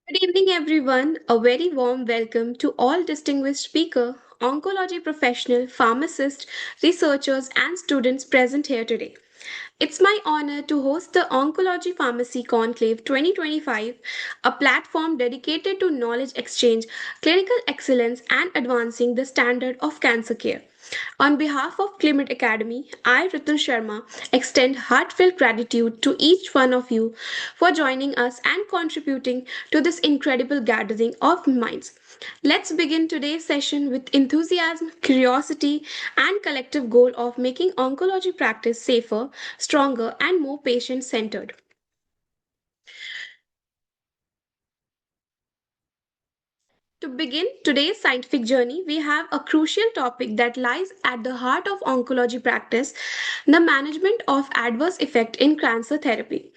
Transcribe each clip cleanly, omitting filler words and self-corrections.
Good evening, everyone. A very warm welcome to all distinguished speaker, oncology professional, pharmacists, researchers, and students present here today. It's my honor to host the Oncology Pharmacy Conclave 2025, a platform dedicated to knowledge exchange, clinical excellence, and advancing the standard of cancer care. On behalf of Climed Academy, I, Ritu Sharma, extend heartfelt gratitude to each one of you for joining us and contributing to this incredible gathering of minds. Let's begin today's session with enthusiasm, curiosity, and collective goal of making oncology practice safer, stronger, and more patient centered. To begin today's scientific journey, we have a crucial topic that lies at the heart of oncology practice, the management of adverse effect in cancer therapy.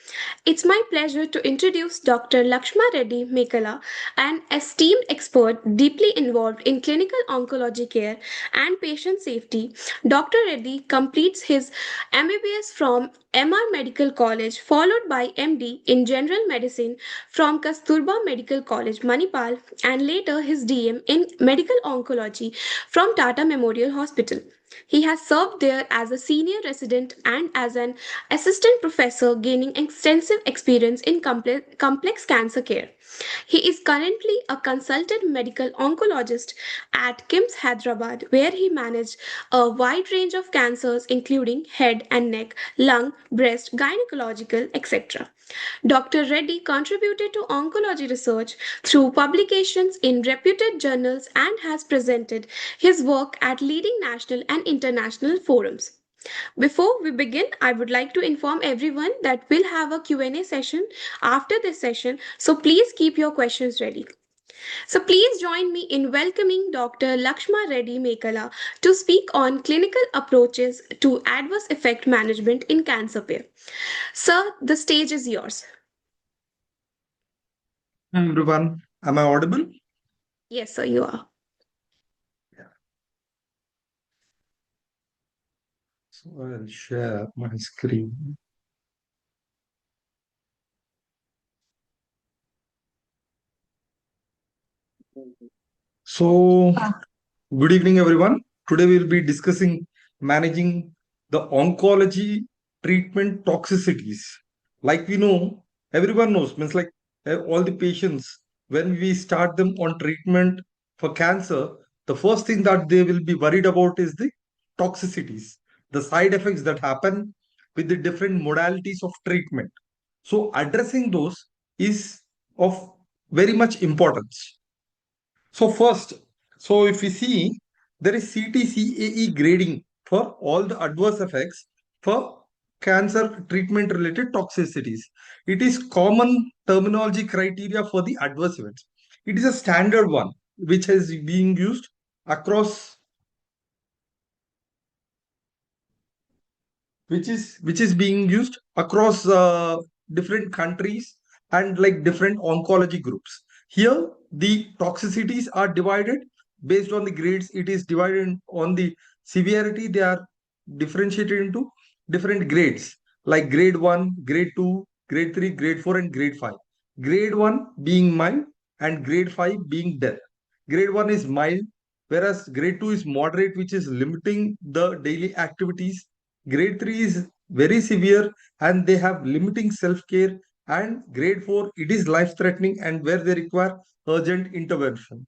It's my pleasure to introduce Dr. Lakshma Reddy Mekala, an esteemed expert deeply involved in clinical oncology care and patient safety. Dr. Reddy completes his MBBS from MR Medical College, followed by MD in General Medicine from Kasturba Medical College, Manipal, and later his DM in Medical Oncology from Tata Memorial Hospital. He has served there as a senior resident and as an assistant professor, gaining extensive experience in complex cancer care. He is currently a consultant medical oncologist at KIMS Hyderabad, where he managed a wide range of cancers, including head and neck, lung, breast, gynecological, etc. Dr. Reddy contributed to oncology research through publications in reputed journals and has presented his work at leading national and international forums. Before we begin, I would like to inform everyone that we'll have a Q&A session after this session, so please keep your questions ready. So please join me in welcoming Dr. Lakshma Reddy Mekala to speak on clinical approaches to adverse effect management in cancer care. Sir, the stage is yours. Hi everyone, am I audible? Yes, sir, you are. Yeah. So I'll share my screen. So, good evening, everyone. Today we'll be discussing managing the oncology treatment toxicities. Like we know, everyone knows, means like all the patients, when we start them on treatment for cancer, the first thing that they will be worried about is the toxicities, the side effects that happen with the different modalities of treatment. So, addressing those is of very much importance. So first, so if we see, there is CTCAE grading for all the adverse effects for cancer treatment related toxicities. It is common terminology criteria for the adverse events. It is a standard one which is being used across, which is being used across different countries and like different oncology groups. Here the toxicities are divided based on the grades. It is divided on the severity. They are differentiated into different grades, like grade 1, grade 2, grade 3, grade 4, and grade 5. Grade 1 being mild and grade 5 being death. Grade 1 is mild, whereas grade 2 is moderate, which is limiting the daily activities. Grade 3 is very severe and they have limiting self-care. And grade 4, it is life-threatening and where they require urgent intervention.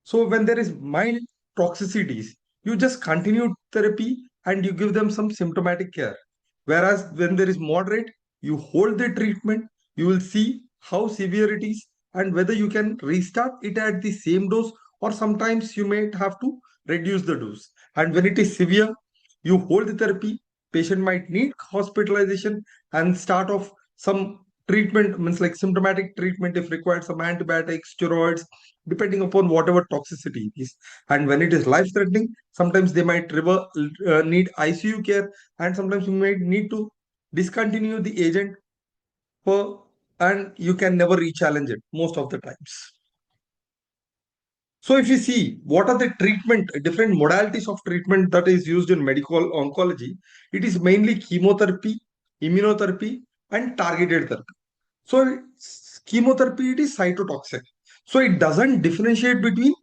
So when there is mild toxicities, you just continue therapy and you give them some symptomatic care. Whereas when there is moderate, you hold the treatment, you will see how severe it is and whether you can restart it at the same dose or sometimes you may have to reduce the dose. And when it is severe, you hold the therapy, patient might need hospitalization and start off some treatment, means like symptomatic treatment if required, some antibiotics, steroids, depending upon whatever toxicity it is. And when it is life threatening, sometimes they might need ICU care, and sometimes you might need to discontinue the agent for, and you can never re-challenge it most of the times. So if you see what are the treatment, different modalities of treatment that is used in medical oncology, it is mainly chemotherapy, immunotherapy, and targeted therapy. So chemotherapy, it is cytotoxic. So it doesn't differentiate between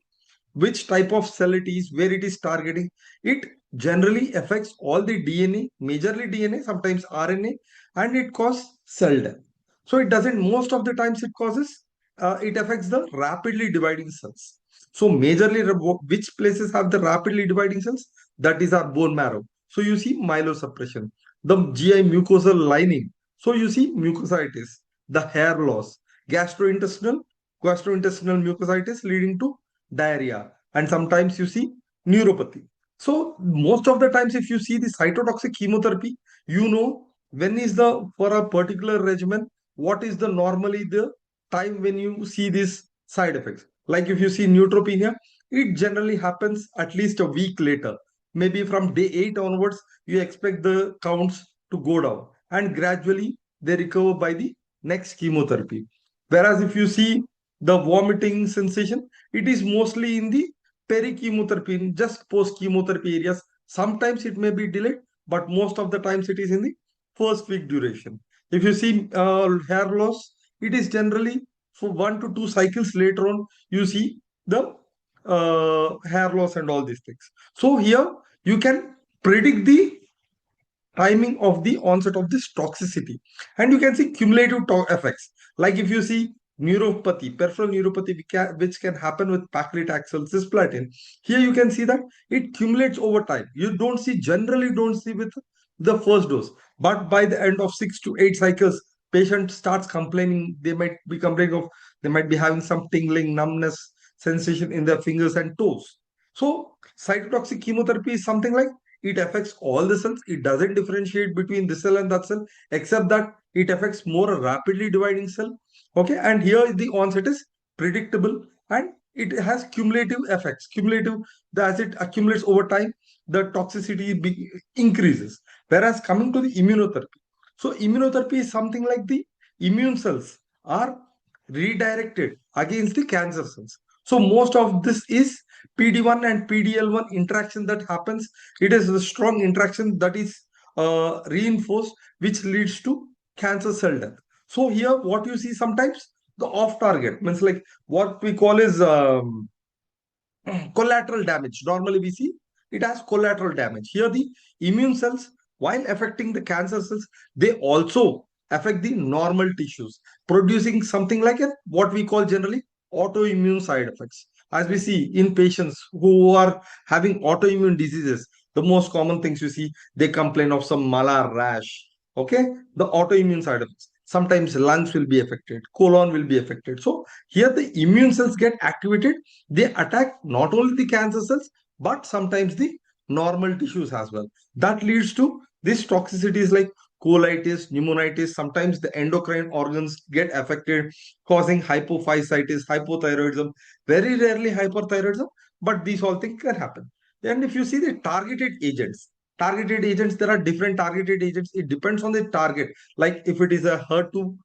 which type of cell it is, where it is targeting. It generally affects all the DNA, majorly DNA, sometimes RNA, and it causes cell death. So it doesn't, most of the times it causes, it affects the rapidly dividing cells. So majorly, which places have the rapidly dividing cells? That is our bone marrow. So you see myelosuppression, the GI mucosal lining. So you see mucositis, the hair loss, gastrointestinal, gastrointestinal mucositis leading to diarrhea, and sometimes you see neuropathy. So most of the times, if you see the cytotoxic chemotherapy, you know when is the, for a particular regimen, what is the normally the time when you see these side effects. Like if you see neutropenia, it generally happens at least a week later. Maybe from day 8 onwards, you expect the counts to go down, and gradually they recover by the next chemotherapy. Whereas if you see the vomiting sensation, it is mostly in the peri-chemotherapy, in just post-chemotherapy areas. Sometimes it may be delayed, but most of the times it is in the first week duration. If you see hair loss, it is generally for 1 to 2 cycles later on, you see the hair loss and all these things. So here you can predict the timing of the onset of this toxicity, and you can see cumulative effects. Like if you see neuropathy, peripheral neuropathy, which can happen with paclitaxel, cisplatin, here you can see that it cumulates over time. You don't see, generally don't see with the first dose, but by the end of 6 to 8 cycles, patient starts complaining. They might be complaining of, they might be having some tingling, numbness sensation in their fingers and toes. So cytotoxic chemotherapy is something like, it affects all the cells. It doesn't differentiate between this cell and that cell, except that it affects more a rapidly dividing cell. Okay, and here the onset is predictable, and it has cumulative effects. Cumulative, as it accumulates over time, the toxicity increases. Whereas coming to the immunotherapy, so immunotherapy is something like the immune cells are redirected against the cancer cells. So most of this is PD-1 and PDL-1 interaction that happens. It is a strong interaction that is reinforced, which leads to cancer cell death. So here, what you see sometimes, the off-target means like what we call is collateral damage. Normally we see it has collateral damage. Here the immune cells, while affecting the cancer cells, they also affect the normal tissues, producing something like a, what we call generally autoimmune side effects. As we see in patients who are having autoimmune diseases, the most common things you see, they complain of some malar rash. Okay, the autoimmune side effects. Sometimes lungs will be affected, colon will be affected. So here the immune cells get activated. They attack not only the cancer cells, but sometimes the normal tissues as well. That leads to these toxicities like colitis, pneumonitis. Sometimes the endocrine organs get affected, causing hypophysitis, hypothyroidism, very rarely hyperthyroidism, but these all things can happen. And if you see the targeted agents, there are different targeted agents. It depends on the target. Like if it is a HER2,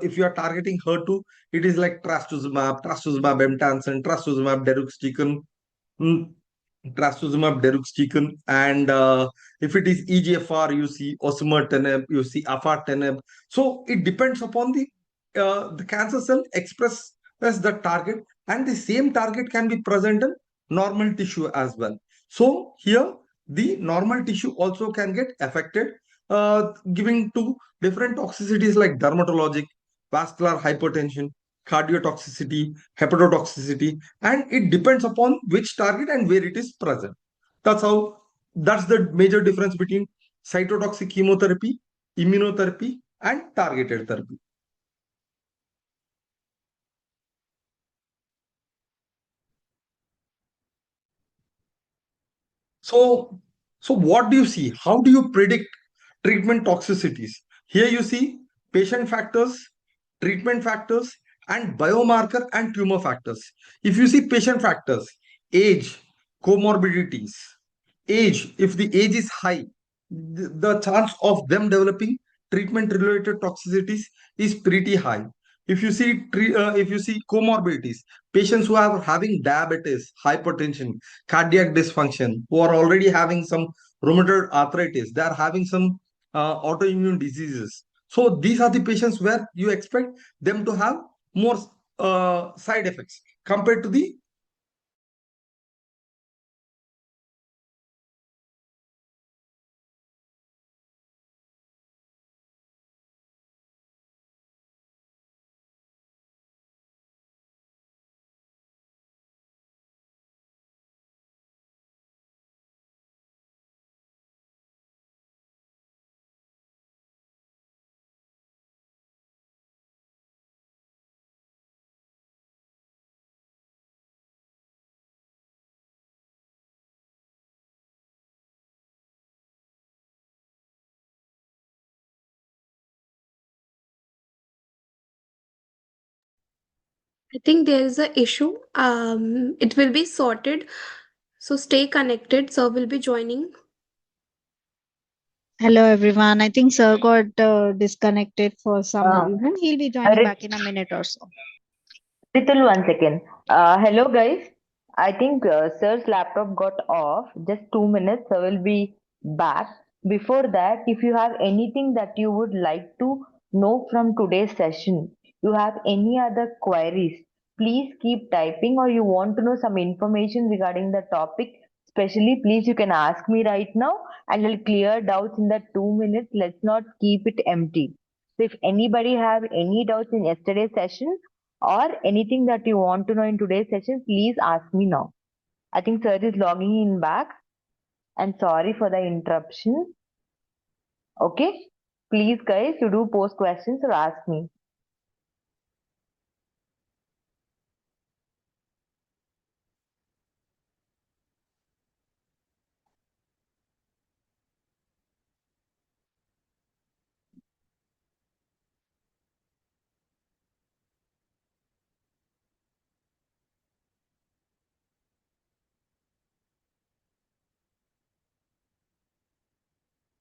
if you are targeting HER2, it is like trastuzumab emtansine, trastuzumab deruxtecan, mm, trastuzumab deruxtecan, and if it is EGFR, you see osimertinib, you see afatinib. So it depends upon the cancer cell express as the target, and the same target can be present in normal tissue as well. So here the normal tissue also can get affected, giving to different toxicities like dermatologic, vascular hypertension, cardiotoxicity, hepatotoxicity, and it depends upon which target and where it is present. That's how, that's the major difference between cytotoxic chemotherapy, immunotherapy, and targeted therapy. So, so what do you see? How do you predict treatment toxicities? Here you see patient factors, treatment factors, and biomarker and tumor factors. If you see patient factors, age, comorbidities, age, if the age is high, the chance of them developing treatment related toxicities is pretty high. If you see if you see comorbidities, patients who are having diabetes, hypertension, cardiac dysfunction, who are already having some rheumatoid arthritis, they are having some autoimmune diseases. So these are the patients where you expect them to have more side effects compared to the I think there is a issue. It will be sorted. So stay connected. Sir will be joining. Hello everyone. I think Sir got disconnected for some Uh, reason. He'll be joining back in a minute or so. Ritul, 1 second. Hello, guys. I think Sir's laptop got off. Just 2 minutes. Sir will be back. Before that, if you have anything that you would like to know from today's session, you have any other queries, please keep typing, or you want to know some information regarding the topic, especially, please, you can ask me right now and I'll clear doubts in that 2 minutes. Let's not keep it empty. So, if anybody have any doubts in yesterday's session, or anything that you want to know in today's session, please ask me now. I think Sir is logging in back, and sorry for the interruption. Okay, please, guys, you do post questions or ask me.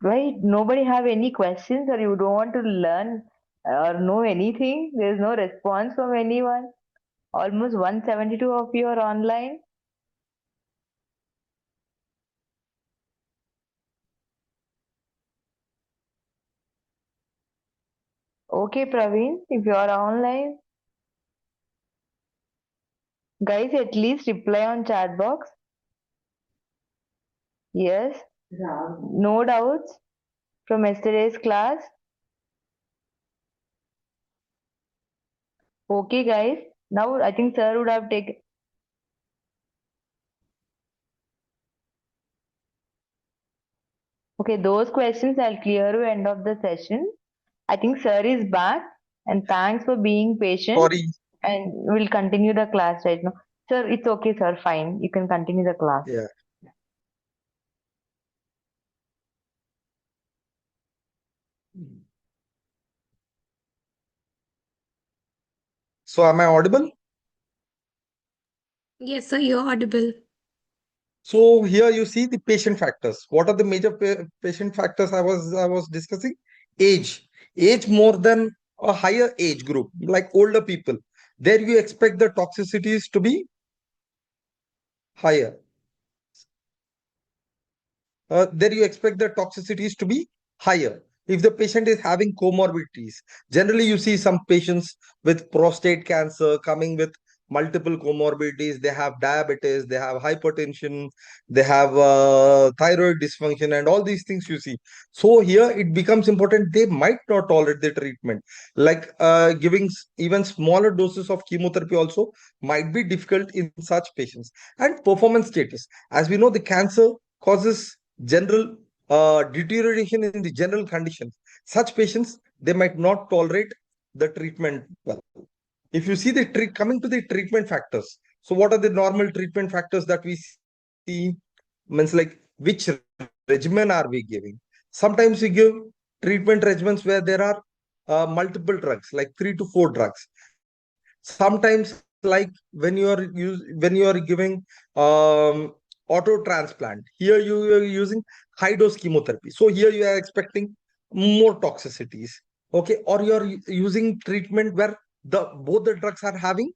Right? Nobody have any questions, or you don't want to learn or know anything? There's no response from anyone. Almost 172 of you are online. Okay, Praveen, if you are online, guys, at least reply on chat box. Yes. No doubts from yesterday's class. Okay, guys. Now I think sir would have taken. Okay, those questions I'll clear you end of the session. I think sir is back, and thanks for being patient. sorry. And we'll continue the class right now. Sir, it's okay, sir. Fine. You can continue the class. Yeah. So am I audible? Yes, sir, you're audible. So here you see the patient factors. What are the major patient factors I was discussing? Age. Age more than a higher age group, like older people. There you expect the toxicities to be higher. There you expect the toxicities to be higher. If the patient is having comorbidities, generally you see some patients with prostate cancer coming with multiple comorbidities. They have diabetes, they have hypertension, they have thyroid dysfunction, and all these things you see. So here it becomes important. They might not tolerate the treatment. Like giving even smaller doses of chemotherapy also might be difficult in such patients. And performance status. As we know, the cancer causes general deterioration in the general conditions. Such patients, they might not tolerate the treatment well. If you see the coming to the treatment factors, so what are the normal treatment factors that we see? Means like which regimen are we giving? Sometimes we give treatment regimens where there are multiple drugs, like 3 to 4 drugs. Sometimes, like when you are giving auto transplant, here you are using high dose chemotherapy. So here you are expecting more toxicities. Okay, or you are using treatment where the both the drugs are having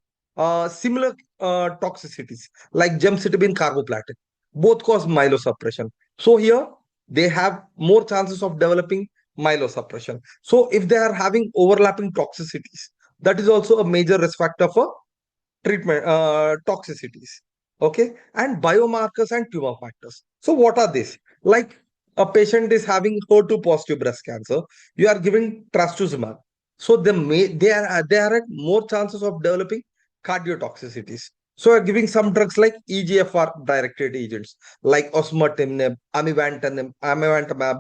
similar toxicities, like gemcitabine carboplatin. Both cause myelosuppression. So here they have more chances of developing myelosuppression. So if they are having overlapping toxicities, That is also a major risk factor for treatment toxicities. Okay, and biomarkers and tumor factors. So what are these? Like a patient is having HER2 positive breast cancer, you are giving trastuzumab. So they are at more chances of developing cardiotoxicities. So you're giving some drugs like EGFR directed agents like osimertinib, amivantamab,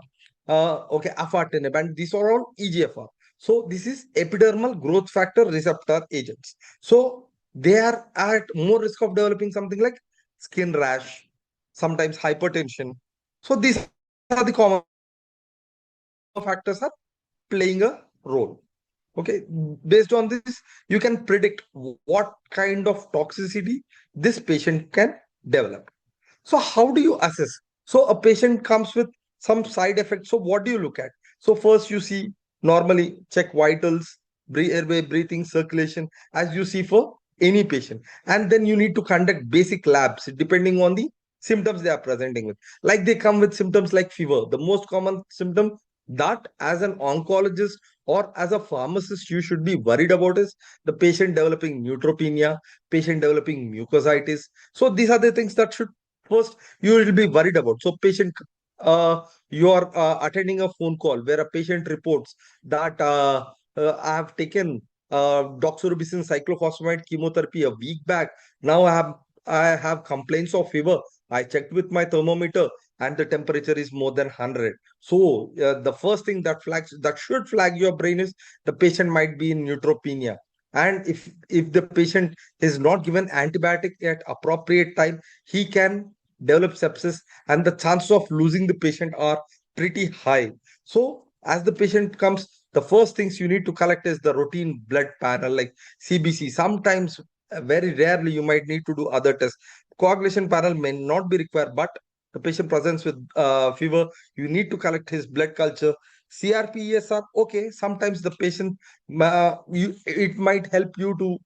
okay, afatinib, and these are all EGFR. So this is epidermal growth factor receptor agents. So they are at more risk of developing something like skin rash, sometimes hypertension. So these are the common factors. So tumor factors are playing a role. Okay, based on this, you can predict what kind of toxicity this patient can develop. So how do you assess? So a patient comes with some side effects. So what do you look at? So first you see, normally check vitals, airway, breathing, circulation, as you see for any patient. And then you need to conduct basic labs depending on the symptoms they are presenting with. Like they come with symptoms like fever. The most common symptom that as an oncologist or as a pharmacist you should be worried about is the patient developing neutropenia, patient developing mucositis. So these are the things that should first you will be worried about. So patient, you are attending a phone call where a patient reports that I have taken doxorubicin cyclophosphamide chemotherapy a week back. Now I have complaints of fever. I checked with my thermometer and the temperature is more than 100. So the first thing that should flag your brain is the patient might be in neutropenia. And if the patient is not given antibiotic at appropriate time, he can develop sepsis, and the chances of losing the patient are pretty high. So as the patient comes, the first things you need to collect is the routine blood panel like CBC. Sometimes, very rarely, you might need to do other tests. Coagulation panel may not be required, but the patient presents with fever, you need to collect his blood culture. CRPES are okay. Sometimes the patient, it might help you to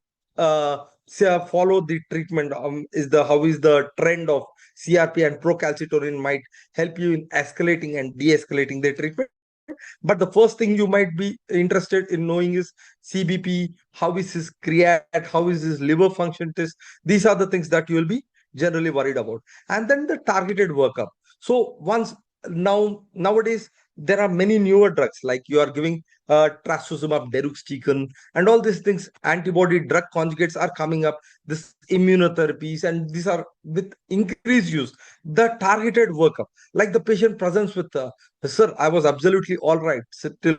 follow the treatment. Is the how is the trend of CRP and procalcitonin might help you in escalating and de-escalating the treatment. But the first thing you might be interested in knowing is CBP, how is his creat, how is his liver function test. These are the things that you will be generally worried about. And then the targeted workup. So once nowadays there are many newer drugs like you are giving trastuzumab deruxtecan and all these things. Antibody drug conjugates are coming up. This immunotherapies and these are with increased use. The targeted workup, like the patient presents with sir, I was absolutely all right till now.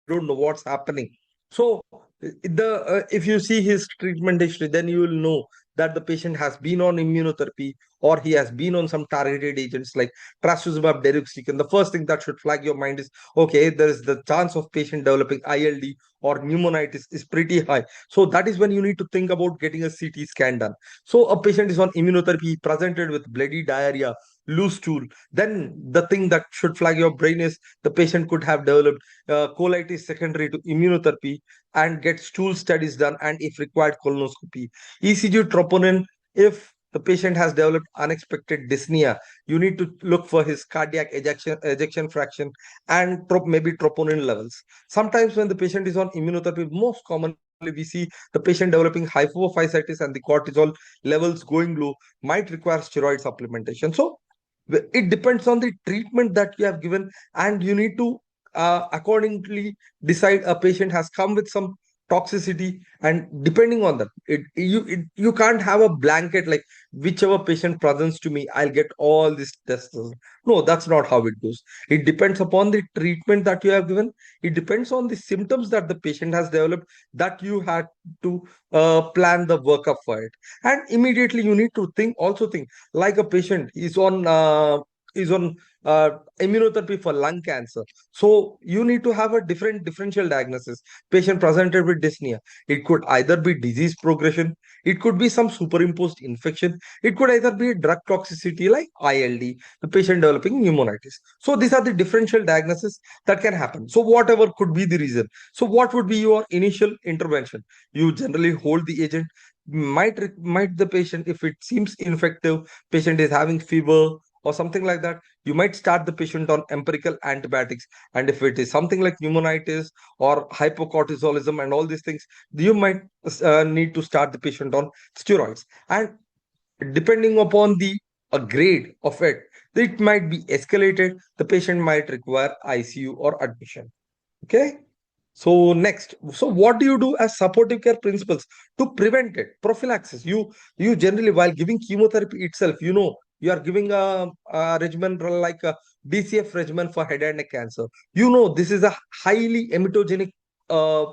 I don't know what's happening. So if you see his treatment history, then you will know that the patient has been on immunotherapy or he has been on some targeted agents like trastuzumab deruxtecan. The first thing that should flag your mind is, okay, there is the chance of patient developing ILD or pneumonitis is pretty high. So that is when you need to think about getting a CT scan done. So a patient is on immunotherapy, presented with bloody diarrhea, loose stool. Then the thing that should flag your brain is the patient could have developed colitis secondary to immunotherapy, and get stool studies done, and if required, colonoscopy. ECG troponin, if the patient has developed unexpected dyspnea, you need to look for his cardiac ejection fraction and maybe troponin levels. Sometimes when the patient is on immunotherapy, most commonly we see the patient developing hypophysitis and the cortisol levels going low, might require steroid supplementation. So it depends on the treatment that you have given, and you need to accordingly decide. A patient has come with some toxicity, and depending on that, you can't have a blanket like whichever patient presents to me, I'll get all these tests. No, that's not how it goes. It depends upon the treatment that you have given. It depends on the symptoms that the patient has developed, that you had to plan the workup for it. And immediately you need to think like a patient is on immunotherapy for lung cancer. So you need to have a different differential diagnosis. Patient presented with dyspnea. It could either be disease progression, it could be some superimposed infection, it could either be a drug toxicity like ILD, the patient developing pneumonitis. So these are the differential diagnosis that can happen. So whatever could be the reason. So what would be your initial intervention? You generally hold the agent. Might the patient, if it seems infective, patient is having fever or something like that, you might start the patient on empirical antibiotics. And if it is something like pneumonitis or hypocortisolism and all these things, you might need to start the patient on steroids. And depending upon the grade of it, it might be escalated. The patient might require ICU or admission. Okay. So next, so what do you do as supportive care principles to prevent it? Prophylaxis. You generally, while giving chemotherapy itself, you are giving a regimen like a DCF regimen for head and neck cancer. This is a highly emetogenic uh,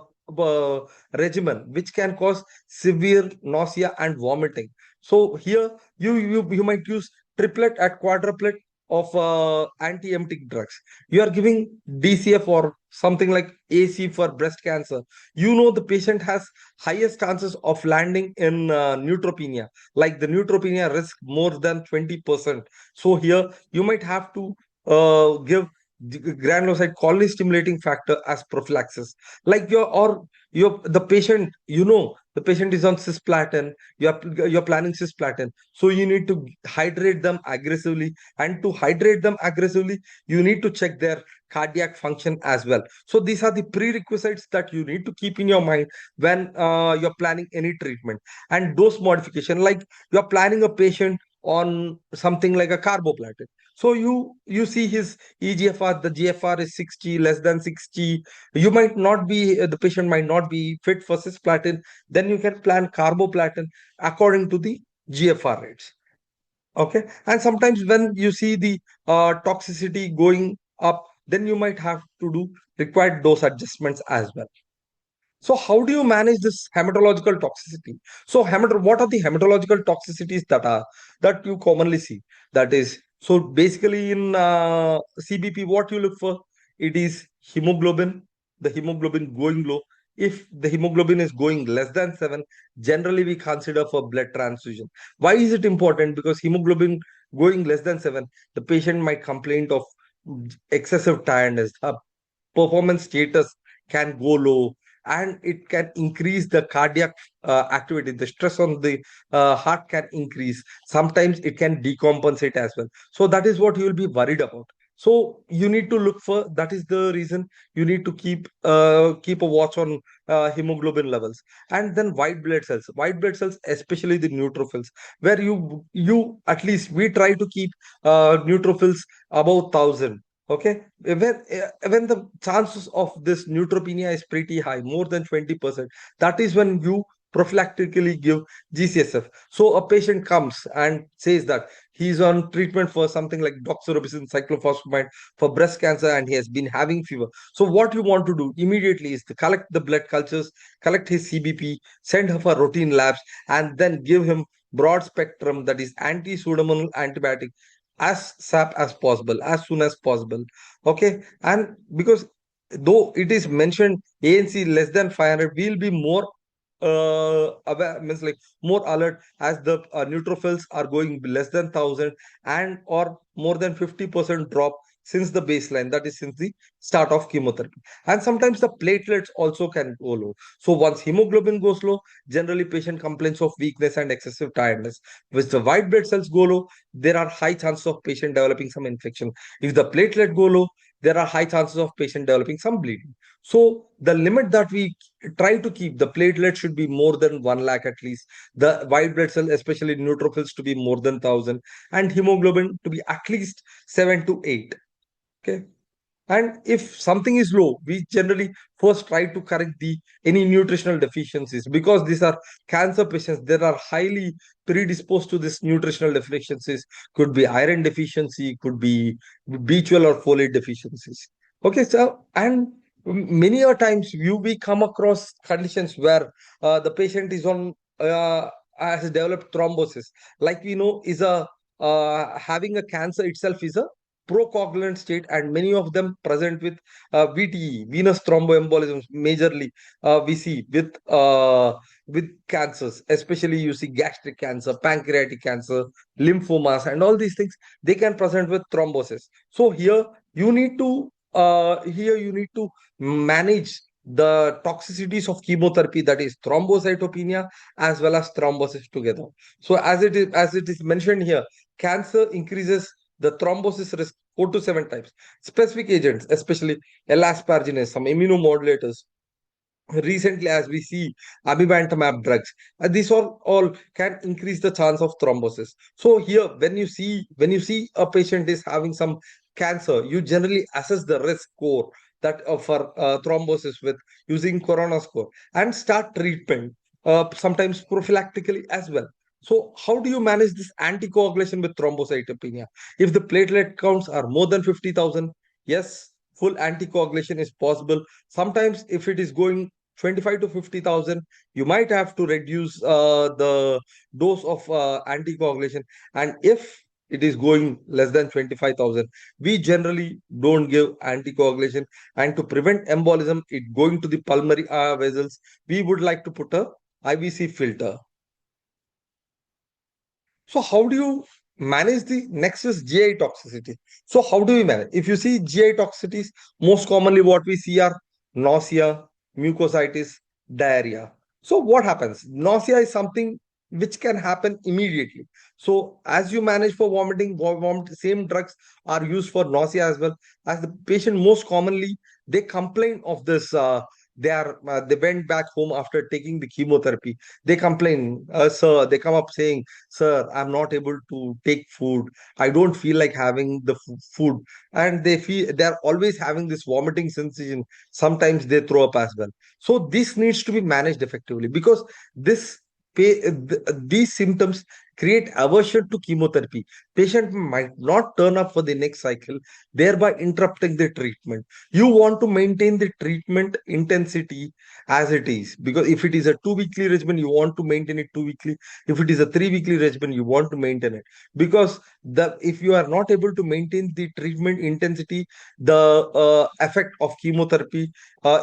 regimen which can cause severe nausea and vomiting. So here you might use triplet at quadruplet of anti-emetic drugs. You are giving DCF or something like AC for breast cancer. The patient has highest chances of landing in neutropenia, like the neutropenia risk more than 20%. So here you might have to give granulocyte colony stimulating factor as prophylaxis. Like the patient, the patient is on cisplatin, you're planning cisplatin, so you need to hydrate them aggressively. And to hydrate them aggressively, you need to check their cardiac function as well. So these are the prerequisites that you need to keep in your mind when you're planning any treatment. And dose modification, like you're planning a patient on something like a carboplatin. So you see his EGFR, the GFR is 60, less than 60. You might not be, the patient might not be fit for cisplatin. Then you can plan carboplatin according to the GFR rates. Okay. And sometimes when you see the toxicity going up, then you might have to do required dose adjustments as well. So how do you manage this hematological toxicity? So what are the hematological toxicities that you commonly see? That is, so basically in CBP, what you look for, it is hemoglobin, the hemoglobin going low. If the hemoglobin is going less than 7, generally we consider for blood transfusion. Why is it important? Because hemoglobin going less than 7, the patient might complain of excessive tiredness, performance status can go low, and it can increase the cardiac activity. The stress on the heart can increase. Sometimes it can decompensate as well. So that is what you will be worried about. So you need to look for, that is the reason you need to keep a watch on hemoglobin levels. And then white blood cells, especially the neutrophils, where you at least we try to keep neutrophils above 1,000. Okay, when the chances of this neutropenia is pretty high, more than 20%, that is when you prophylactically give GCSF. So a patient comes and says that he's on treatment for something like doxorubicin, cyclophosphamide for breast cancer, and he has been having fever. So what you want to do immediately is to collect the blood cultures, collect his CBP, send her for routine labs, and then give him broad spectrum, that is anti-pseudomonal antibiotic, as sap as possible, as soon as possible. Okay. And because though it is mentioned ANC less than 500, we'll be more aware, means like more alert, as the neutrophils are going less than 1,000 and or more than 50% drop since the baseline, that is since the start of chemotherapy. And sometimes the platelets also can go low. So once hemoglobin goes low, generally patient complains of weakness and excessive tiredness. With the white blood cells go low, there are high chances of patient developing some infection. If the platelet go low, there are high chances of patient developing some bleeding. So the limit that we try to keep, the platelet should be more than 1 lakh at least, the white blood cell, especially neutrophils, to be more than 1,000, and hemoglobin to be at least 7 to 8. Okay. And if something is low, we generally first try to correct the any nutritional deficiencies, because these are cancer patients. They are highly predisposed to this nutritional deficiencies. Could be iron deficiency, could be B12 or folate deficiencies. Okay, so and many a times we come across conditions where the patient is on has developed thrombosis. Like we know, is a having a cancer itself is a procoagulant state, and many of them present with VTE, venous thromboembolisms. Majorly, we see with cancers, especially you see gastric cancer, pancreatic cancer, lymphomas, and all these things. They can present with thrombosis. So here you need to manage the toxicities of chemotherapy, that is thrombocytopenia as well as thrombosis together. So as it is mentioned here, cancer increases the thrombosis risk 4 to 7 times. Specific agents, especially elasparginase, some immunomodulators, recently as we see amivantamab drugs, these all can increase the chance of thrombosis. So here when you see a patient is having some cancer, you generally assess the risk score that for thrombosis with using corona score and start treatment, sometimes prophylactically as well. So how do you manage this anticoagulation with thrombocytopenia? If the platelet counts are more than 50,000, yes, full anticoagulation is possible. Sometimes if it is going 25 to 50,000, you might have to reduce the dose of anticoagulation. And if it is going less than 25,000, we generally don't give anticoagulation. And to prevent embolism, it going to the pulmonary vessels, we would like to put a IVC filter. So how do you manage the next is GI toxicity? So how do we manage? If you see GI toxicities, most commonly what we see are nausea, mucositis, diarrhea. So what happens? Nausea is something which can happen immediately. So as you manage for vomiting, same drugs are used for nausea as well. As the patient most commonly they complain of this. They went back home after taking the chemotherapy. They complain, sir. They come up saying, sir, I'm not able to take food. I don't feel like having the food. And they feel they're always having this vomiting sensation. Sometimes they throw up as well. So this needs to be managed effectively because this these symptoms create aversion to chemotherapy. Patient might not turn up for the next cycle, thereby interrupting the treatment. You want to maintain the treatment intensity as it is, because if it is a 2 weekly regimen, you want to maintain it 2 weekly. If it is a 3 weekly regimen, you want to maintain it, because the if you are not able to maintain the treatment intensity, the effect of chemotherapy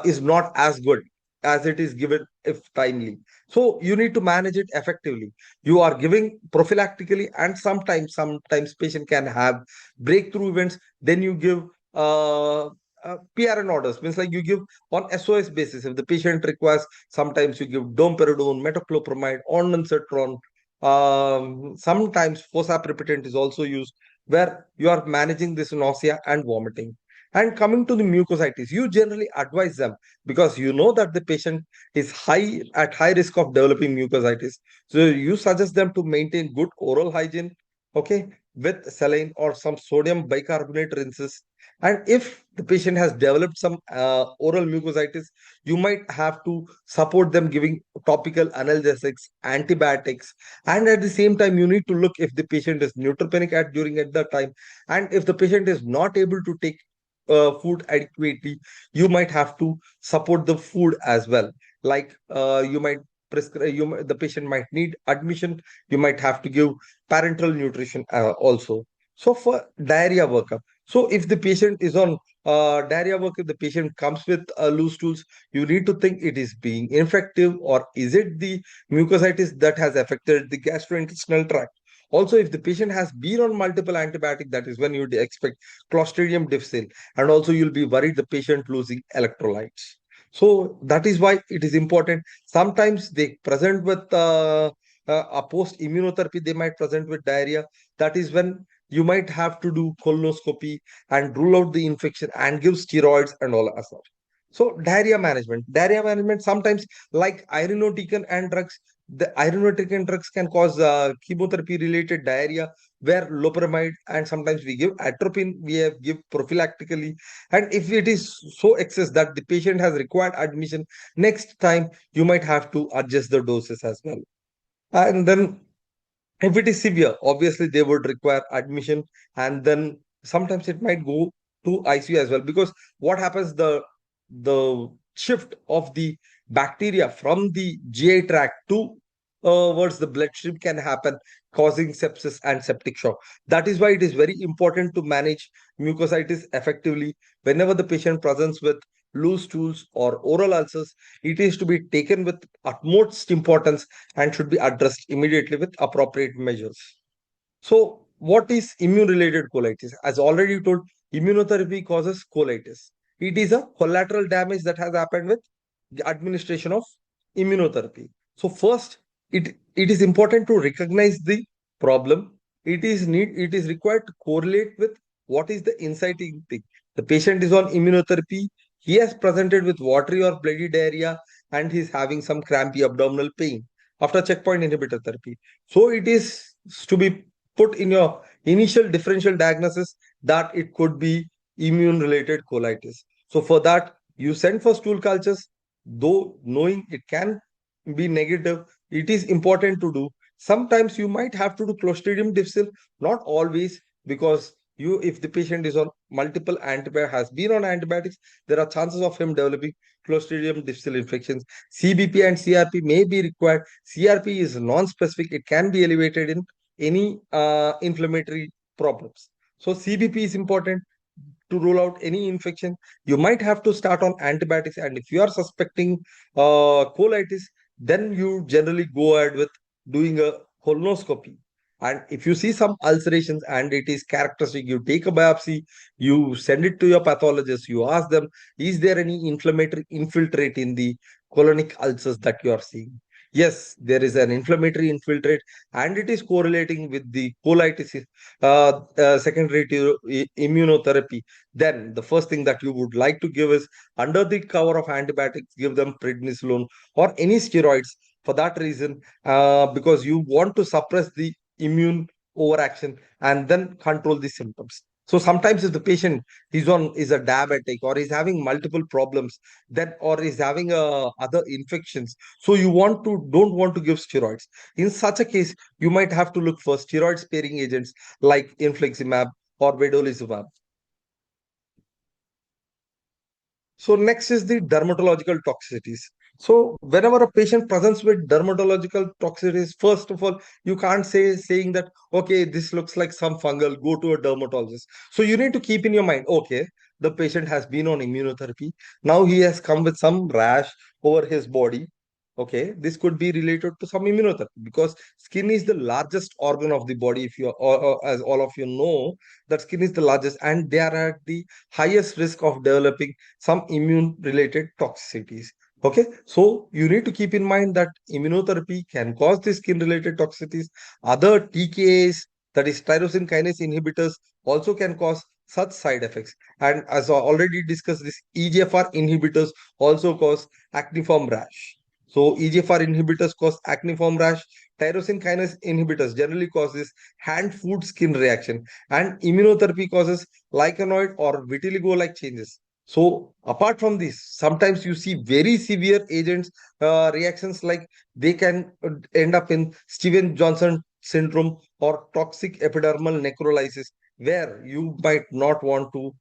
is not as good as it is given if timely. So you need to manage it effectively. You are giving prophylactically, and sometimes patient can have breakthrough events. Then you give PRN orders, means like you give on SOS basis. If the patient requires, sometimes you give domperidone, metoclopramide, ondansetron. Sometimes fosaprepitant is also used, where you are managing this nausea and vomiting. And coming to the mucositis, you generally advise them, because you know that the patient is high risk of developing mucositis. So you suggest them to maintain good oral hygiene, okay, with saline or some sodium bicarbonate rinses. And if the patient has developed some oral mucositis, you might have to support them giving topical analgesics, antibiotics, and at the same time, you need to look if the patient is neutropenic at that time, and if the patient is not able to take food adequately, you might have to support the food as well. Like you might prescribe, the patient might need admission. You might have to give parenteral nutrition also. So for diarrhea workup, so if the patient is on diarrhea workup, the patient comes with loose stools, you need to think it is being infective, or is it the mucositis that has affected the gastrointestinal tract. Also, if the patient has been on multiple antibiotic, that is when you would expect Clostridium difficile, and also you'll be worried the patient losing electrolytes. So that is why it is important. Sometimes they present with a post immunotherapy, they might present with diarrhea. That is when you might have to do colonoscopy and rule out the infection and give steroids and all as such. So diarrhea management sometimes, like irinotecan and drugs, the irinotecan drugs can cause chemotherapy related diarrhea, where loperamide, and sometimes we give atropine, give prophylactically. And if it is so excess that the patient has required admission, next time you might have to adjust the doses as well. And then if it is severe, obviously they would require admission, and then sometimes it might go to ICU as well, because what happens, the shift of the bacteria from the GI tract to towards the bloodstream can happen, causing sepsis and septic shock. That is why it is very important to manage mucositis effectively. Whenever the patient presents with loose stools or oral ulcers, it is to be taken with utmost importance and should be addressed immediately with appropriate measures. So, what is immune related colitis? As already told, immunotherapy causes colitis. It is a collateral damage that has happened with the administration of immunotherapy. So, first, it is important to recognize the problem, it is required to correlate with what is the inciting thing. The patient is on immunotherapy, he has presented with watery or bloody diarrhea, and he's having some crampy abdominal pain after checkpoint inhibitor therapy. So it is to be put in your initial differential diagnosis that it could be immune related colitis. So for that, you send for stool cultures, though knowing it can be negative, it is important to do. Sometimes you might have to do Clostridium difficile, not always, because you, if the patient is on multiple antibiotics, has been on antibiotics, there are chances of him developing Clostridium difficile infections. CBP and CRP may be required. CRP is non-specific; it can be elevated in any inflammatory problems. So CBP is important to rule out any infection. You might have to start on antibiotics, and if you are suspecting colitis, then you generally go ahead with doing a colonoscopy. And if you see some ulcerations and it is characteristic, you take a biopsy, you send it to your pathologist, you ask them, is there any inflammatory infiltrate in the colonic ulcers that you are seeing? Yes, there is an inflammatory infiltrate, and it is correlating with the colitis secondary to immunotherapy. Then the first thing that you would like to give is, under the cover of antibiotics, give them prednisolone or any steroids for that reason, because you want to suppress the immune overaction and then control the symptoms. So sometimes if the patient is a diabetic or is having multiple problems, then or is having other infections, so you don't want to give steroids. In such a case, you might have to look for steroid sparing agents like infliximab or vedolizumab. So next is the dermatological toxicities. So whenever a patient presents with dermatological toxicities, first of all, you can't saying that, okay, this looks like some fungal, go to a dermatologist. So you need to keep in your mind, okay, the patient has been on immunotherapy. Now he has come with some rash over his body. Okay, this could be related to some immunotherapy, because skin is the largest organ of the body. If you, or as all of you know, that skin is the largest, and they are at the highest risk of developing some immune related toxicities. Okay, so you need to keep in mind that immunotherapy can cause the skin related toxicities. Other TKAs, that is tyrosine kinase inhibitors, also can cause such side effects. And as I already discussed, this EGFR inhibitors also cause acneiform rash. So EGFR inhibitors cause acneiform rash. Tyrosine kinase inhibitors generally causes hand foot skin reaction, and immunotherapy causes lichenoid or vitiligo like changes. So apart from this, sometimes you see very severe agents reactions, like they can end up in Steven Johnson syndrome or toxic epidermal necrolysis, where you might not want to,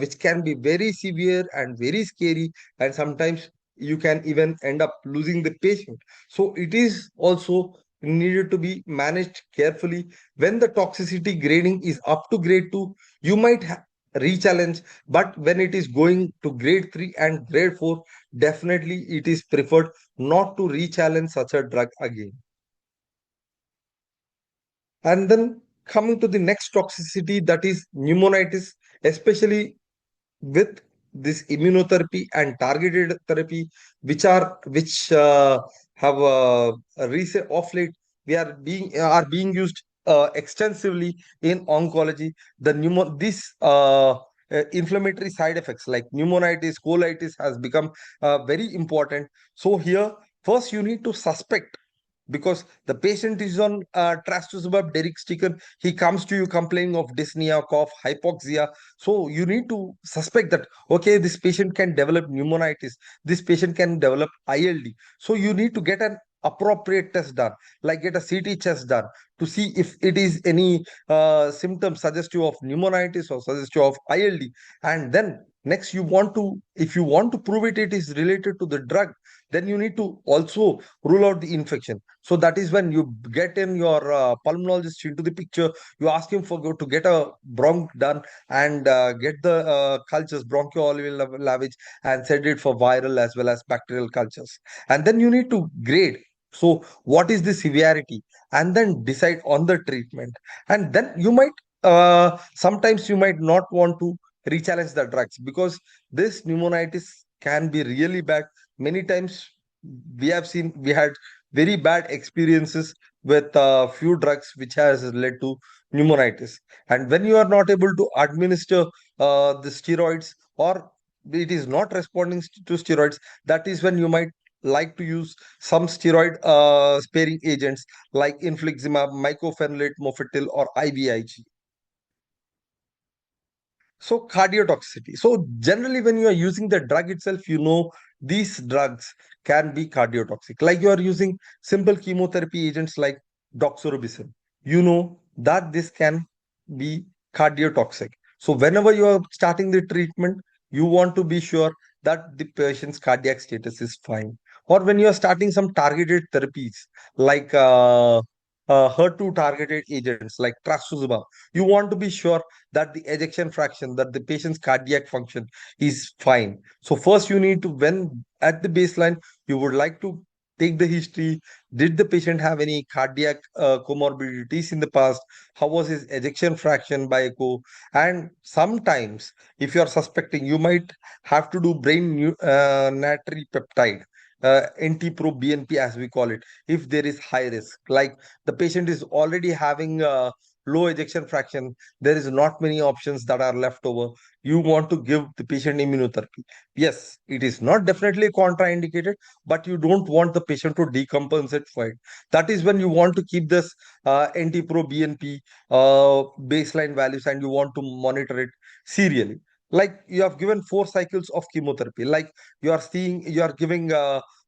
which can be very severe and very scary, and sometimes you can even end up losing the patient. So it is also needed to be managed carefully. When the toxicity grading is up to grade 2, you might re-challenge, but when it is going to grade 3 and grade 4, definitely it is preferred not to re-challenge such a drug again. And then coming to the next toxicity, that is pneumonitis, especially with this immunotherapy and targeted therapy, which have a recent of late we are being used extensively in oncology. These inflammatory side effects like pneumonitis, colitis has become very important. So here, first you need to suspect, because the patient is on trastuzumab deruxtecan, he comes to you complaining of dyspnea, cough, hypoxia. So you need to suspect that, okay, this patient can develop pneumonitis, this patient can develop ILD. So you need to get an appropriate test done, like get a CT chest done, to see if it is any symptom suggestive of pneumonitis or suggestive of ILD. And then next, you want to, if you want to prove it is related to the drug, then you need to also rule out the infection. So that is when you get in your pulmonologist into the picture. You ask him for to get a bronch done, and get the cultures, bronchoalveolar lavage, and send it for viral as well as bacterial cultures. And then you need to grade. So what is the severity, and then decide on the treatment. And then you might sometimes you might not want to rechallenge the drugs, because this pneumonitis can be really bad. Many times we had very bad experiences with a few drugs which has led to pneumonitis. And when you are not able to administer the steroids, or it is not responding to steroids, that is when you might like to use some steroid sparing agents like infliximab, mycophenolate mofetil, or IVIG. So cardiotoxicity. So generally, when you are using the drug itself, these drugs can be cardiotoxic. Like you are using simple chemotherapy agents like doxorubicin. You know that this can be cardiotoxic. So whenever you are starting the treatment, you want to be sure that the patient's cardiac status is fine. Or when you are starting some targeted therapies like HER2 targeted agents like trastuzumab, you want to be sure that the ejection fraction, that the patient's cardiac function is fine. So first you need to, when at the baseline, you would like to take the history. Did the patient have any cardiac comorbidities in the past? How was his ejection fraction by echo? And sometimes, if you are suspecting, you might have to do natriuretic peptide. NT-pro-BNP, as we call it, if there is high risk, like the patient is already having low ejection fraction, there is not many options that are left over. You want to give the patient immunotherapy. Yes, it is not definitely contraindicated, but you don't want the patient to decompensate for it. That is when you want to keep this NT-pro BNP baseline values, and you want to monitor it serially. Like you have given 4 cycles of chemotherapy, like you are giving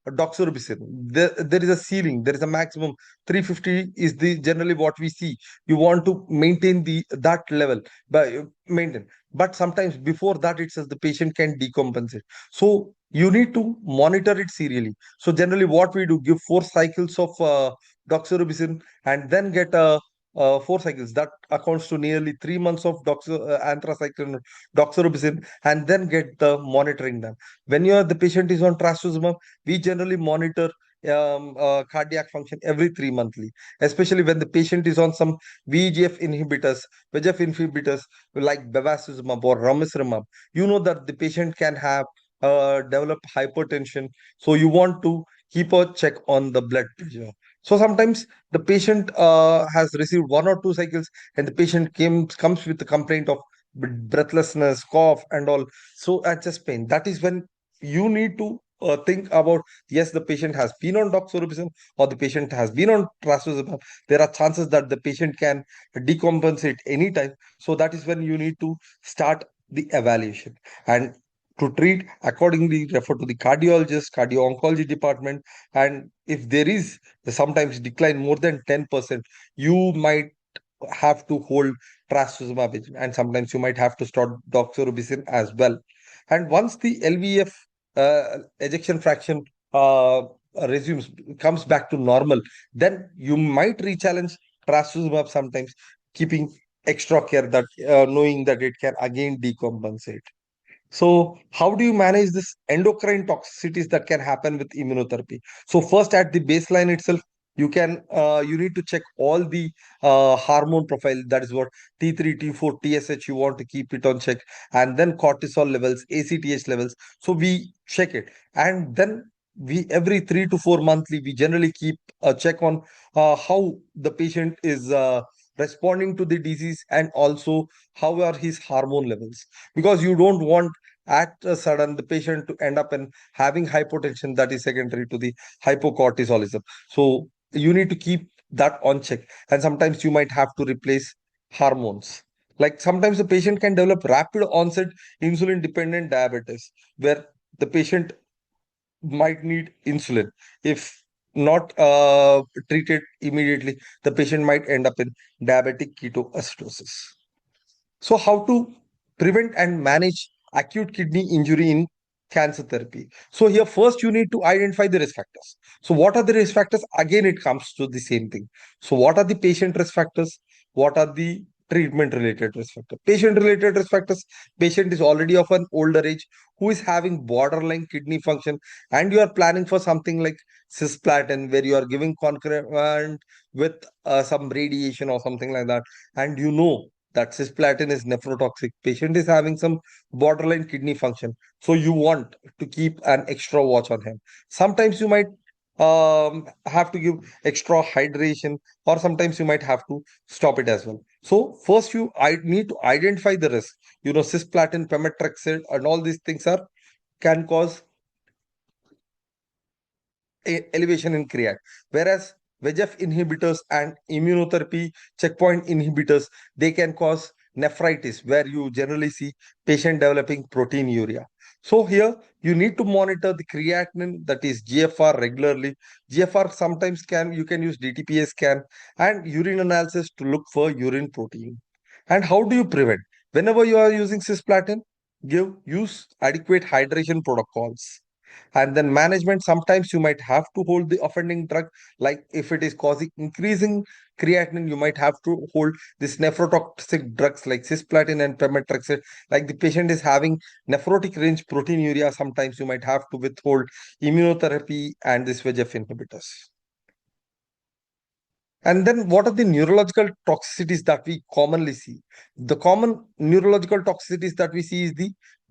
doxorubicin. There is a ceiling, there is a maximum 350 is the generally what we see. You want to maintain that level by maintain, but sometimes before that itself the patient can decompensate, so you need to monitor it serially. So generally what we do, give 4 cycles of doxorubicin, and then get 4 cycles that accounts to nearly 3 months of anthracycline doxorubicin, and then get the monitoring done. When the patient is on trastuzumab, we generally monitor cardiac function every 3 monthly, especially when the patient is on some VEGF inhibitors, VEGF inhibitors like bevacizumab or ramucirumab. You know that the patient can have develop hypertension, so you want to keep a check on the blood pressure. So sometimes the patient has received 1 or 2 cycles, and the patient comes with the complaint of breathlessness, cough, and all. So at chest pain, that is when you need to think about, yes, the patient has been on doxorubicin or the patient has been on trastuzumab. There are chances that the patient can decompensate anytime. So that is when you need to start the evaluation, and to treat accordingly, refer to the cardiologist, cardio-oncology department. And if there is sometimes decline more than 10%, you might have to hold trastuzumab agent, and sometimes you might have to start doxorubicin as well. And once the LVF ejection fraction uh, resumes, comes back to normal, then you might rechallenge trastuzumab sometimes, keeping extra care that knowing that it can again decompensate. So, how do you manage this endocrine toxicities that can happen with immunotherapy? So, first at the baseline itself, you need to check all the hormone profile. That is what T3, T4, TSH. You want to keep it on check, and then cortisol levels, ACTH levels. So we check it, and then we every 3 to 4 monthly we generally keep a check on how the patient is responding to the disease, and also how are his hormone levels, because you don't want at a sudden the patient to end up in having hypotension that is secondary to the hypocortisolism. So you need to keep that on check, and sometimes you might have to replace hormones. Like sometimes the patient can develop rapid onset insulin dependent diabetes, where the patient might need insulin. If not treated immediately, the patient might end up in diabetic ketoacidosis. So, how to prevent and manage acute kidney injury in cancer therapy? So, here first you need to identify the risk factors. So, what are the risk factors? Again, it comes to the same thing. So, what are the patient risk factors? What are the treatment related risk factors? Patient related risk factors: patient is already of an older age, who is having borderline kidney function, and you are planning for something like cisplatin, where you are giving concurrent with some radiation or something like that, and that cisplatin is nephrotoxic. Patient is having some borderline kidney function, so you want to keep an extra watch on him. Sometimes you might have to give extra hydration, or sometimes you might have to stop it as well. So first I need to identify the risk. Cisplatin, pemetrexed, and all these things are can cause elevation in creat. Whereas VEGF inhibitors and immunotherapy checkpoint inhibitors, they can cause nephritis, where you generally see patient developing proteinuria. So here you need to monitor the creatinine, that is GFR, regularly. GFR sometimes you can use DTPA scan and urine analysis to look for urine protein. And how do you prevent? Whenever you are using cisplatin, use adequate hydration protocols. And then management, sometimes you might have to hold the offending drug, like if it is causing increasing creatinine, you might have to hold this nephrotoxic drugs like cisplatin and pemetrexed. Like the patient is having nephrotic range proteinuria, sometimes you might have to withhold immunotherapy and this VEGF inhibitors. And then what are the neurological toxicities that we commonly see? The common neurological toxicities that we see is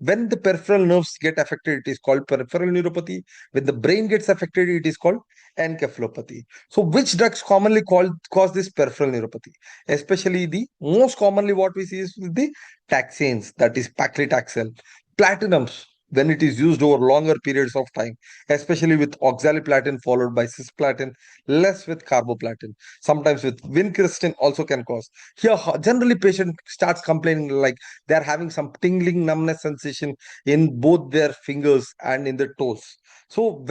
when the peripheral nerves get affected, it is called peripheral neuropathy. When the brain gets affected, it is called encephalopathy. So which drugs commonly cause this peripheral neuropathy? Especially the most commonly what we see is the taxanes, that is paclitaxel, platinums, when it is used over longer periods of time, especially with oxaliplatin followed by cisplatin, less with carboplatin. Sometimes with vincristine also can cause. Here, generally patient starts complaining like they're having some tingling numbness sensation in both their fingers and in their toes. So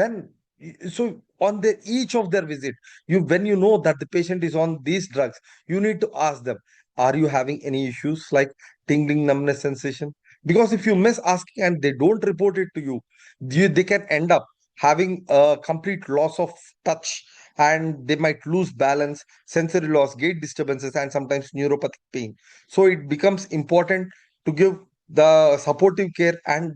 on each of their visit, when you know that the patient is on these drugs, you need to ask them, are you having any issues like tingling numbness sensation? Because if you miss asking and they don't report it to you, they can end up having a complete loss of touch, and they might lose balance, sensory loss, gait disturbances, and sometimes neuropathic pain. So it becomes important to give the supportive care and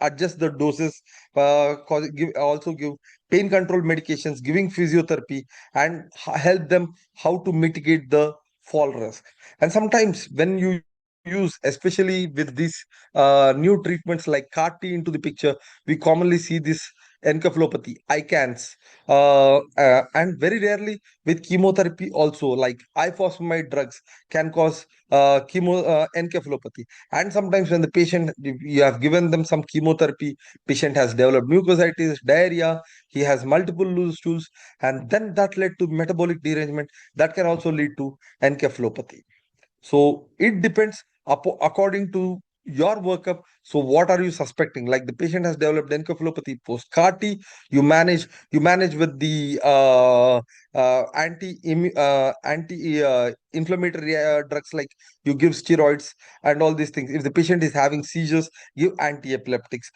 adjust the doses, also give pain control medications, giving physiotherapy, and help them how to mitigate the fall risk. And sometimes when you use, especially with these new treatments like CAR T into the picture, we commonly see this encephalopathy, ICANS, and very rarely with chemotherapy also, like ifosfamide drugs can cause encephalopathy. And sometimes when the patient, you have given them some chemotherapy, patient has developed mucositis, diarrhea, he has multiple loose stools, and then that led to metabolic derangement, that can also lead to encephalopathy. So it depends according to your workup. So what are you suspecting? Like the patient has developed encephalopathy post CAR T, you manage with the anti inflammatory drugs, like you give steroids and all these things. If the patient is having seizures, give anti-epileptics.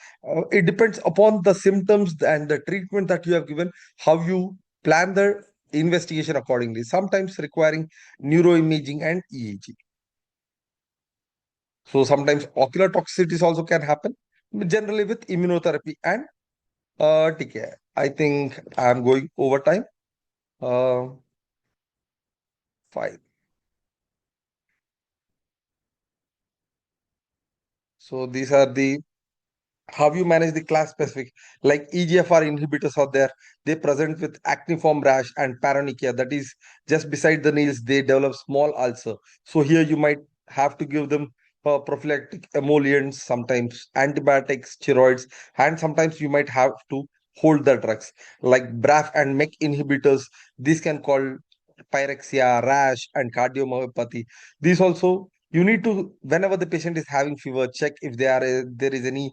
It depends upon the symptoms and the treatment that you have given, how you plan the investigation accordingly, sometimes requiring neuroimaging and EEG. So sometimes ocular toxicities also can happen, generally with immunotherapy and TKI. I think I'm going over time. Uh, Fine. So these are the how you manage the class specific, like EGFR inhibitors are there. They present with acneiform rash and paronychia, that is just beside the nails they develop small ulcer. So here you might have to give them prophylactic emollients, sometimes antibiotics, steroids, and sometimes you might have to hold the drugs like BRAF and MEK inhibitors. These can call pyrexia, rash, and cardiomyopathy. These also you need to, whenever the patient is having fever, check if there is any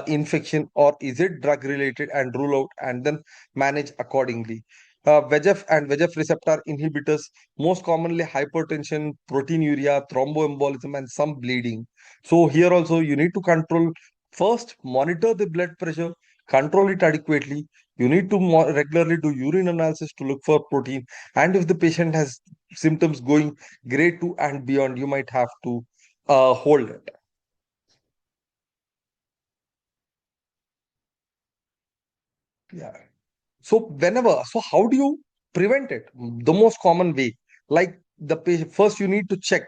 infection or is it drug related, and rule out and then manage accordingly. VEGF and VEGF receptor inhibitors, most commonly hypertension, proteinuria, thromboembolism, and some bleeding. So here also you need to control, first monitor the blood pressure, control it adequately. You need to regularly do urine analysis to look for protein. And if the patient has symptoms going grade 2 and beyond, you might have to hold it. Yeah. So how do you prevent it? The most common way, like the patient, first you need to check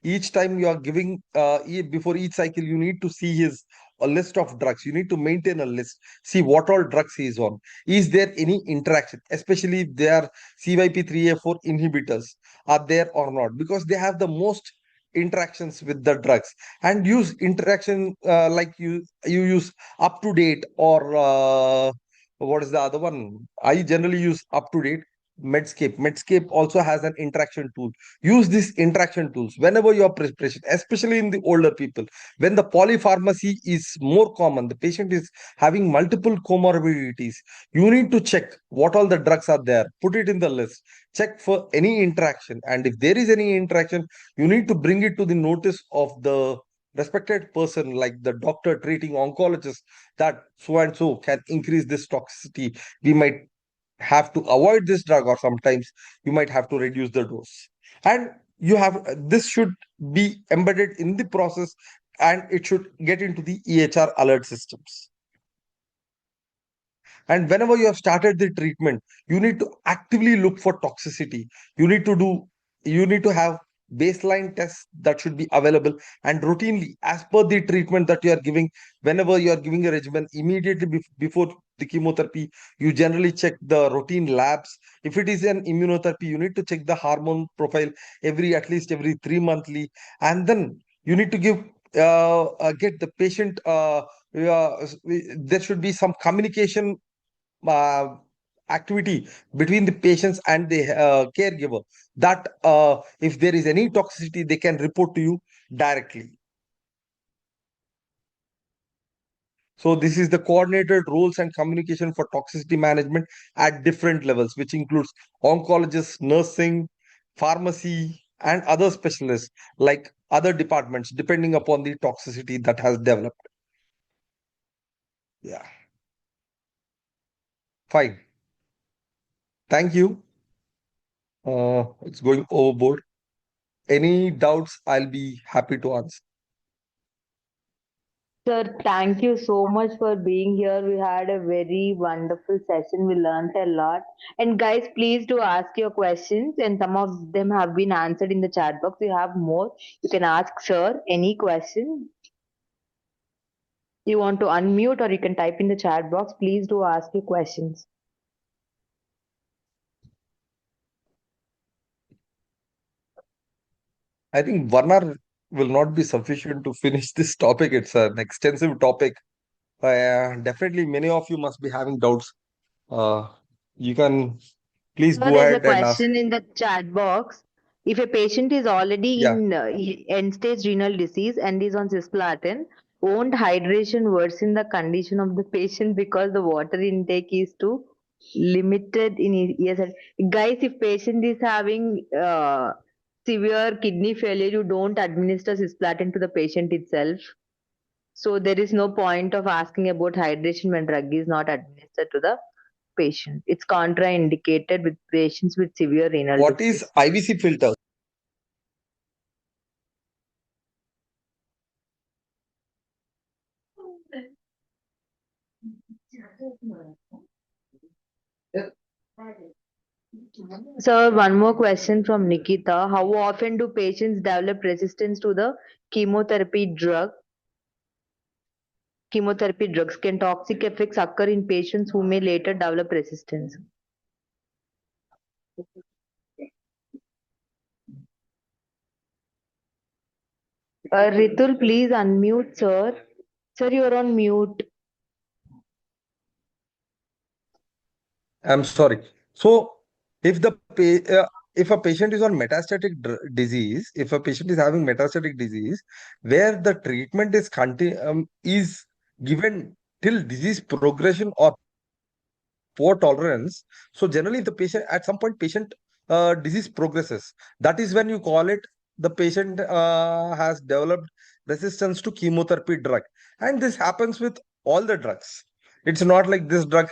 each time you are giving, before each cycle, you need to see his a list of drugs. You need to maintain a list. See what all drugs he is on. Is there any interaction, especially if they are CYP3A4 inhibitors, are there or not? Because they have the most interactions with the drugs. And use interaction like you use up to date or what is the other one? I generally use up to date. Medscape also has an interaction tool. Use these interaction tools whenever your prescription, especially in the older people, when the polypharmacy is more common, the patient is having multiple comorbidities. You need to check what all the drugs are there, put it in the list, check for any interaction, and if there is any interaction, you need to bring it to the notice of the respected person, like the doctor treating oncologist, that so and so can increase this toxicity. We might have to avoid this drug, or sometimes you might have to reduce the dose. And you have this should be embedded in the process, and it should get into the EHR alert systems. And whenever you have started the treatment, you need to actively look for toxicity. You need to do, you need to have baseline tests that should be available, and routinely, as per the treatment that you are giving, whenever you are giving a regimen, immediately before the chemotherapy, you generally check the routine labs. If it is an immunotherapy, you need to check the hormone profile at least every 3 monthly. And then you need to get the patient, there should be some communication uh, activity between the patients and the caregiver, that if there is any toxicity, they can report to you directly. So this is the coordinated roles and communication for toxicity management at different levels, which includes oncologists, nursing, pharmacy, and other specialists, like other departments, depending upon the toxicity that has developed. Yeah, fine. Thank you. It's going overboard. Any doubts, I'll be happy to answer. Sir, thank you so much for being here. We had a very wonderful session. We learned a lot. And guys, please do ask your questions. And some of them have been answered in the chat box. We have more. You can ask sir any question. You want to unmute or you can type in the chat box. Please do ask your questions. I think 1 hour will not be sufficient to finish this topic. It's an extensive topic. Definitely, many of you must be having doubts. Uh, you can please So go there's a ahead and ask. question in the chat box. If a patient is already Yeah. in end-stage renal disease and is on cisplatin, won't hydration worsen the condition of the patient because the water intake is too limited in ESL? Guys, if patient is having severe kidney failure, you don't administer cisplatin to the patient itself. So there is no point of asking about hydration when drug is not administered to the patient. It's contraindicated with patients with severe renal What is disease. IVC filter? So one more question from Nikita. How often do patients develop resistance to the chemotherapy drug? Chemotherapy drugs, can toxic effects occur in patients who may later develop resistance? Ritul, please unmute, sir. Sir, you're on mute. I'm sorry. So, if if a patient is on metastatic disease, if a patient is having metastatic disease, where the treatment is given till disease progression or poor tolerance. So generally, if the patient at some point patient disease progresses, that is when you call it the patient has developed resistance to chemotherapy drug, and this happens with all the drugs. It's not like this drug.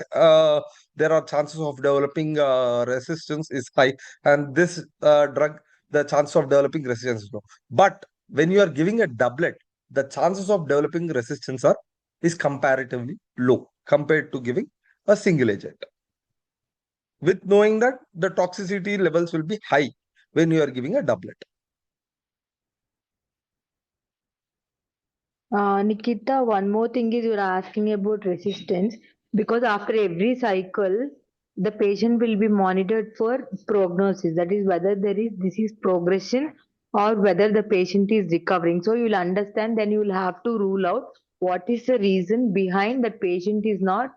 There are chances of developing resistance is high, and this drug, the chance of developing resistance is low. But when you are giving a doublet, the chances of developing resistance are is comparatively low compared to giving a single agent, with knowing that the toxicity levels will be high when you are giving a doublet. Nikita, one more thing is you're asking about resistance because after every cycle, the patient will be monitored for prognosis. That is whether there is disease progression or whether the patient is recovering. So you'll understand, then you'll have to rule out what is the reason behind that patient is not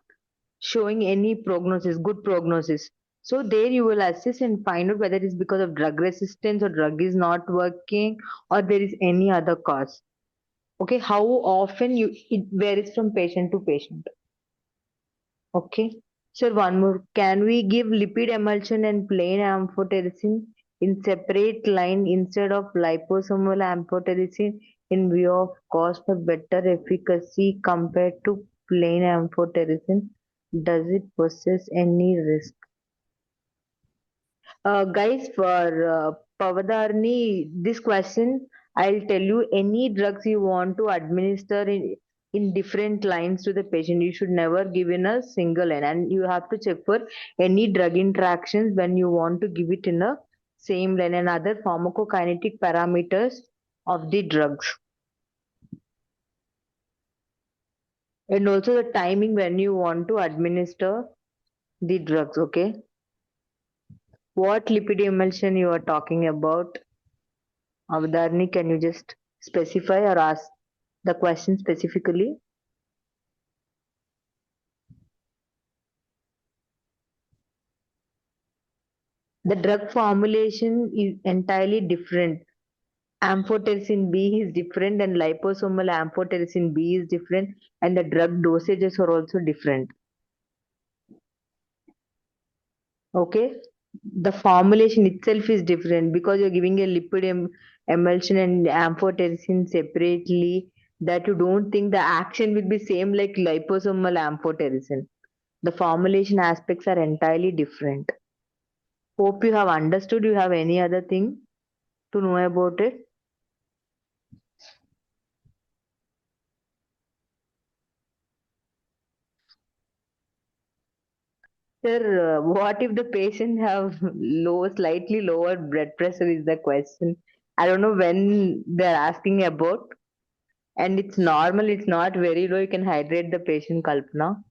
showing any prognosis, good prognosis. So there you will assess and find out whether it's because of drug resistance or drug is not working or there is any other cause. Okay, how often it varies from patient to patient. Okay. Sir, one more. Can we give lipid emulsion and plain amphotericin in separate line instead of liposomal amphotericin in view of cost for better efficacy compared to plain amphotericin? Does it possess any risk? Guys, for Pavadarni, this question, I'll tell you any drugs you want to administer in different lines to the patient. You should never give in a single line, and you have to check for any drug interactions when you want to give it in a same line and other pharmacokinetic parameters of the drugs. And also the timing when you want to administer the drugs, okay? What lipid emulsion you are talking about? Avdharni, can you just specify or ask the question specifically? The drug formulation is entirely different. Amphotericin B is different and liposomal amphotericin B is different and the drug dosages are also different. Okay? The formulation itself is different because you're giving a lipid emulsion and amphotericin separately that you don't think the action will be same like liposomal amphotericin. The formulation aspects are entirely different. Hope you have understood. You have any other thing to know about it? Sir, what if the patient have slightly lower blood pressure is the question. I don't know when they're asking about, and it's normal. It's not very low. You can hydrate the patient, Kalpana.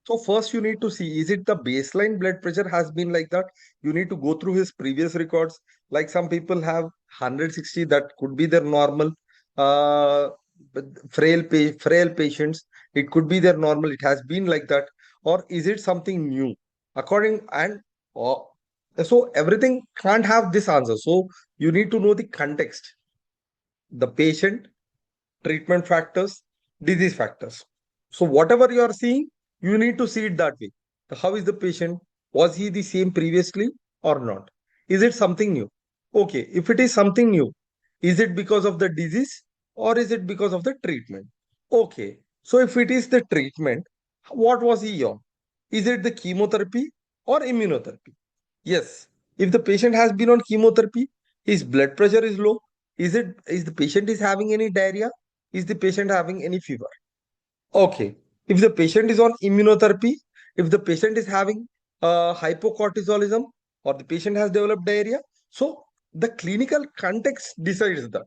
So first you need to see, is it the baseline blood pressure has been like that? You need to go through his previous records. Like some people have 160, that could be their normal. Uh, but frail patients, it could be their normal. It has been like that. Or is it something new? Uh, so everything can't have this answer. So you need to know the context, the patient, treatment factors, disease factors. So whatever you are seeing, you need to see it that way. How is the patient? Was he the same previously or not? Is it something new? Okay, if it is something new, is it because of the disease or is it because of the treatment? Okay, so if it is the treatment, what was he on? Is it the chemotherapy or immunotherapy? Yes, if the patient has been on chemotherapy, his blood pressure is low. Is the patient is having any diarrhea? Is the patient having any fever? Okay. If the patient is on immunotherapy, if the patient is having hypocortisolism or the patient has developed diarrhea, so the clinical context decides that.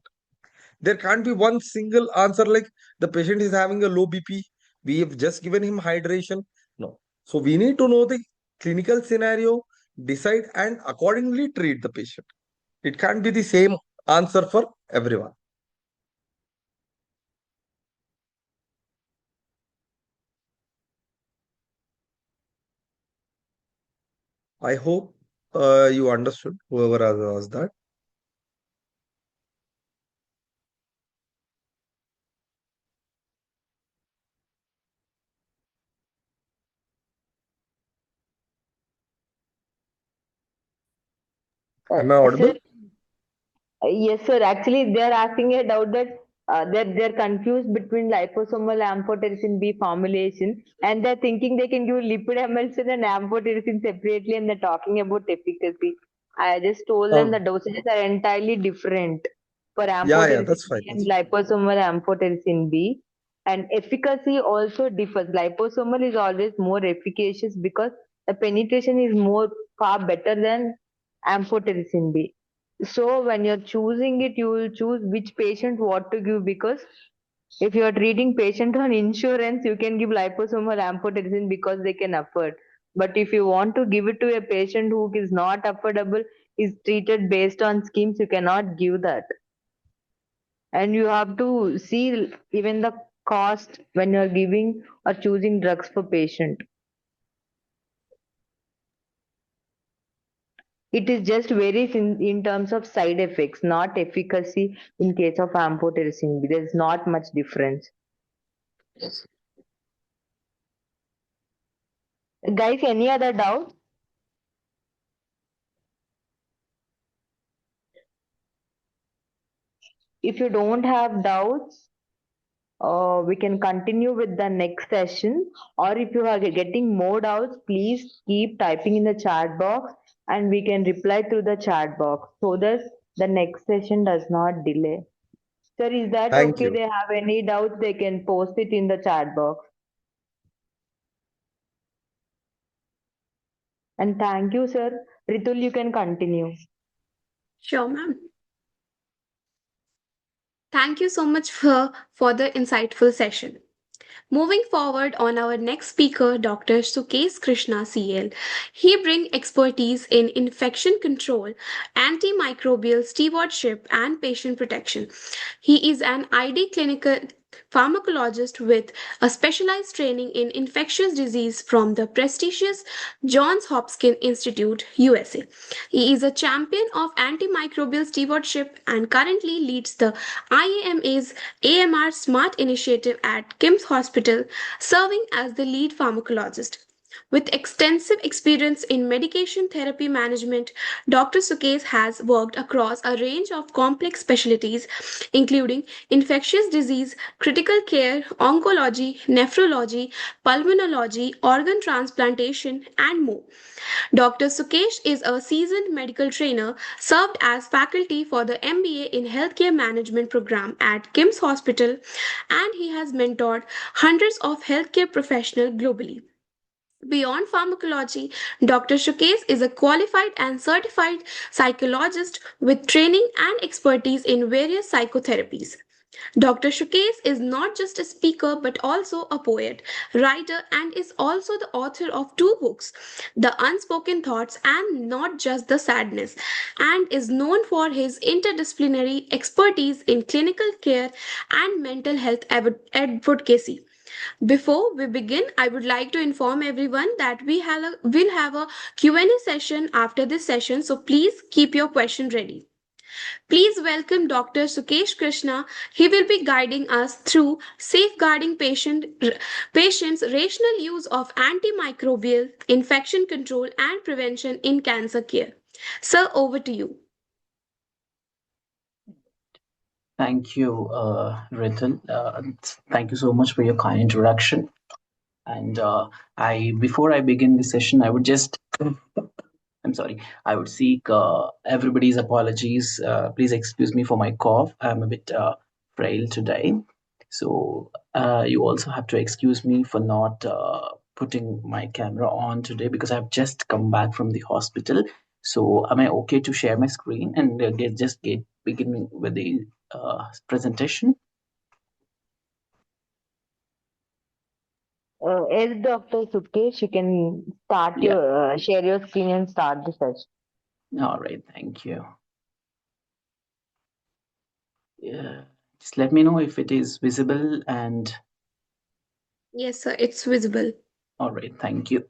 There can't be one single answer like the patient is having a low BP. We have just given him hydration. No. So we need to know the clinical scenario, decide and accordingly treat the patient. It can't be the same answer for everyone. I hope you understood, whoever has asked that. Am I Sir, audible? yes, sir. Actually, they're asking a doubt that they're confused between liposomal amphotericin B formulation, and they're thinking they can give lipid emulsion and amphotericin separately, and they're talking about efficacy. I just told them the Um, dosages are entirely different for yeah, amphotericin that's B fine. and liposomal amphotericin B, and efficacy also differs. Liposomal is always more efficacious because the penetration is more far better than amphotericin B. So when you're choosing it, you will choose which patient what to give, because if you are treating patient on insurance, you can give liposomal amphotericin because they can afford. But if you want to give it to a patient who is not affordable, is treated based on schemes, you cannot give that. And you have to see even the cost when you're giving or choosing drugs for patient. It is just varies in terms of side effects, not efficacy. In case of amphotericin, there's not much difference. Guys, any other doubt? If you don't have doubts, we can continue with the next session. Or if you are getting more doubts, please keep typing in the chat box and we can reply through the chat box so that the next session does not delay. Sir, is that Thank okay? you. They have any doubts, they can post it in the chat box. And thank you, sir. Ritul, you can continue. Sure, ma'am. Thank you so much for the insightful session. Moving forward on our next speaker, Dr. Sukesh Krishna CL. He brings expertise in infection control, antimicrobial stewardship, and patient protection. He is an ID clinical pharmacologist with a specialized training in infectious disease from the prestigious Johns Hopkins Institute, USA. He is a champion of antimicrobial stewardship and currently leads the IAMA's AMR Smart initiative at KIMS Hospital, serving as the lead pharmacologist. With extensive experience in medication therapy management, Dr. Sukesh has worked across a range of complex specialties, including infectious disease, critical care, oncology, nephrology, pulmonology, organ transplantation, and more. Dr. Sukesh is a seasoned medical trainer, served as faculty for the MBA in Healthcare Management program at KIMS Hospital, and he has mentored hundreds of healthcare professionals globally. Beyond pharmacology, Dr. Sukesh is a qualified and certified psychologist with training and expertise in various psychotherapies. Dr. Sukesh is not just a speaker but also a poet, writer, and is also the author of two books, The Unspoken Thoughts and Not Just the Sadness, and is known for his interdisciplinary expertise in clinical care and mental health advocacy. Before we begin, I would like to inform everyone that will have a Q&A session after this session, so please keep your question ready. Please welcome Dr. Sukesh Krishna. He will be guiding us through safeguarding patients' rational use of antimicrobial infection control and prevention in cancer care. Sir, over to you. Thank you, Ritan. Thank you so much for your kind introduction. And before I begin the session, I would just, I'm sorry, I would seek everybody's apologies. Please excuse me for my cough. I'm a bit frail today. So you also have to excuse me for not putting my camera on today because I've just come back from the hospital. So am I okay to share my screen and get beginning with the presentation? As Dr. Sukesh, you can start Yeah. your share your screen and start the session. All right. Thank you. Yeah. Just let me know if it is visible and Yes, sir, it's visible. all right. Thank you.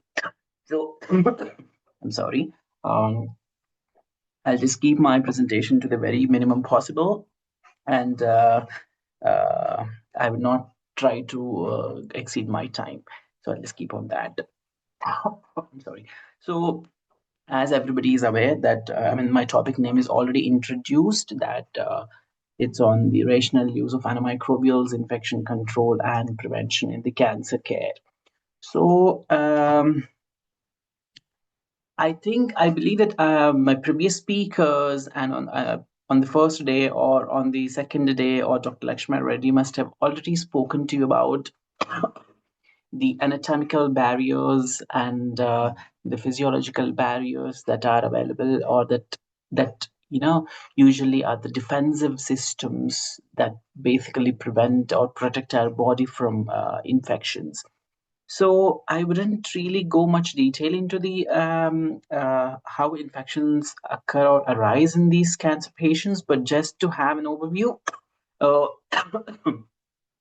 So I'm sorry. Um, I'll just keep my presentation to the very minimum possible, and uh, I will not try to exceed my time. So I'll just keep on that. I'm sorry. So as everybody is aware that I mean my topic name is already introduced that it's on the rational use of antimicrobials, infection control, and prevention in the cancer care. So I believe that my previous speakers and on the first day or on the second day, or Dr. Lakshman Reddy must have already spoken to you about the anatomical barriers and the physiological barriers that are available or that usually are the defensive systems that basically prevent or protect our body from infections. So I wouldn't really go much detail into the how infections occur or arise in these cancer patients, but just to have an overview, uh,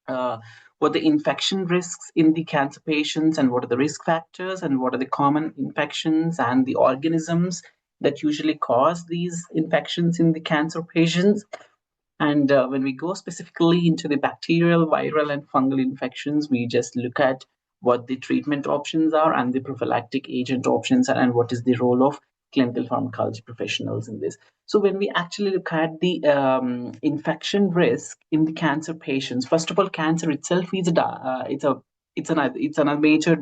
uh, what the infection risks in the cancer patients, and what are the risk factors, and what are the common infections and the organisms that usually cause these infections in the cancer patients. And when we go specifically into the bacterial, viral, and fungal infections, we just look at what the treatment options are and the prophylactic agent options, and what is the role of clinical pharmacology professionals in this. So when we actually look at the infection risk in the cancer patients, first of all, cancer itself is a major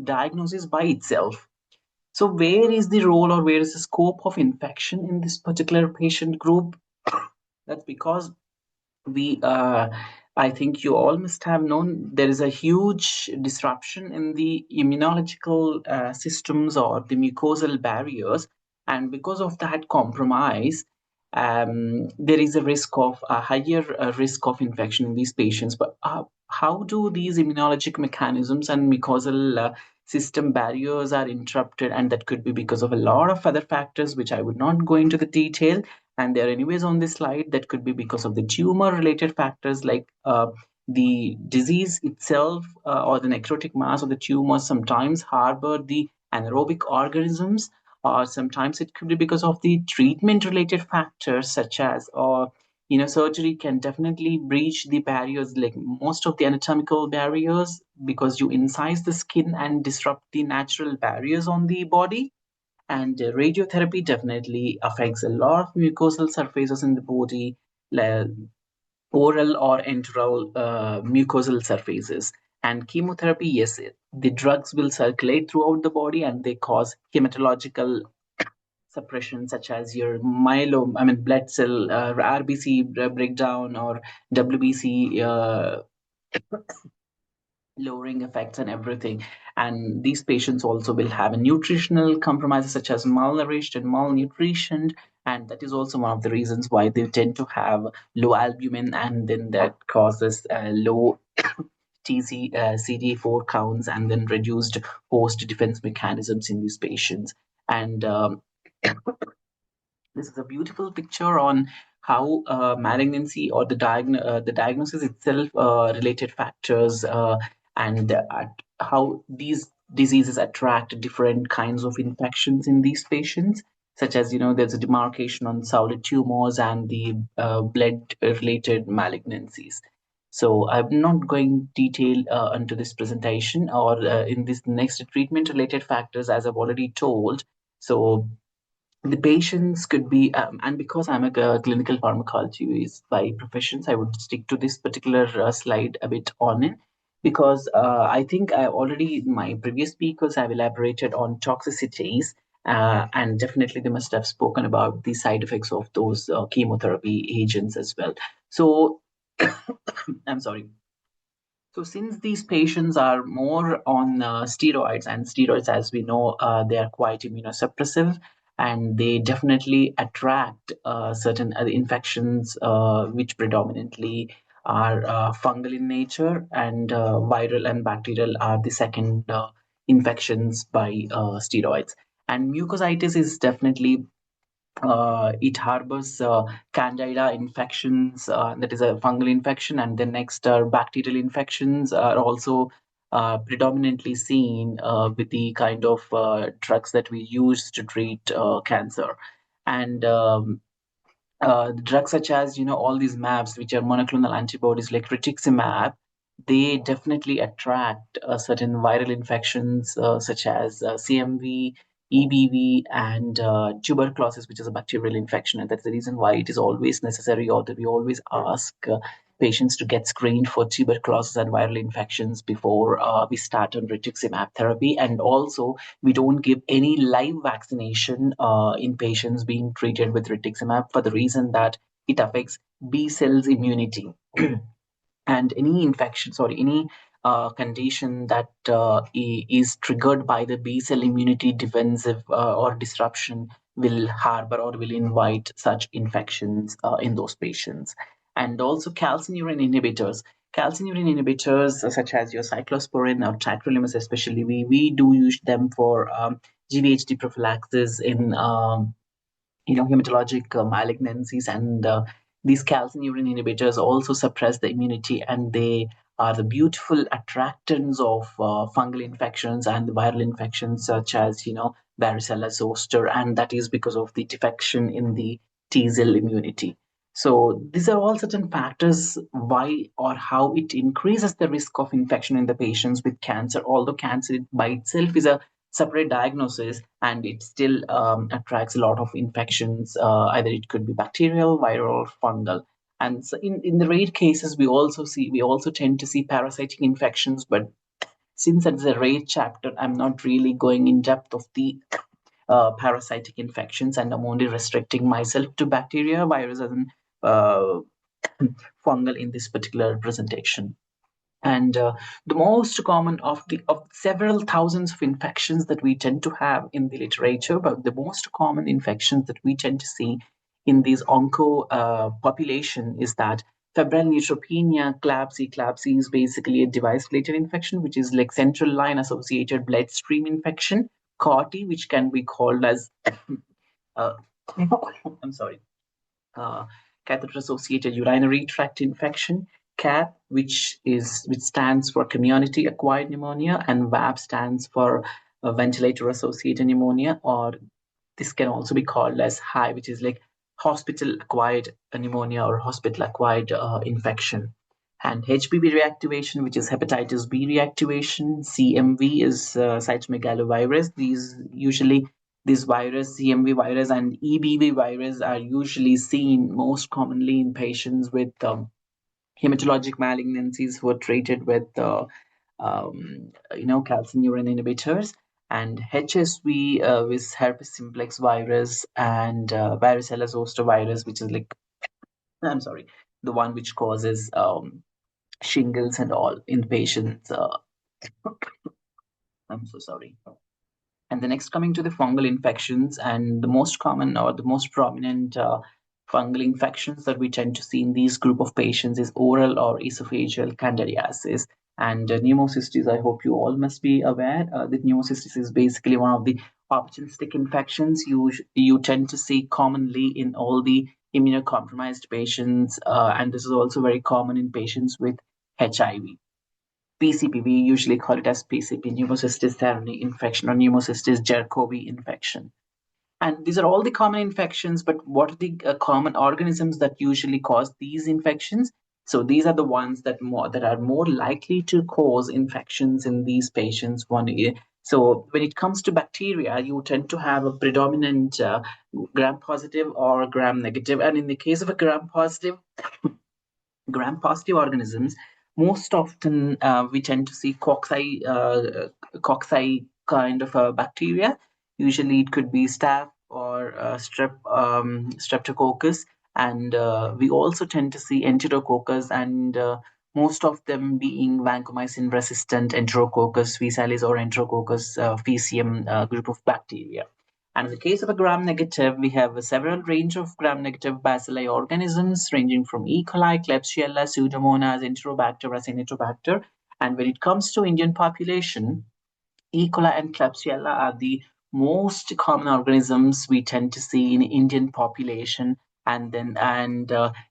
diagnosis by itself. So where is the role, or where is the scope of infection in this particular patient group? That's because we I think you all must have known there is a huge disruption in the immunological systems or the mucosal barriers, and because of that compromise, there is a risk of a higher risk of infection in these patients. But how do these immunologic mechanisms and mucosal system barriers are interrupted? And that could be because of a lot of other factors which I would not go into the detail, and they're anyways on this slide. That could be because of the tumor related factors, like the disease itself, or the necrotic mass of the tumor sometimes harbor the anaerobic organisms, or sometimes it could be because of the treatment related factors, such as, or surgery can definitely breach the barriers, like most of the anatomical barriers, because you incise the skin and disrupt the natural barriers on the body. And radiotherapy definitely affects a lot of mucosal surfaces in the body, like oral or enteral mucosal surfaces. And chemotherapy, yes, the drugs will circulate throughout the body and they cause hematological suppression, such as your myeloma, I mean blood cell, RBC breakdown, or WBC lowering effects and everything. And these patients also will have a nutritional compromises, such as malnourished and malnutrition, and that is also one of the reasons why they tend to have low albumin, and then that causes low CD4 counts, and then reduced host defense mechanisms in these patients. And this is a beautiful picture on how malignancy, or the diagnosis itself, related factors, and how these diseases attract different kinds of infections in these patients, such as, there's a demarcation on solid tumors and the blood related malignancies. So I'm not going detail into this presentation, or in this next treatment related factors, as I've already told. So the patients could be, and because I'm a clinical pharmacologist by professions, I would stick to this particular slide a bit on it, because I think I already, my previous speakers have elaborated on toxicities, and definitely they must have spoken about the side effects of those chemotherapy agents as well. So I'm sorry. So since these patients are more on steroids, and steroids, as we know, they are quite immunosuppressive, and they definitely attract certain other infections, which predominantly are fungal in nature, and viral and bacterial are the second infections by steroids. And mucositis is definitely, it harbors candida infections, that is a fungal infection, and the next bacterial infections are also predominantly seen with the kind of drugs that we use to treat cancer. And drugs such as, all these MABs, which are monoclonal antibodies like rituximab, they definitely attract certain viral infections, such as CMV, EBV, and tuberculosis, which is a bacterial infection. And that's the reason why it is always necessary, or that we always ask patients to get screened for tuberculosis and viral infections before we start on rituximab therapy. And also, we don't give any live vaccination in patients being treated with rituximab, for the reason that it affects B cells immunity. And any infections, or any condition that is triggered by the B cell immunity defensive or disruption will harbor or will invite such infections in those patients. And also calcineurin inhibitors. Calcineurin inhibitors, such as your cyclosporin or tacrolimus, especially, we do use them for GVHD prophylaxis in hematologic malignancies, and these calcineurin inhibitors also suppress the immunity, and they are the beautiful attractants of fungal infections and viral infections such as varicella zoster, and that is because of the defection in the T cell immunity. So these are all certain factors why or how it increases the risk of infection in the patients with cancer. Although cancer by itself is a separate diagnosis, and it still attracts a lot of infections. Either it could be bacterial, viral, or fungal. And so in the rare cases, we also tend to see parasitic infections. But since it's a rare chapter, I'm not really going in depth of the parasitic infections, and I'm only restricting myself to bacteria, viruses, and uh, fungal in this particular presentation. And the most common of several thousands of infections that we tend to have in the literature, but the most common infections that we tend to see in these onco population is that febrile neutropenia. Clapsy is basically a device-related infection, which is like central line associated bloodstream infection. CAUTI, which can be called as uh, I'm sorry, uh, catheter-associated urinary tract infection. CAP, which stands for community-acquired pneumonia, and VAP stands for ventilator-associated pneumonia, or this can also be called as HI, which is like hospital-acquired pneumonia or hospital-acquired infection. And HBV reactivation, which is hepatitis B reactivation. CMV is cytomegalovirus. This virus, CMV virus and EBV virus, are usually seen most commonly in patients with hematologic malignancies who are treated with calcineurin inhibitors. And HSV with herpes simplex virus, and varicella zoster virus, which is like, I'm sorry, the one which causes shingles and all in patients. I'm so sorry. And the next, coming to the fungal infections, and the most common or the most prominent fungal infections that we tend to see in these group of patients is oral or esophageal candidiasis and pneumocystis. I hope you all must be aware that pneumocystis is basically one of the opportunistic infections you tend to see commonly in all the immunocompromised patients, and this is also very common in patients with HIV. PCP, we usually call it as PCP, pneumocystis cerebrale infection or pneumocystis Jerkovi infection. And these are all the common infections, but what are the common organisms that usually cause these infections? So these are the ones that are more likely to cause infections in these patients. So when it comes to bacteria, you tend to have a predominant gram positive or gram negative, and in the case of a gram-positive organisms, most often we tend to see cocci kind of a bacteria. Usually, it could be staph or streptococcus, and we also tend to see enterococcus, and most of them being vancomycin-resistant enterococcus faecalis or enterococcus faecium group of bacteria. And in the case of a gram-negative, we have a several range of gram-negative bacilli organisms ranging from E. coli, Klebsiella, Pseudomonas, Enterobacter, Acinetobacter. And when it comes to Indian population, E. coli and Klebsiella are the most common organisms we tend to see in Indian population. And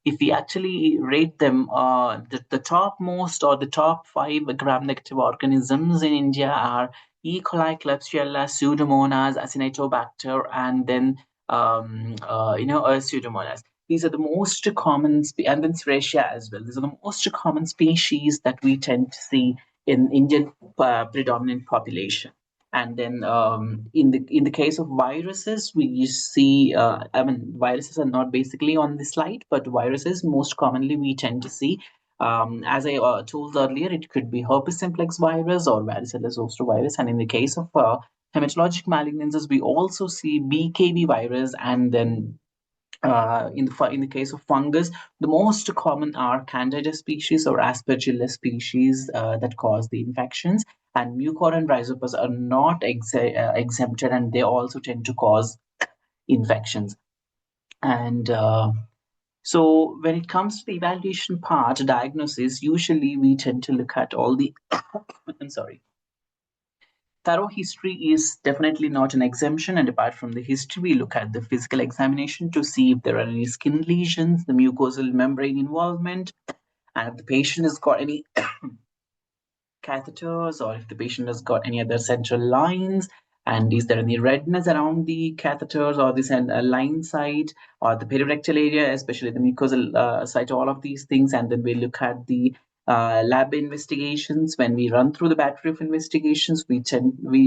if we actually rate them, the top most or the top five gram-negative organisms in India are E. coli, Klebsiella, Pseudomonas, Acinetobacter, and then Pseudomonas. These are the most common, and then Serratia as well. These are the most common species that we tend to see in Indian predominant population. And then in the case of viruses, we see, I mean, viruses are not basically on the slide, but viruses most commonly we tend to see. As I told earlier, it could be herpes simplex virus or varicella zoster virus, and in the case of hematologic malignancies, we also see BKV virus, and then in the case of fungus, the most common are Candida species or Aspergillus species that cause the infections, and Mucor and Rhizopus are not exempted, and they also tend to cause infections. And so when it comes to the evaluation part, diagnosis, usually we tend to look at all the I'm sorry. Thorough history is definitely not an exemption, and apart from the history, we look at the physical examination to see if there are any skin lesions, the mucosal membrane involvement, and if the patient has got any catheters or if the patient has got any other central lines, and is there any redness around the catheters or this line site or the perirectal area, especially the mucosal site, all of these things. And then we look at the lab investigations. When we run through the battery of investigations, we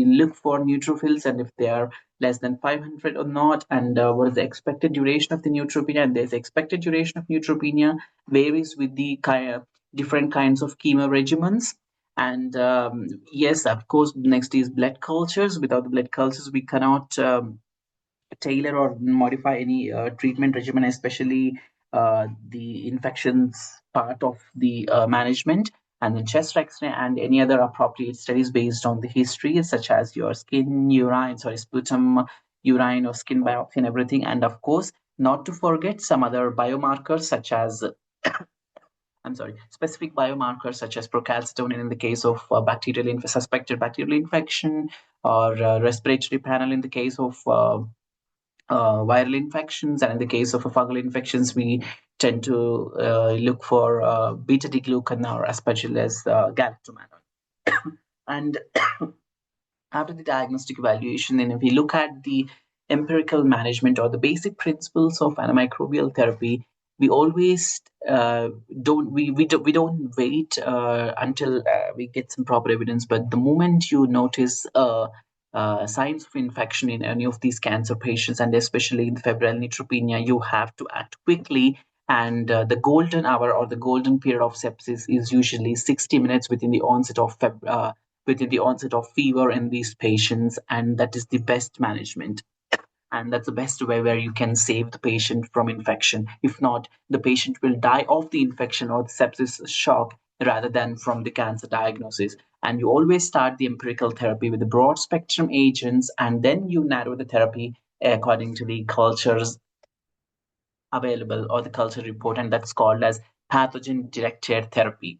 look for neutrophils, and if they are less than 500 or not, and what is the expected duration of the neutropenia. And this expected duration of neutropenia varies with the different kinds of chemo regimens. And yes, of course, next is blood cultures. Without the blood cultures, we cannot tailor or modify any treatment regimen, especially the infections part of the management. And then chest X-ray and any other appropriate studies based on the history, such as your skin, urine, sorry, sputum, urine, or skin biopsy, and everything. And of course, not to forget some other biomarkers such as specific biomarkers such as procalcitonin in the case of suspected bacterial infection, or respiratory panel in the case of viral infections, and in the case of fungal infections, we tend to look for beta-D-glucan or aspergillus galactomannan. And after the diagnostic evaluation, then if we look at the empirical management or the basic principles of antimicrobial therapy, we always don't wait until we get some proper evidence. But the moment you notice signs of infection in any of these cancer patients, and especially in febrile neutropenia, you have to act quickly. And the golden hour or the golden period of sepsis is usually 60 minutes within the onset of fever in these patients, and that is the best management. And that's the best way where you can save the patient from infection. If not, the patient will die of the infection or the sepsis shock rather than from the cancer diagnosis. And you always start the empirical therapy with the broad spectrum agents, and then you narrow the therapy according to the cultures available or the culture report, and that's called as pathogen directed therapy.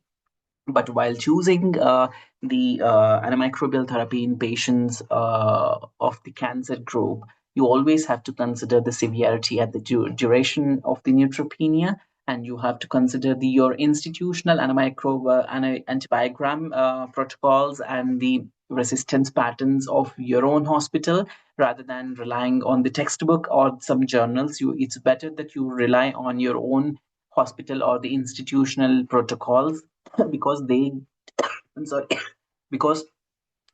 But while choosing the antimicrobial therapy in patients of the cancer group, you always have to consider the severity and the duration of the neutropenia, and you have to consider your institutional antibiogram protocols and the resistance patterns of your own hospital, rather than relying on the textbook or some journals. It's better that you rely on your own hospital or the institutional protocols, because I'm sorry, because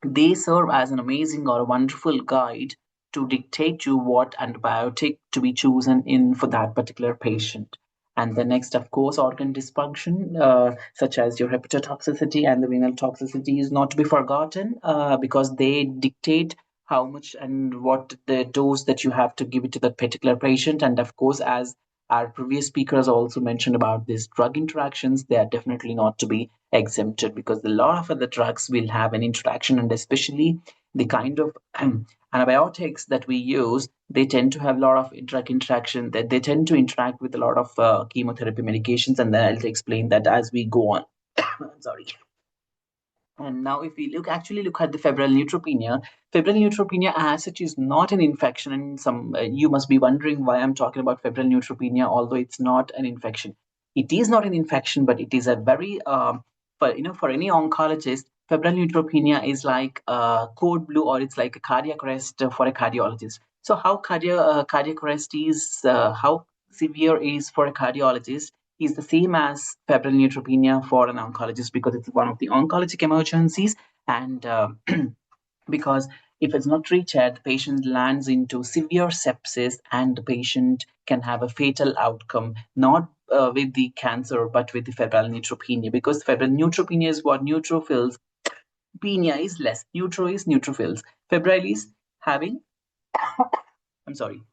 they serve as an amazing or a wonderful guide to dictate you what antibiotic to be chosen in for that particular patient. And the next, of course, organ dysfunction, such as your hepatotoxicity and the renal toxicity, is not to be forgotten, because they dictate how much and what the dose that you have to give it to that particular patient. And of course, as our previous speakers also mentioned about these drug interactions, they are definitely not to be exempted, because a lot of other drugs will have an interaction, and especially the kind of antibiotics that we use, they tend to have a lot of drug interaction, that they tend to interact with a lot of chemotherapy medications, and then I'll explain that as we go on. I'm sorry. And now, if we actually look at the febrile neutropenia as such is not an infection. And some you must be wondering why I'm talking about febrile neutropenia, although it's not an infection. It is not an infection, but it is a very for any oncologist, febrile neutropenia is like code blue, or it's like a cardiac arrest for a cardiologist. So how cardiac arrest is, how severe is for a cardiologist, is the same as febrile neutropenia for an oncologist, because it's one of the oncologic emergencies. And because if it's not treated, the patient lands into severe sepsis, and the patient can have a fatal outcome, not with the cancer, but with the febrile neutropenia. Because febrile neutropenia is what neutrophils, penia is less, neutro is neutrophils, febrile is having, I'm sorry,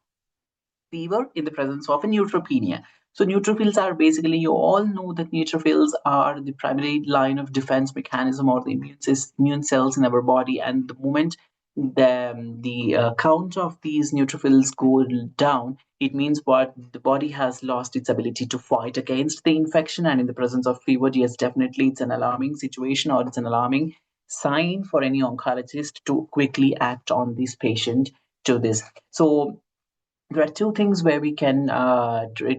fever in the presence of a neutropenia. So neutrophils are basically, you all know that neutrophils are the primary line of defense mechanism or the immune cells in our body. And the moment the count of these neutrophils go down, it means what the body has lost its ability to fight against the infection. And in the presence of fever, yes, definitely it's an alarming situation, or it's an alarming sign for any oncologist to quickly act on this patient to this. So there are two things where we can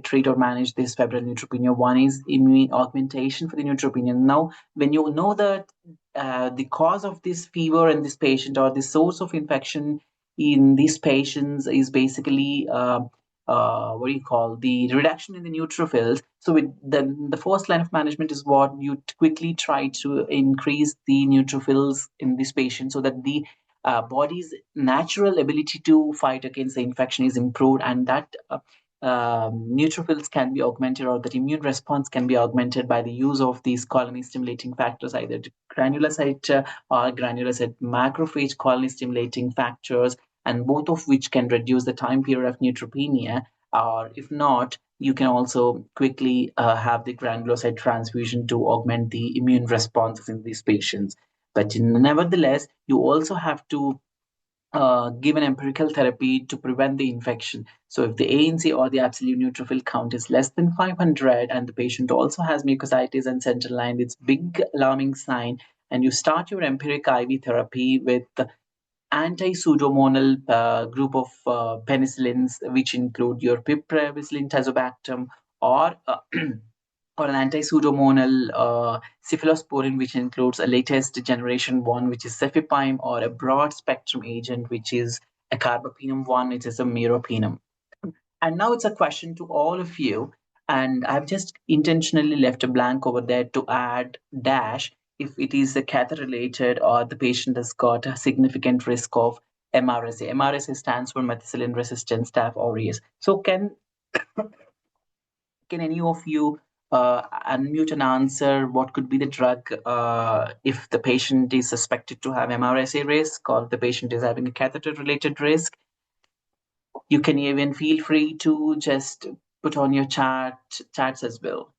treat or manage this febrile neutropenia. One is immune augmentation for the neutropenia. Now, when you know that the cause of this fever in this patient, or the source of infection in these patients, is basically what do you call, the reduction in the neutrophils. So then the first line of management is what you quickly try to increase the neutrophils in this patient, so that the body's natural ability to fight against the infection is improved, and that neutrophils can be augmented, or that immune response can be augmented by the use of these colony stimulating factors, either granulocyte or granulocyte macrophage colony stimulating factors, and both of which can reduce the time period of neutropenia. Or if not, you can also quickly have the granulocyte transfusion to augment the immune responses in these patients. But nevertheless, you also have to give an empirical therapy to prevent the infection. So if the ANC, or the absolute neutrophil count, is less than 500, and the patient also has mucositis and central line, it's big alarming sign. And you start your empiric IV therapy with anti-pseudomonal group of penicillins, which include your piperacillin tazobactam, or or an anti-pseudomonal cephalosporin, which includes a latest generation one, which is cefepime, or a broad spectrum agent, which is a carbapenem one, which is a meropenem. And now it's a question to all of you, and I've just intentionally left a blank over there to add dash if it is a catheter related, or the patient has got a significant risk of MRSA. MRSA stands for methicillin resistant staph aureus. So can any of you unmute and answer what could be the drug if the patient is suspected to have MRSA risk, or the patient is having a catheter related risk? You can even feel free to just put on your chats as well.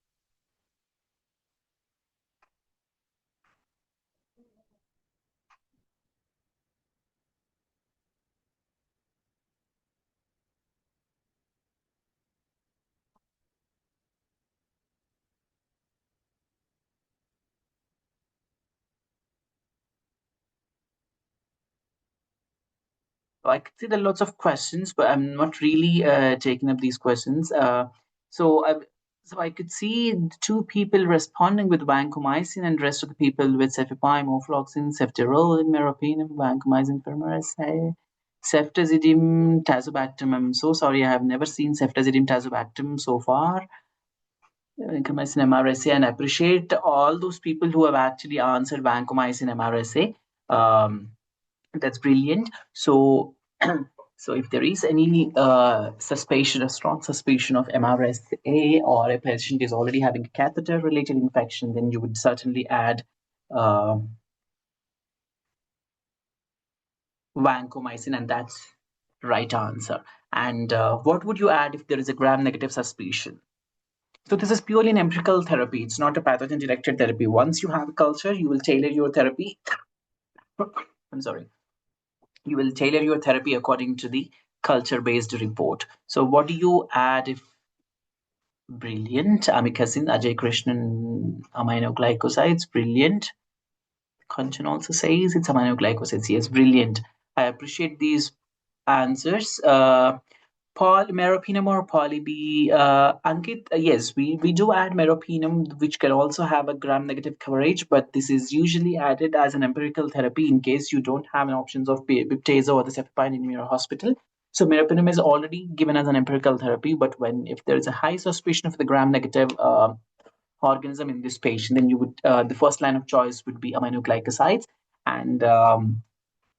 So I could see there are lots of questions, but I'm not really taking up these questions. So I so I could see two people responding with vancomycin, and rest of the people with cefepime, ofloxacin, ceftirol, meropenem, vancomycin, fumarate, ceftazidime, tazobactam. I'm so sorry, I have never seen ceftazidime, tazobactam so far. Vancomycin, MRSA, and I appreciate all those people who have actually answered vancomycin, MRSA. That's brilliant. So, so if there is any suspicion, a strong suspicion of MRSA, or a patient is already having a catheter-related infection, then you would certainly add uh, vancomycin, and that's right answer. And what would you add if there is a gram-negative suspicion? So this is purely an empirical therapy. It's not a pathogen-directed therapy. Once you have a culture, you will tailor your therapy. I'm sorry. You will tailor your therapy according to the culture-based report. So what do you add if brilliant? Amikacin, Ajay Krishnan, aminoglycosides, brilliant. Kanchan also says it's aminoglycosides. Yes, brilliant. I appreciate these answers. Meropenem or poly B, Ankit, yes, we do add meropenem, which can also have a gram-negative coverage, but this is usually added as an empirical therapy in case you don't have an options of biptazo or the cefepime in your hospital. So meropenem is already given as an empirical therapy, but if there is a high suspicion of the gram-negative organism in this patient, then you would the first line of choice would be aminoglycosides, and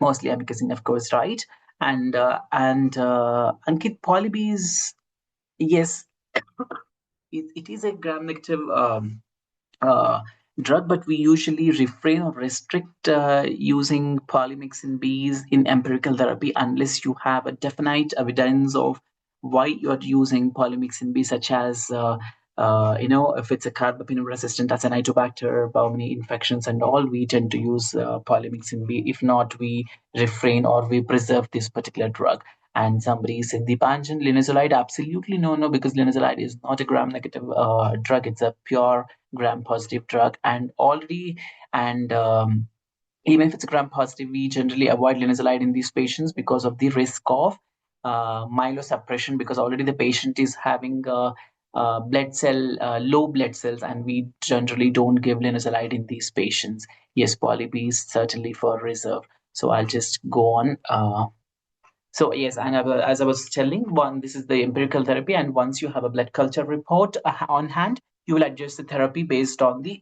mostly amikacin, of course, right? And Ankit, polyb is, yes, it is a gram-negative uh, drug, but we usually refrain or restrict using polymyxin Bs in empirical therapy unless you have a definite evidence of why you're using polymyxin B, such as if it's a carbapenem resistant Acinetobacter, Baumannii infections, and all, we tend to use polymyxin B. If not, we refrain or we preserve this particular drug. And somebody said Dipanjan, linezolide, absolutely no, because linezolide is not a gram-negative drug. It's a pure gram-positive drug, and already, and even if it's a gram positive, we generally avoid linezolide in these patients because of the risk of myelosuppression, because already the patient is having low blood cells, and we generally don't give linezolide in these patients. Yes, poly B is certainly for reserve. So I'll just go on. So yes, and as I was telling, this is the empirical therapy, and once you have a blood culture report on hand, you will adjust the therapy based on the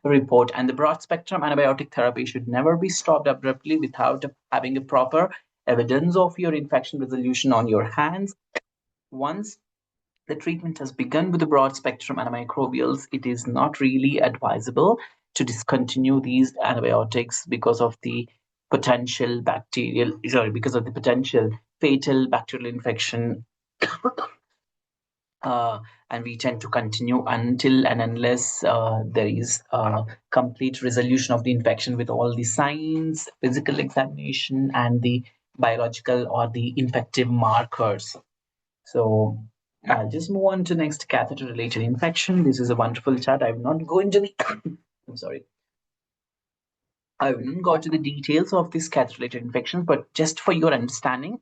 report. And the broad spectrum antibiotic therapy should never be stopped abruptly without having a proper evidence of your infection resolution on your hands. Once the treatment has begun with the broad spectrum antimicrobials, it is not really advisable to discontinue these antibiotics because of the because of the potential fatal bacterial infection. uh, and we tend to continue until and unless there is a complete resolution of the infection with all the signs, physical examination, and the biological or the infective markers. So I'll just move on to next catheter-related infection. This is a wonderful chart. I will not go into the I'm sorry. I will not go into the details of this catheter-related infection, but just for your understanding,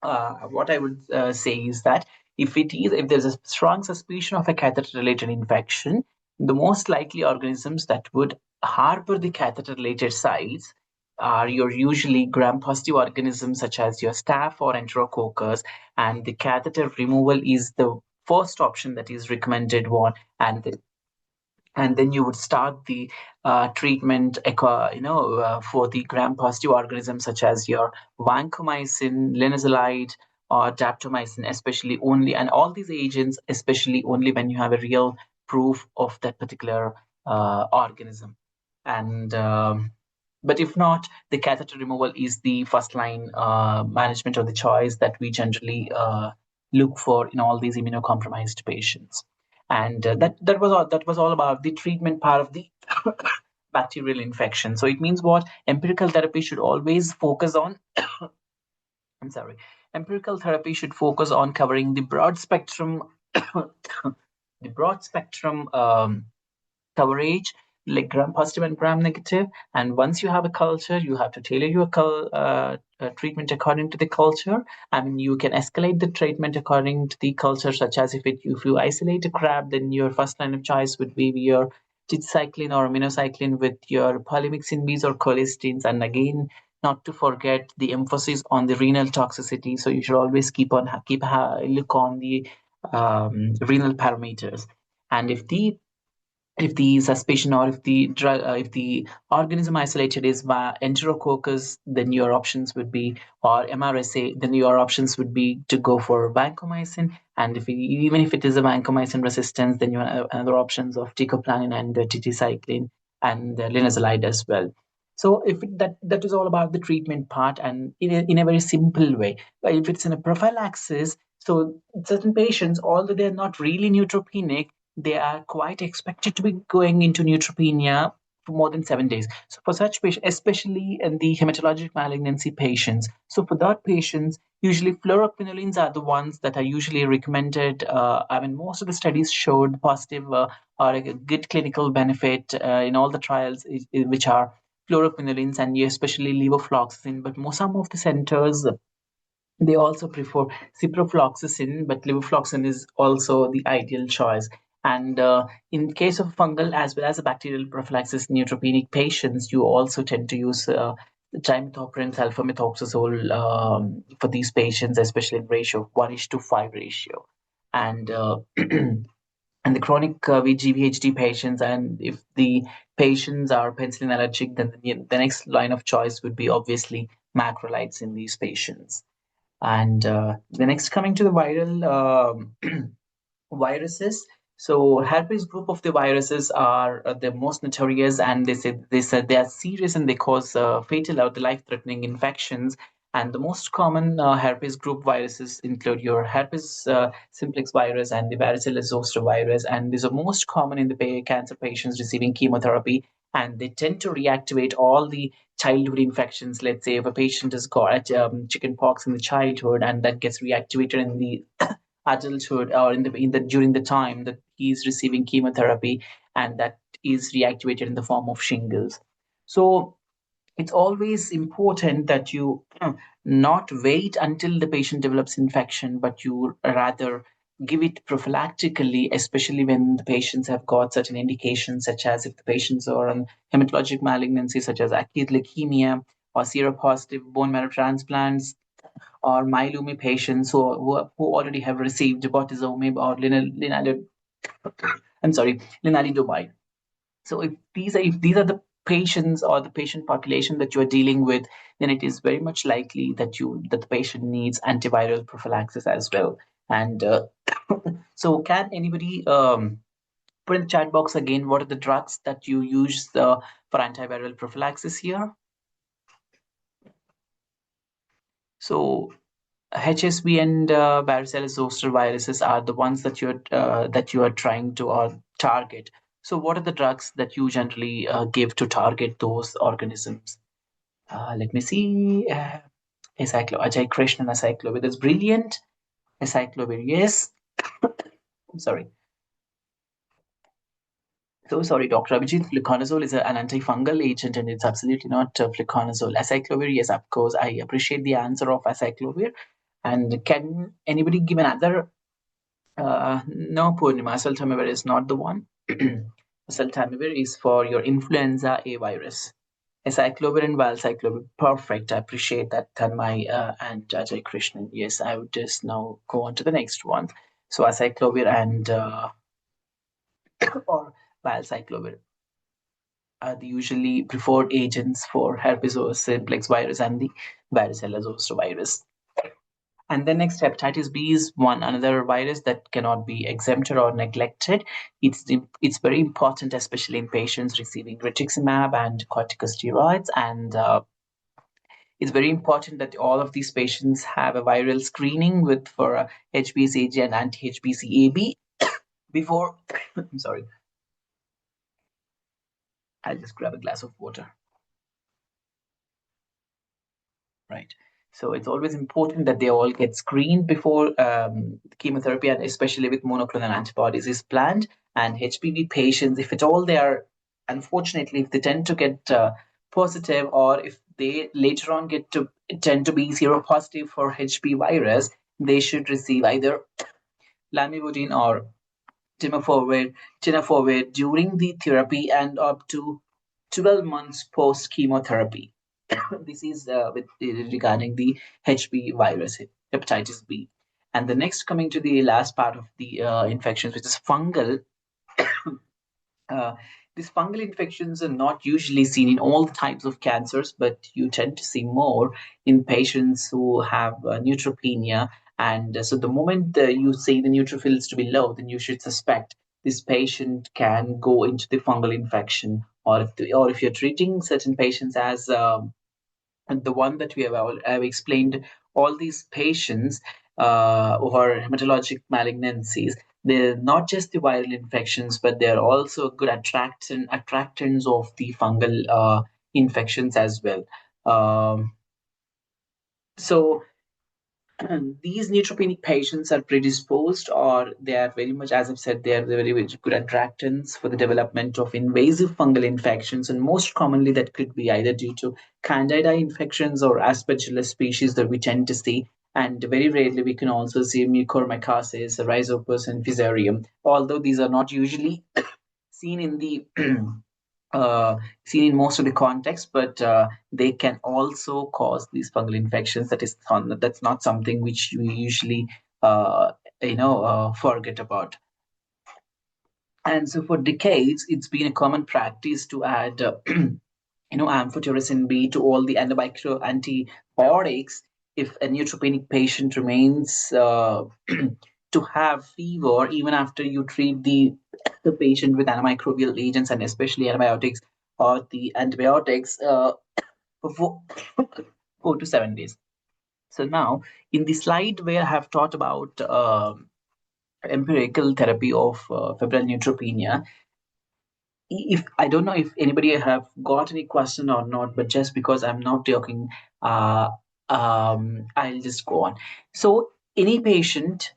what I would say is that if there's a strong suspicion of a catheter-related infection, the most likely organisms that would harbor the catheter-related sites are your usually gram-positive organisms such as your staph or enterococcus, and the catheter removal is the first option that is recommended one, and then you would start the treatment for the gram-positive organisms such as your vancomycin, linezolide, or daptomycin, especially only, and all these agents especially only when you have a real proof of that particular organism. And but if not, the catheter removal is the first line management of the choice that we generally look for in all these immunocompromised patients. And that was all about the treatment part of the bacterial infection. So it means what empirical therapy should always focus on. I'm sorry. Empirical therapy should focus on covering the broad spectrum, the broad spectrum coverage, like gram positive and gram negative. And once you have a culture, you have to tailor your treatment according to the culture. I mean, you can escalate the treatment according to the culture, such as if you isolate a crab, then your first line of choice would be your tigecycline or aminocycline with your polymyxin Bs or cholestins. And again, not to forget the emphasis on the renal toxicity. So you should always keep a look on the renal parameters. And if the suspicion or if the drug if the organism isolated is by enterococcus, then your options would be, or MRSA, then your options would be to go for vancomycin. And even if it is a vancomycin resistance, then you have other options of ticoplanin and tigecycline and linezolide as well. So that is all about the treatment part, and in a very simple way. But if it's in a prophylaxis, so certain patients, although they're not really neutropenic, they are quite expected to be going into neutropenia for more than 7 days. So for such patients, especially in the hematologic malignancy patients, so for that patients, usually fluoroquinolines are the ones that are usually recommended. I mean, most of the studies showed positive or a good clinical benefit in all the trials, which are fluoroquinolines and especially levofloxacin. But some of the centers, they also prefer ciprofloxacin, but levofloxacin is also the ideal choice. And in case of fungal as well as a bacterial prophylaxis neutropenic patients, you also tend to use trimethoprim, sulfamethoxazole for these patients, especially in ratio of 1:5 ratio. And and the chronic VGVHD patients, and if the patients are penicillin allergic, then the next line of choice would be obviously macrolides in these patients. And the next, coming to the viral viruses. So herpes group of the viruses are the most notorious, and they said they are serious and they cause fatal or the life-threatening infections. And the most common herpes group viruses include your herpes simplex virus and the varicella zoster virus. And these are most common in the cancer patients receiving chemotherapy. And they tend to reactivate all the childhood infections. Let's say if a patient has got chicken pox in the childhood and that gets reactivated in the adulthood or in the during the time that he is receiving chemotherapy, and that is reactivated in the form of shingles. So it's always important that you not wait until the patient develops infection, but you rather give it prophylactically, especially when the patients have got certain indications, such as if the patients are on hematologic malignancy, such as acute leukemia or seropositive bone marrow transplants, or myeloma patients who already have received bortezomib or lenalidomide. So if these are the patients or the patient population that you are dealing with, then it is very much likely that the patient needs antiviral prophylaxis as well. And so, can anybody put in the chat box again what are the drugs that you use for antiviral prophylaxis here? So HSV and varicella zoster viruses are the ones that you are trying to target. So, what are the drugs that you generally give to target those organisms? Let me see. Ajay Krishnan acyclovir. That's brilliant. Acyclovir, yes. I'm sorry. So sorry, Dr. Abhijit. Fluconazole is an antifungal agent, and it's absolutely not fluconazole. Acyclovir, yes, of course. I appreciate the answer of acyclovir. And can anybody give another? No, Purnima. Oseltamivir is not the one. Oseltamivir is for your influenza A virus. Acyclovir and valcyclovir. Perfect. I appreciate that, Tanmay and Ajay Krishnan. Yes, I would just now go on to the next one. So acyclovir and or valcyclovir are the usually preferred agents for herpes simplex virus and the varicella zoster virus. And then next, hepatitis B is another virus that cannot be exempted or neglected. It's very important, especially in patients receiving rituximab and corticosteroids. And it's very important that all of these patients have a viral screening with for HBsAg and anti-HBsAb before. I'm sorry. I'll just grab a glass of water. Right. So it's always important that they all get screened before chemotherapy, and especially with monoclonal antibodies is planned. And HPV patients, if at all they are, unfortunately, if they tend to get positive, or if they later on tend to be seropositive for HPV virus, they should receive either lamivudine or tenofovir during the therapy and up to 12 months post chemotherapy. This is regarding the HB virus, hepatitis B. And the next, coming to the last part of the infections, which is fungal. These fungal infections are not usually seen in all types of cancers, but you tend to see more in patients who have neutropenia. And so the moment you see the neutrophils to be low, then you should suspect this patient can go into the fungal infection. Or if you're treating certain patients as and the one that have explained, all these patients who are hematologic malignancies, they're not just the viral infections, but they're also good attractants of the fungal infections as well. So these neutropenic patients are predisposed, or they are very much, as I've said, they are very, very good attractants for the development of invasive fungal infections. And most commonly, that could be either due to candida infections or aspergillus species that we tend to see. And very rarely, we can also see mucormycosis, rhizopus, and fusarium, although these are not usually seen in the seen in most of the contexts, but they can also cause these fungal infections. That's not something which we usually forget about. And so for decades, it's been a common practice to add amphotericin B to all the antibiotics if a neutropenic patient remains to have fever even after you treat the patient with antimicrobial agents, and especially antibiotics or the antibiotics for 4 to 7 days. So now, in the slide where I have taught about empirical therapy of febrile neutropenia, if I don't know if anybody have got any question or not, but just because I'm not talking, uh, I'll just go on. So any patient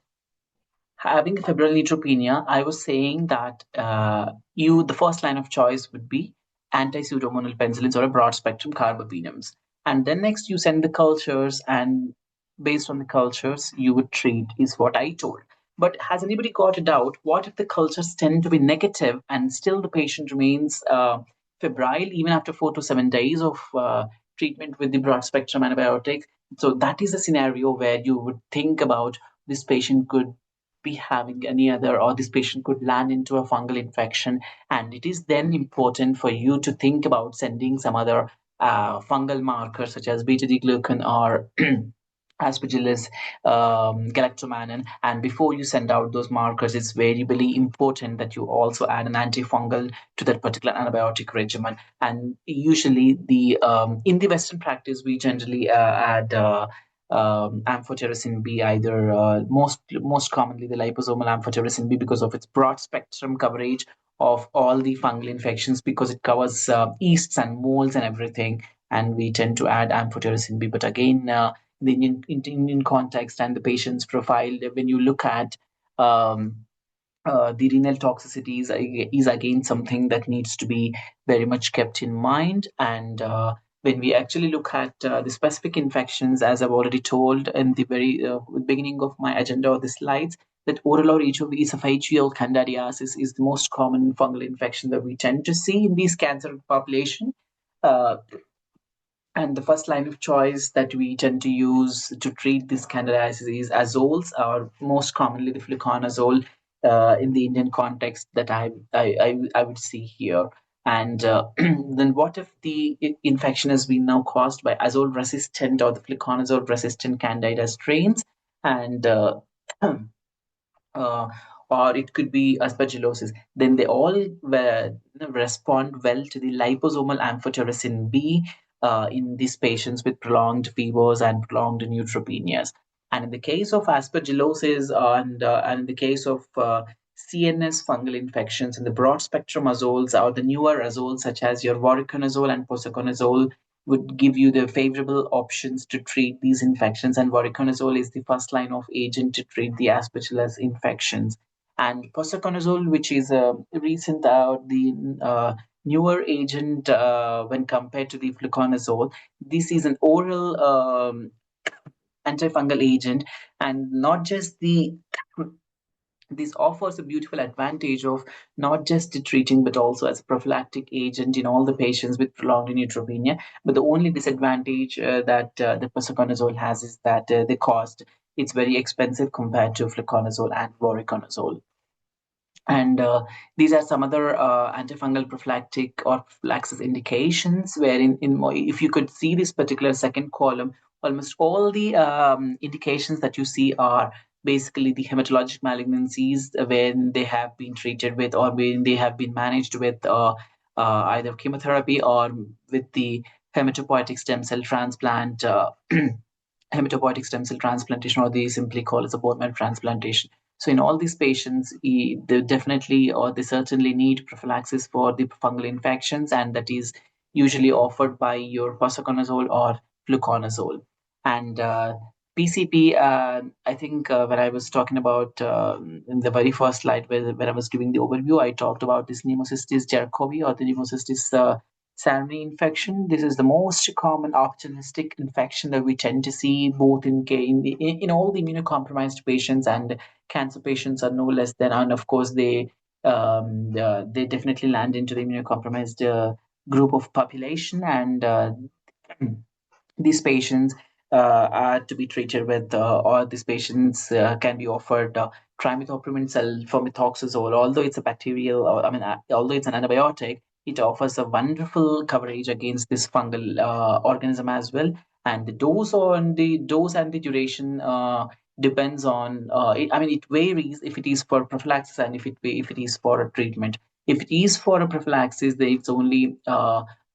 having febrile neutropenia, I was saying that the first line of choice would be anti-pseudomonal penicillins or a broad spectrum carbapenems, and then next you send the cultures, and based on the cultures you would treat, is what I told. But has anybody got a doubt? What if the cultures tend to be negative and still the patient remains febrile even after 4 to 7 days of treatment with the broad spectrum antibiotic? So that is a scenario where you would think about this patient could be having any other, or this patient could land into a fungal infection, and it is then important for you to think about sending some other fungal markers such as beta D glucan or aspergillus galactomannan. And before you send out those markers, it's very very important that you also add an antifungal to that particular antibiotic regimen. And usually the in the western practice we generally add amphotericin B, either most commonly the liposomal amphotericin B, because of its broad spectrum coverage of all the fungal infections, because it covers yeasts and molds and everything. And we tend to add amphotericin B. But again, the Indian context and the patient's profile, when you look at um, the renal toxicities is again something that needs to be very much kept in mind. And when we actually look at the specific infections, as I've already told in the very beginning of my agenda or the slides, that oral or esophageal candidiasis is the most common fungal infection that we tend to see in these cancer population. Uh, and the first line of choice that we tend to use to treat this candidiasis is azoles, or most commonly the fluconazole in the Indian context that I would see here. And then what if the infection has been now caused by azole resistant or the fluconazole resistant candida strains? And uh, or it could be aspergillosis, then they all respond well to the liposomal amphotericin B in these patients with prolonged fevers and prolonged neutropenias. And in the case of aspergillosis and in the case of CNS fungal infections, in the broad spectrum azoles or the newer azoles such as your voriconazole and posaconazole would give you the favorable options to treat these infections. And voriconazole is the first line of agent to treat the aspergillus infections. And posaconazole, which is a recent, the newer agent when compared to the fluconazole, this is an oral antifungal agent, and not just the this offers a beautiful advantage of not just treating but also as a prophylactic agent in all the patients with prolonged neutropenia. But the only disadvantage that the posaconazole has is that the cost, it's very expensive compared to fluconazole and voriconazole. And these are some other antifungal prophylactic or prophylaxis indications, wherein if you could see this particular second column, almost all the indications that you see are basically the hematologic malignancies when they have been treated with, or when they have been managed with either chemotherapy or with the hematopoietic stem cell transplant. Hematopoietic stem cell transplantation, or they simply call it a bone marrow transplantation. So in all these patients, they definitely or they certainly need prophylaxis for the fungal infections, and that is usually offered by your posaconazole or fluconazole. And PCP, I think when I was talking about in the very first slide where I was giving the overview, I talked about this Pneumocystis jirovecii or the Pneumocystis salmonella infection. This is the most common opportunistic infection that we tend to see both in all the immunocompromised patients, and cancer patients are no less than. And of course, they definitely land into the immunocompromised group of population, and these patients are to be treated with, or these patients can be offered trimethoprim sulfamethoxazole. Although it's a bacterial, or, I mean, although it's an antibiotic, it offers a wonderful coverage against this fungal organism as well. And the dose and the duration depends on. I mean, it varies if it is for prophylaxis and if it is for a treatment. If it is for a prophylaxis, then it's only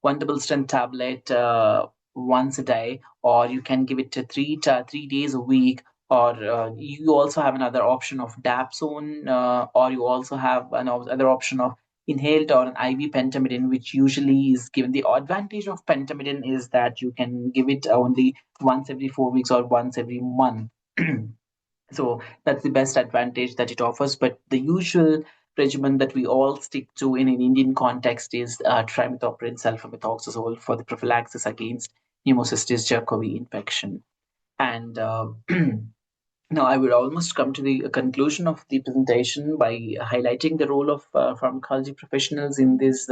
one double strength tablet once a day, or you can give it to 3 days a week, or you also have another option of dapsone, or you also have another option of inhaled or an IV pentamidine, which usually is given. The advantage of pentamidine is that you can give it only once every 4 weeks or once every month. So that's the best advantage that it offers. But the usual regimen that we all stick to in an Indian context is trimethoprim sulfamethoxazole for the prophylaxis against pneumocystis jirovecii infection. And now, I would almost come to the conclusion of the presentation by highlighting the role of pharmacology professionals in this,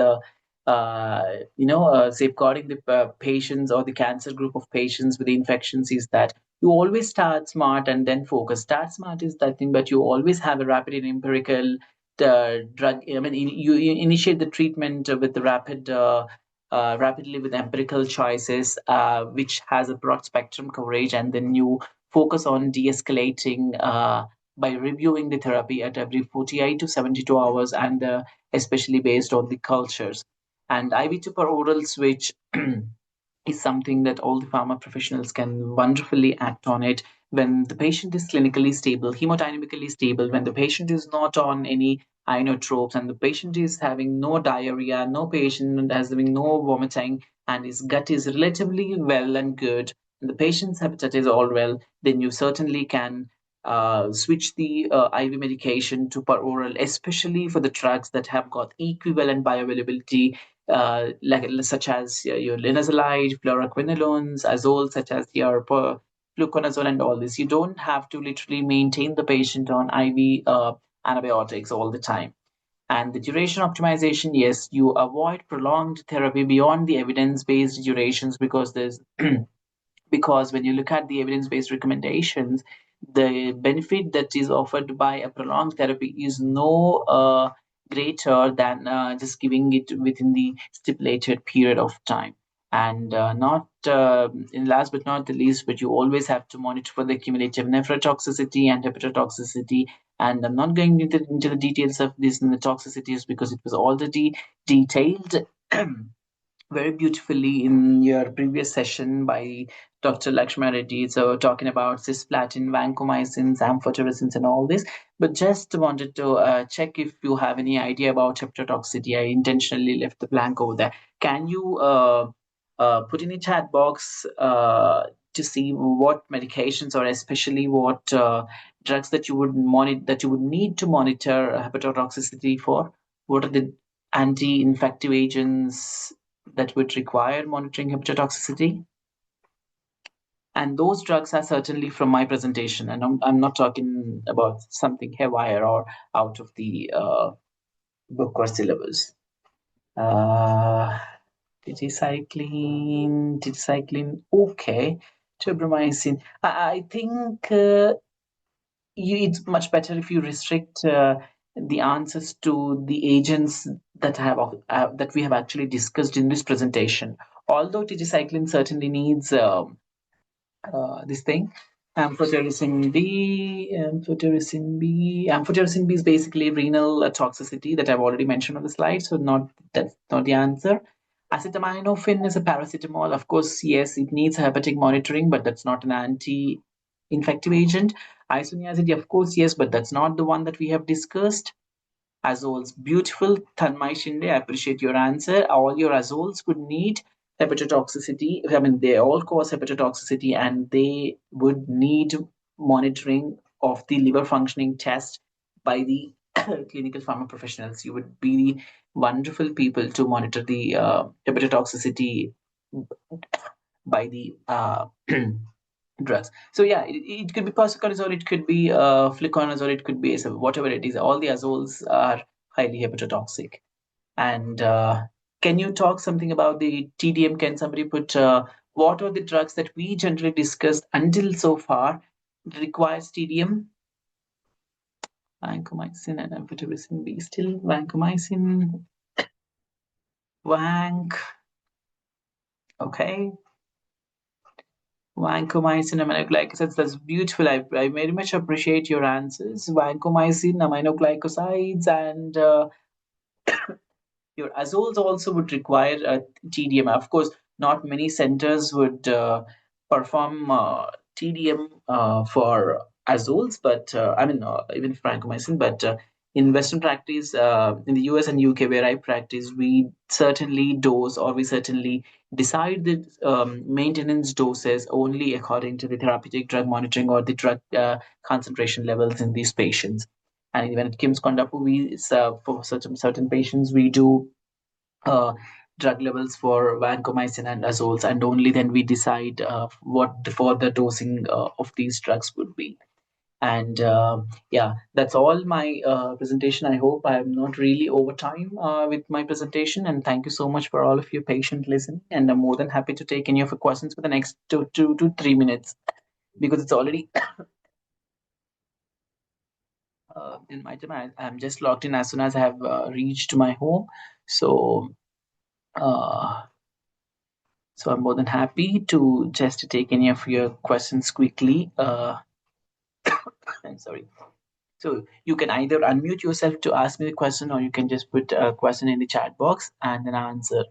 safeguarding the patients or the cancer group of patients with the infections. Is that you always start smart and then focus. Start smart is that thing, but you always have a rapid and empirical drug. I mean, you initiate the treatment with the rapidly with empirical choices, which has a broad spectrum coverage, and then you focus on de-escalating by reviewing the therapy at every 48 to 72 hours, and especially based on the cultures. And IV to per oral switch is something that all the pharma professionals can wonderfully act on it when the patient is clinically stable, hemodynamically stable, when the patient is not on any inotropes, and the patient is having no diarrhea, no patient has having no vomiting, and his gut is relatively well and good, and the patient's hepatitis is all well, then you certainly can switch the IV medication to per oral, especially for the drugs that have got equivalent bioavailability, like such as your linezolide, fluoroquinolones, azoles, such as your fluconazole and all this. You don't have to literally maintain the patient on IV antibiotics all the time. And the duration optimization, yes, you avoid prolonged therapy beyond the evidence-based durations, because there's because when you look at the evidence-based recommendations, the benefit that is offered by a prolonged therapy is no greater than just giving it within the stipulated period of time. And not in last but not the least, but you always have to monitor for the cumulative nephrotoxicity and hepatotoxicity. And I'm not going into the details of these toxicities because it was already detailed very beautifully in your previous session by Dr. Lakshma Reddy. So talking about cisplatin, vancomycins, amphotericins, and all this. But just wanted to check if you have any idea about hepatotoxicity. I intentionally left the blank over there. Can you put in a chat box to see what medications, or especially what drugs that you would monitor, that you would need to monitor hepatotoxicity for? What are the anti-infective agents that would require monitoring hepatotoxicity? And those drugs are certainly from my presentation, and I'm not talking about something haywire or out of the book or syllabus. Uh, Tigecycline, okay. Tobramycin. I think it's much better if you restrict the answers to the agents that we have actually discussed in this presentation. Although tigecycline certainly needs this thing, amphotericin B is basically renal toxicity that I've already mentioned on the slide, so that's not the answer. Acetaminophen is a paracetamol. Of course, yes, it needs hepatic monitoring, but that's not an anti-infective agent. Isoniazid, of course, yes, but that's not the one that we have discussed. Azoles, beautiful. Tanmay Shinde, I appreciate your answer. All your azoles would need hepatotoxicity. I mean, they all cause hepatotoxicity, and they would need monitoring of the liver functioning test by the clinical pharma professionals. You would be wonderful people to monitor the hepatotoxicity by the drugs. So yeah, it could be posaconazole, it could be fluconazole, it could be whatever it is. All the azoles are highly hepatotoxic. And can you talk something about the TDM? Can somebody put what are the drugs that we generally discussed until so far requires TDM? Vancomycin and amphotericin B. Still vancomycin, vanc. Okay. Vancomycin, aminoglycosides. That's beautiful. I very much appreciate your answers. Vancomycin, aminoglycosides, and your azoles also would require TDM. Of course, not many centers would perform TDM for azoles, but even vancomycin. But in Western practice, in the US and UK where I practice, we certainly dose or we certainly decide the maintenance doses only according to the therapeutic drug monitoring or the drug concentration levels in these patients. And when it comes Kondapu, for certain patients we do uh, drug levels for vancomycin and azoles, and only then we decide what the further dosing of these drugs would be. And yeah, that's all my presentation. I hope I'm not really over time with my presentation. And thank you so much for all of your patient listening. And I'm more than happy to take any of your questions for the next 2 to 3 minutes because it's already in my time. I'm just logged in as soon as I have reached my home. So uh, so I'm more than happy to just take any of your questions quickly. I'm sorry. So you can either unmute yourself to ask me the question, or you can just put a question in the chat box and then answer,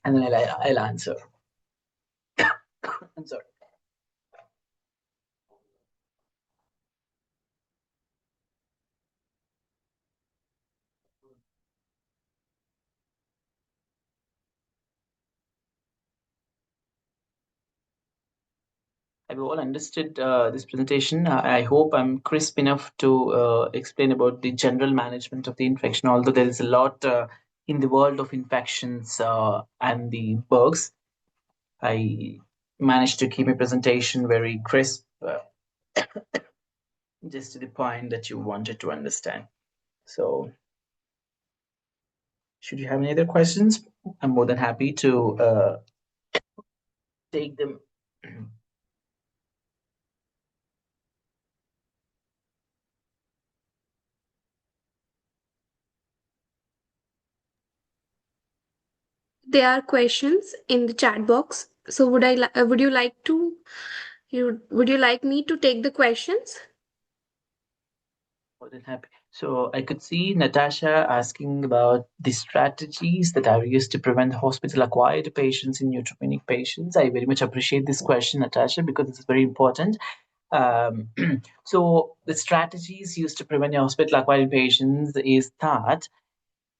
and then I'll answer. I'm sorry. Have you all understood this presentation? I hope I'm crisp enough to explain about the general management of the infection, although there is a lot in the world of infections and the bugs. I managed to keep my presentation very crisp, just to the point that you wanted to understand. So, should you have any other questions, I'm more than happy to take them. There are questions in the chat box. So would you like to would you like me to take the questions? More than happy. So I could see Natasha asking about the strategies that are used to prevent hospital-acquired patients in neutropenic patients. I very much appreciate this question, Natasha, because it's very important. Um, so the strategies used to prevent hospital-acquired patients is that,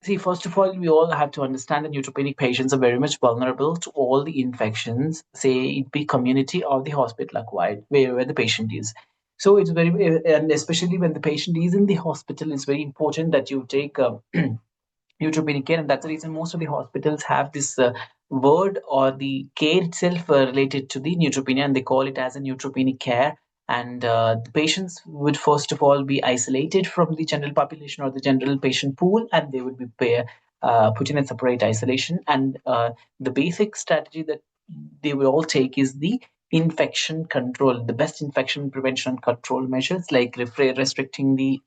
see, first of all, we all have to understand that neutropenic patients are very much vulnerable to all the infections, say it be community or the hospital acquired, where the patient is. So it's very, and especially when the patient is in the hospital, it's very important that you take neutropenic care, and that's the reason most of the hospitals have this word or the care itself related to the neutropenia, and they call it as a neutropenic care. And the patients would first of all be isolated from the general population or the general patient pool, and they would be put in a separate isolation. And the basic strategy that they will all take is the infection control, the best infection prevention and control measures like restricting the.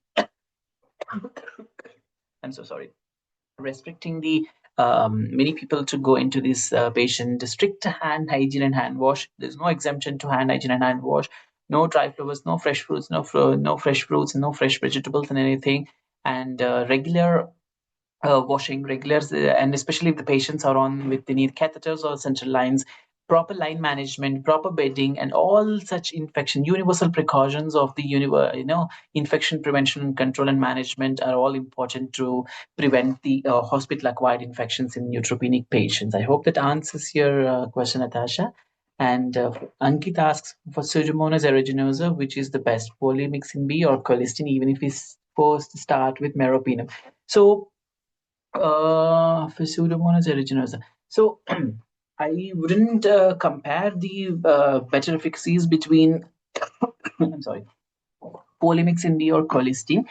I'm so sorry, restricting the many people to go into this patient, strict hand hygiene and hand wash. There's no exemption to hand hygiene and hand wash. No dry flowers, no fresh fruits, no fresh fruits, no fresh vegetables and anything. And regular washing, regulars, and especially if the patients are on with the need catheters or central lines, proper line management, proper bedding, and all such infection universal precautions of the infection prevention and control and management are all important to prevent the hospital acquired infections in neutropenic patients. I hope that answers your question, Natasha. And Ankit asks for Pseudomonas aeruginosa, which is the best, polymyxin B or colistin, even if we first start with meropenem. So for Pseudomonas aeruginosa. So I wouldn't compare the better efficacies between I'm sorry, polymyxin B or colistin,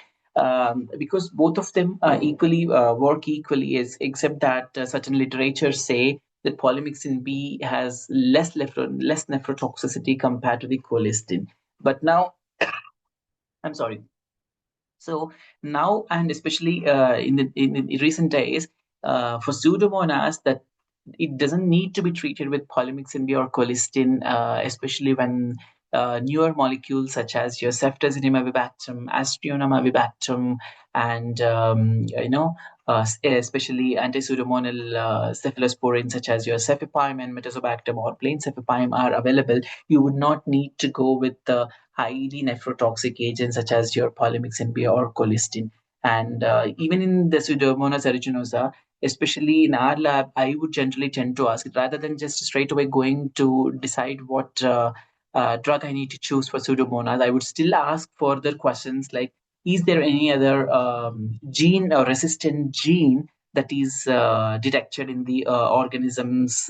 because both of them equally work equally, is except that certain literature say that polymyxin B has less nephrotoxicity compared to the colistin. But now, I'm sorry. So now, and especially in recent days, for Pseudomonas, that it doesn't need to be treated with polymyxin B or colistin, especially when newer molecules such as your ceftazidime avibactam, aztreonam avibactam, and especially anti-pseudomonal cephalosporins such as your cefepime and metazobactam or plain cefepime are available, you would not need to go with the highly nephrotoxic agents such as your polymyxin B or colistin. And even in the Pseudomonas aeruginosa, especially in our lab, I would generally tend to ask rather than just straight away going to decide what drug I need to choose for Pseudomonas. I would still ask further questions like, is there any other gene or resistant gene that is detected in the organism's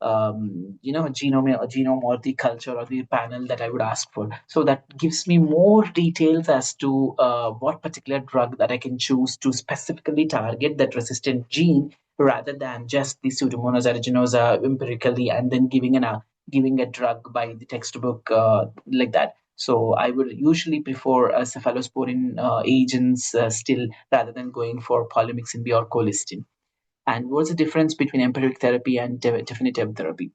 genome or the culture or the panel that I would ask for. So that gives me more details as to what particular drug that I can choose to specifically target that resistant gene rather than just the Pseudomonas aeruginosa empirically and then giving a drug by the textbook like that. So I would usually prefer cephalosporin agents still rather than going for polymyxin B or colistin. And what's the difference between empiric therapy and definitive therapy?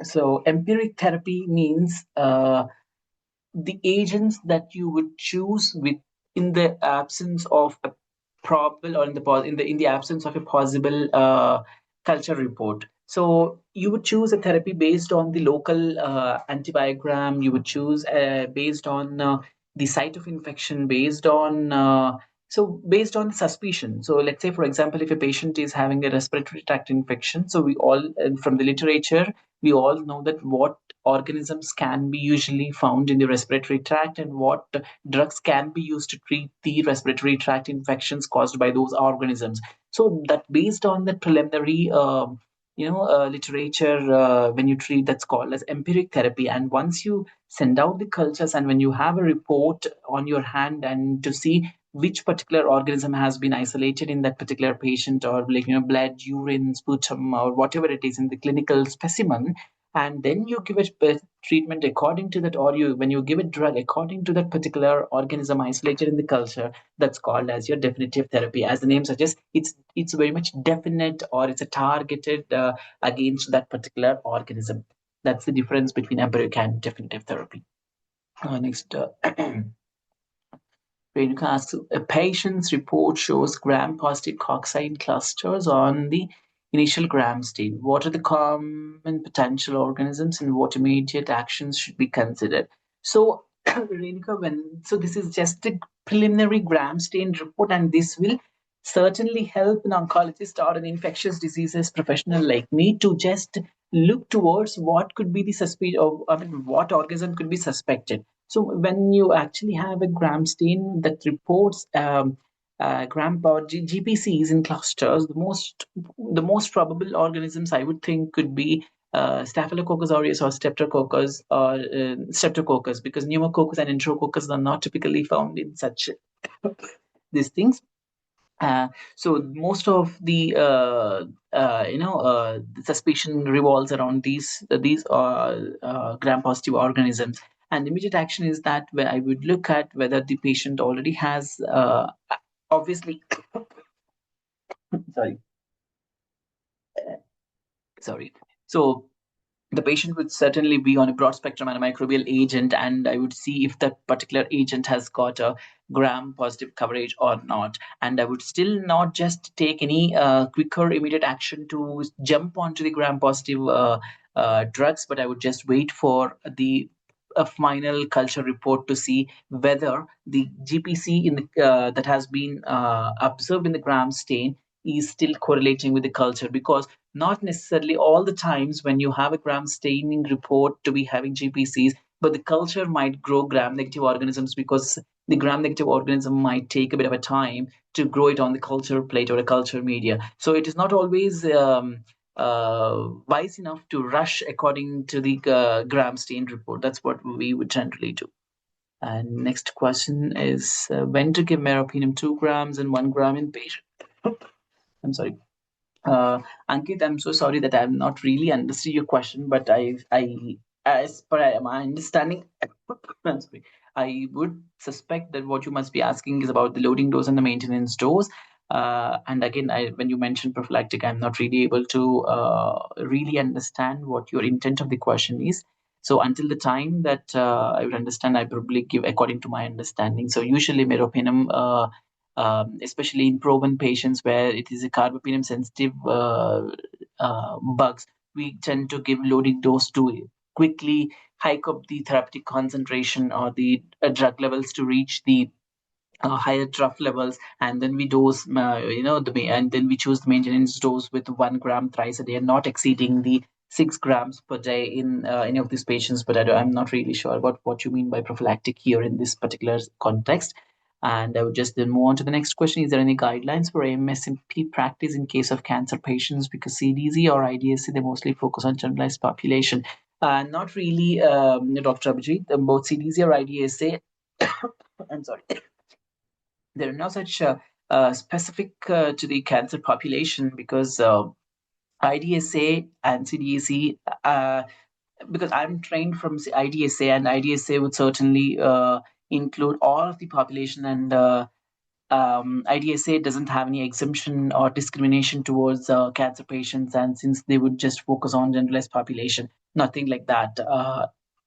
So empiric therapy means the agents that you would choose with in the absence of a probable or in the absence of a possible culture report. So you would choose a therapy based on the local antibiogram. You would choose based on the site of infection, based on suspicion. So let's say, for example, if a patient is having a respiratory tract infection, so we all from the literature we all know that what organisms can be usually found in the respiratory tract and what drugs can be used to treat the respiratory tract infections caused by those organisms. So that based on the preliminary literature when you treat, that's called as empiric therapy. And once you send out the cultures and when you have a report on your hand and to see which particular organism has been isolated in that particular patient, or like blood, urine, sputum, or whatever it is in the clinical specimen, and then you give it treatment according to that, or you when you give it drug according to that particular organism isolated in the culture, that's called as your definitive therapy. As the name suggests, it's very much definite, or it's a targeted against that particular organism. That's the difference between empiric and definitive therapy. Next Renuka asks, a patient's report shows gram-positive cocci clusters on the initial gram stain. What are the common potential organisms and what immediate actions should be considered? So, Renuka, this is just a preliminary gram stain report, and this will certainly help an oncologist or an infectious diseases professional like me to just look towards what could be the suspicion of, what organism could be suspected. So when you actually have a gram stain that reports gram or GPCs in clusters, the most probable organisms I would think could be Staphylococcus aureus or Streptococcus, because pneumococcus and enterococcus are not typically found in such these things. So most of the the suspicion revolves around these gram-positive organisms, and immediate action is that where I would look at whether the patient already has obviously sorry sorry. So the patient would certainly be on a broad spectrum antimicrobial agent, and I would see if that particular agent has got a gram positive coverage or not. And I would still not just take any quicker immediate action to jump onto the gram positive drugs, but I would just wait for the a final culture report to see whether the GPC in the that has been observed in the gram stain is still correlating with the culture, because not necessarily all the times when you have a gram staining report to be having GPCs, but the culture might grow gram negative organisms, because the gram negative organism might take a bit of a time to grow it on the culture plate or a culture media. So it is not always wise enough to rush according to the gram stain report. That's what we would generally do. And next question is when to give meropenem 2 grams and 1 gram in patient. I'm sorry. Ankit, I'm so sorry that I have not really understood your question, but as per my understanding, I'm sorry, I would suspect that what you must be asking is about the loading dose and the maintenance dose. And again, when you mentioned prophylactic, I'm not really able to really understand what your intent of the question is. So until the time that I would understand, I probably give according to my understanding. So usually meropenem especially in proven patients where it is a carbapenem sensitive bugs. We tend to give loading dose to quickly hike up the therapeutic concentration or the drug levels to reach the higher trough levels, and then we dose, and then we choose the maintenance dose with 1 gram thrice a day, not exceeding the 6 grams per day in any of these patients. But I'm not really sure what you mean by prophylactic here in this particular context. And I would just then move on to the next question. Is there any guidelines for AMSMP practice in case of cancer patients? Because CDC or IDSC, they mostly focus on generalized population. Not really, Dr. Abhijit. Both CDC or IDSA, I'm sorry, there are no such specific to the cancer population, because IDSA and CDAC, because I'm trained from IDSA, and IDSA would certainly include all of the population, and IDSA doesn't have any exemption or discrimination towards cancer patients, and since they would just focus on generalized population, nothing like that.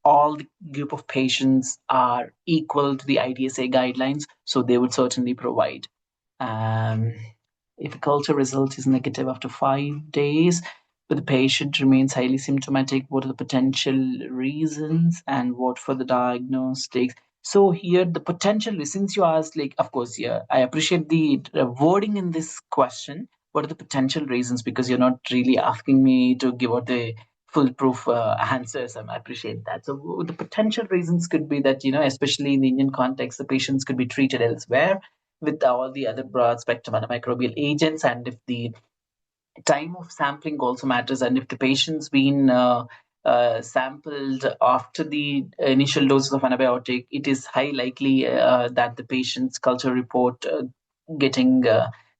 All the group of patients are equal to the IDSA guidelines, so they would certainly provide. Um, if a culture result is negative after 5 days, but the patient remains highly symptomatic, what are the potential reasons and what for the diagnostics? So here, the potential, since you asked, like, of course, yeah, I appreciate the wording in this question. What are the potential reasons? Because you're not really asking me to give out the foolproof answers. I appreciate that. So the potential reasons could be that, especially in the Indian context, the patients could be treated elsewhere with all the other broad spectrum antimicrobial agents, and if the time of sampling also matters, and if the patient's been sampled after the initial doses of antibiotic, it is high likely that the patient's culture report getting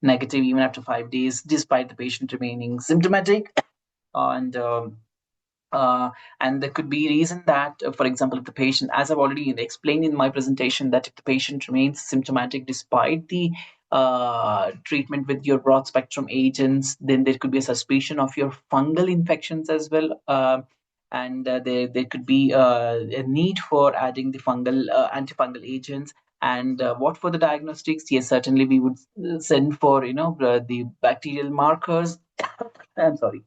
negative even after 5 days, despite the patient remaining symptomatic. And and there could be reason that, for example, if the patient, as I've already explained in my presentation, that if the patient remains symptomatic despite the treatment with your broad spectrum agents, then there could be a suspicion of your fungal infections as well. And there could be a need for adding the fungal antifungal agents. And what for the diagnostics? Yes, certainly we would send for the bacterial markers. I'm sorry,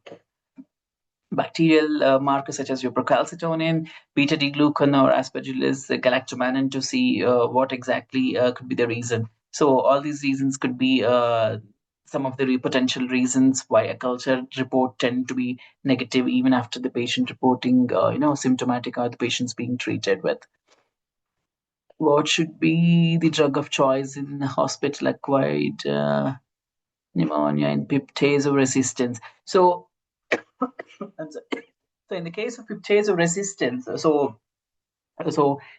bacterial markers such as your procalcitonin, beta-D-glucan, or aspergillus galactomannan to see what exactly could be the reason. So all these reasons could be some of the potential reasons why a culture report tend to be negative even after the patient reporting, symptomatic, or the patient's being treated with. What should be the drug of choice in hospital-acquired pneumonia and piptazo resistance? So, I'm sorry. So in the case of piptazo resistance, so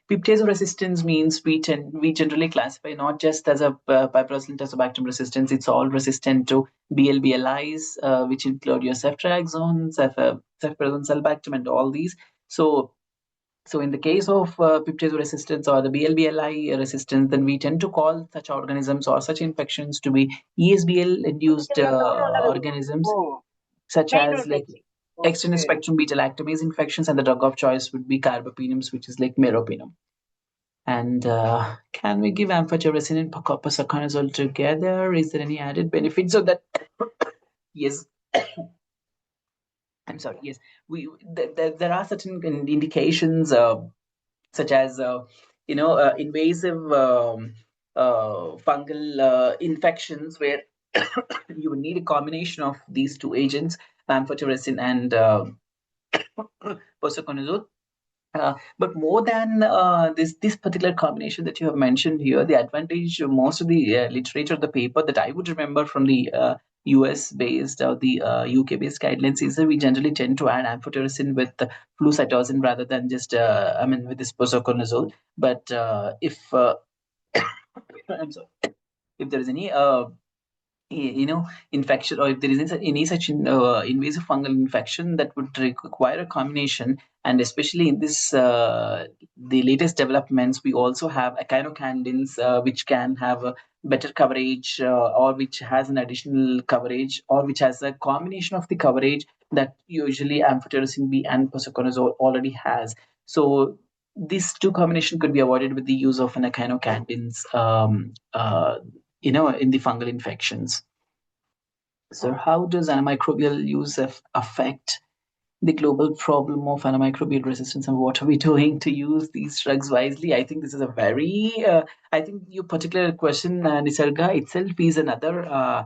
piptazo resistance means we generally classify not just as a piperacillin tazobactam resistance. It's all resistant to BLBLIs, which include your ceftriaxone, ceftriaxone, sulbactam, and all these. So in the case of piptazo resistance or the BLBLI resistance, then we tend to call such organisms or such infections to be ESBL induced organisms, such as like extended spectrum beta lactamase infections, and the drug of choice would be carbapenems, which is like meropenem. And can we give amphotericin and posaconazole together? Is there any added benefits of that? Yes. I'm sorry. Yes, there are certain indications, such as invasive fungal infections, where you would need a combination of these two agents, amphotericin and posaconazole. But more than this particular combination that you have mentioned here, the advantage, most of the literature, the paper that I would remember from the US based or the UK based guidelines, is that we generally tend to add amphotericin with flucytosine rather than just with this posaconazole. But if I'm sorry, if there is any infection, or if there is any such invasive fungal infection that would require a combination, and especially in this the latest developments, we also have echinocandins, which can have a better coverage, or which has an additional coverage, or which has a combination of the coverage that usually amphotericin B and posaconazole already has. So these two combination could be avoided with the use of an echinocandins in the fungal infections. So how does antimicrobial use affect the global problem of antimicrobial resistance, and what are we doing to use these drugs wisely? I think this is a very, I think your particular question, Nisarga, itself is another,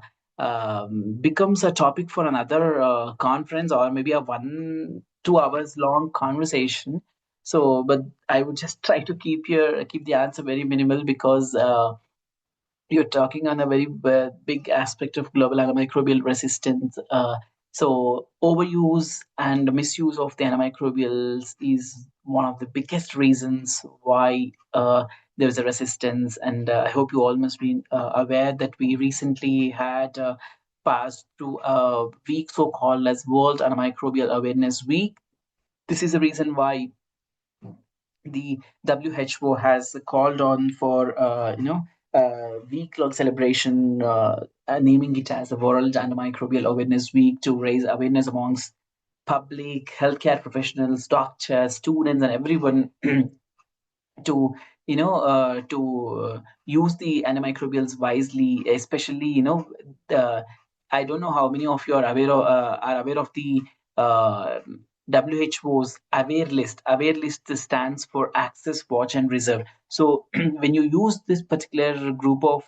becomes a topic for another conference, or maybe a 1 2 hours long conversation. So, but I would just try to keep the answer very minimal, because you're talking on a very big aspect of global antimicrobial resistance. So overuse and misuse of the antimicrobials is one of the biggest reasons why there's a resistance. And I hope you all must be aware that we recently had passed through a week so called as World Antimicrobial Awareness Week. This is the reason why the WHO has called on for week-long celebration, naming it as the World Antimicrobial Awareness Week, to raise awareness amongst public healthcare professionals, doctors, students, and everyone to use the antimicrobials wisely, especially the, I don't know how many of you are aware of the uh, WHO's aware list stands for access, watch, and reserve. So when you use this particular group of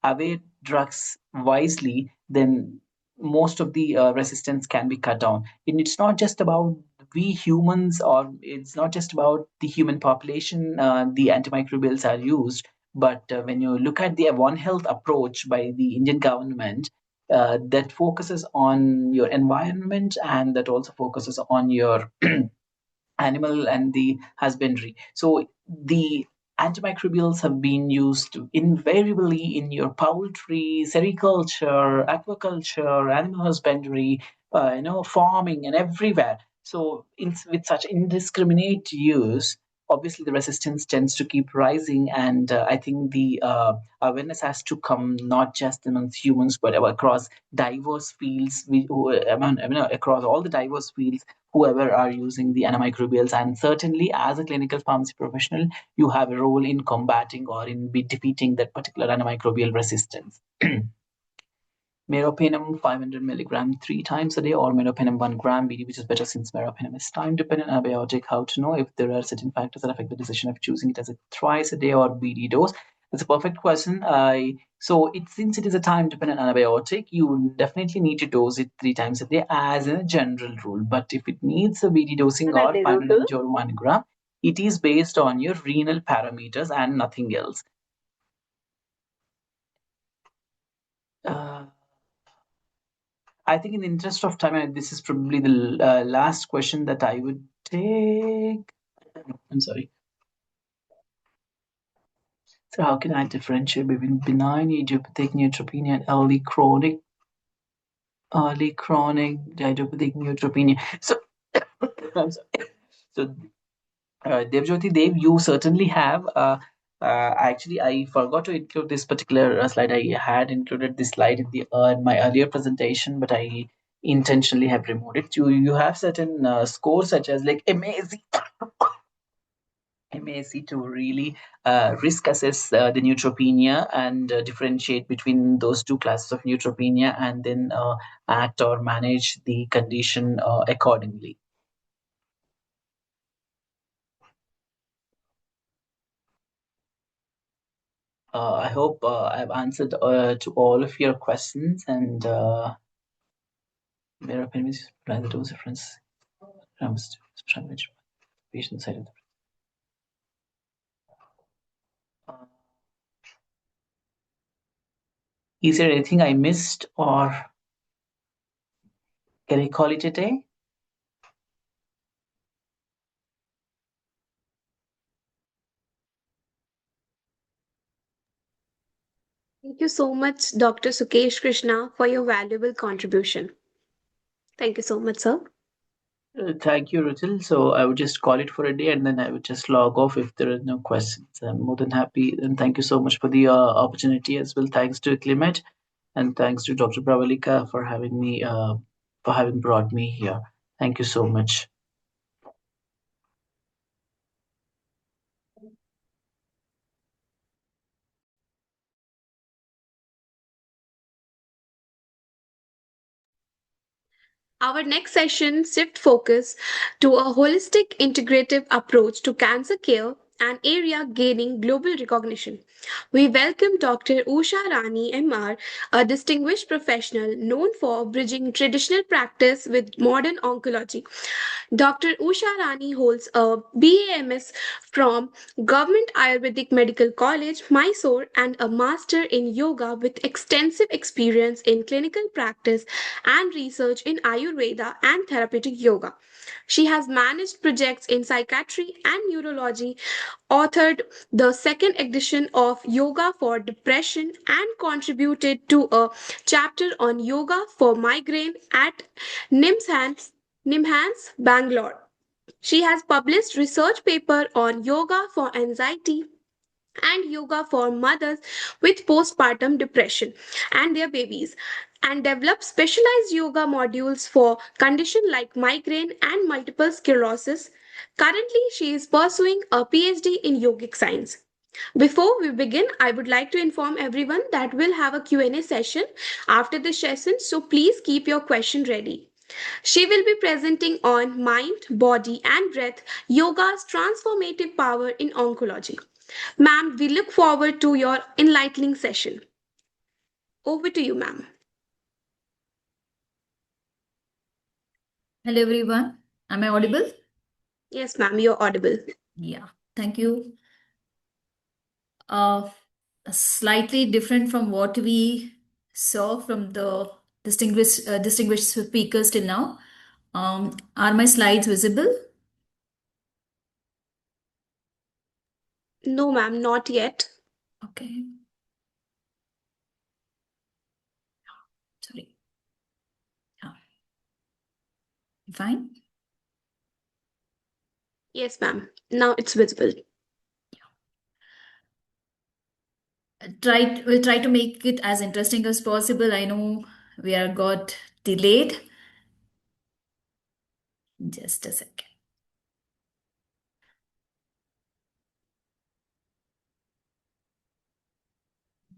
aware drugs wisely, then most of the resistance can be cut down. And it's not just about we humans, or it's not just about the human population the antimicrobials are used, but when you look at the One Health approach by the Indian government, that focuses on your environment, and that also focuses on your animal and the husbandry. So the antimicrobials have been used invariably in your poultry, sericulture, aquaculture, animal husbandry, farming, and everywhere. So with such indiscriminate use, obviously the resistance tends to keep rising, and I think the awareness has to come not just amongst humans, but across diverse fields. Across all the diverse fields, whoever are using the antimicrobials. And certainly, as a clinical pharmacy professional, you have a role in combating or in defeating that particular antimicrobial resistance. Meropenem 500 milligram 3 times a day, or meropenem 1 gram BD, which is better since meropenem is time dependent antibiotic. How to know if there are certain factors that affect the decision of choosing it as a thrice a day or BD dose? That's a perfect question. So since it is a time dependent antibiotic, you definitely need to dose it 3 times a day as a general rule. But if it needs a BD dosing or 500 mg or 1 gram, it is based on your renal parameters and nothing else. I think in the interest of time, this is probably the last question that I would take. I'm sorry. So how can I differentiate between benign idiopathic neutropenia and early chronic idiopathic neutropenia? So, I'm sorry. So, Devjyoti Dev, you certainly have. Actually, I forgot to include this particular slide. I had included this slide in the in my earlier presentation, but I intentionally have removed it. You have certain scores such as like MAC to really risk assess the neutropenia and differentiate between those two classes of neutropenia, and then act or manage the condition accordingly. I hope I've answered to all of your questions, and their opinions by the dose difference comes to patient side of the. Is there anything I missed, or can I call it a day? Thank you so much, Dr. Sukesh Krishna, for your valuable contribution. Thank you so much, sir. Thank you, Rutil. So I would just call it for a day, and then I would just log off if there are no questions. I'm more than happy. And thank you so much for the opportunity as well. Thanks to Climed, and thanks to Dr. Pravalika for having me, for having brought me here. Thank you so much. Our next session shift focus to a holistic integrative approach to cancer care, an area gaining global recognition. We welcome Dr. Usha Rani MR, a distinguished professional known for bridging traditional practice with modern oncology. Dr. Usha Rani holds a BAMS from Government Ayurvedic Medical College, Mysore, and a Master in Yoga with extensive experience in clinical practice and research in Ayurveda and therapeutic yoga. She has managed projects in psychiatry and neurology, authored the second edition of Yoga for Depression, and contributed to a chapter on yoga for migraine at NIMS Nimhans, Bangalore. She has published research paper on yoga for anxiety and yoga for mothers with postpartum depression and their babies, and developed specialized yoga modules for conditions like migraine and multiple sclerosis. Currently, she is pursuing a PhD in yogic science. Before we begin, I would like to inform everyone that we'll have a Q&A session after this session, so please keep your question ready. She will be presenting on mind, body, and breath, yoga's transformative power in oncology. Ma'am, we look forward to your enlightening session. Over to you, ma'am. Hello everyone. Am I audible? Yes, ma'am, you're audible. Yeah. Thank you. Uh, Slightly different from what we saw from the distinguished speakers till now. Are my slides visible? No, ma'am, not yet. Okay. Sorry. Yeah. Fine. Yes, ma'am. Now it's visible. We'll try to make it as interesting as possible. I know we are got delayed. Just a second.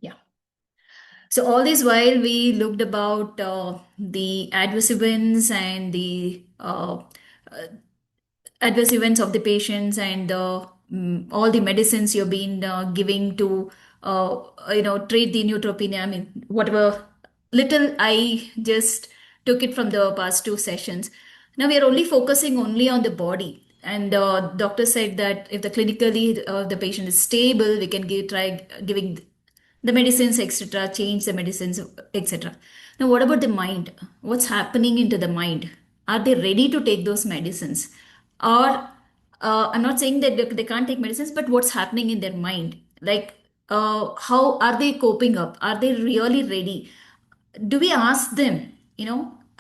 Yeah. So all this while we looked about the adverse events and the adverse events of the patients and all the medicines you've been giving to treat the neutropenia. I mean, whatever little I just took it from the past two sessions. Now we are only focusing only on the body. And doctor said that if the clinically the patient is stable, we can try giving the medicines, etc., change the medicines, etc. Now, what about the mind? What's happening into the mind? Are they ready to take those medicines? Or, I'm not saying that they can't take medicines, but what's happening in their mind? Like, how are they coping up? Are they really ready? Do we ask them,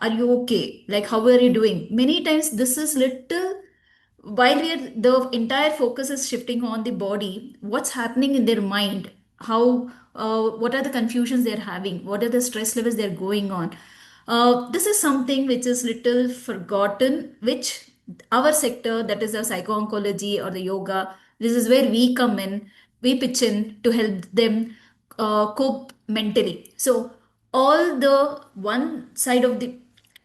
are you okay? Like, how are you doing? Many times, this is little while the entire focus is shifting on the body, what's happening in their mind, how what are the confusions they're having, what are the stress levels they're going on. This is something which is little forgotten, which our sector, that is the psycho-oncology or the yoga, this is where we come in, we pitch in to help them cope mentally. So all the one side of the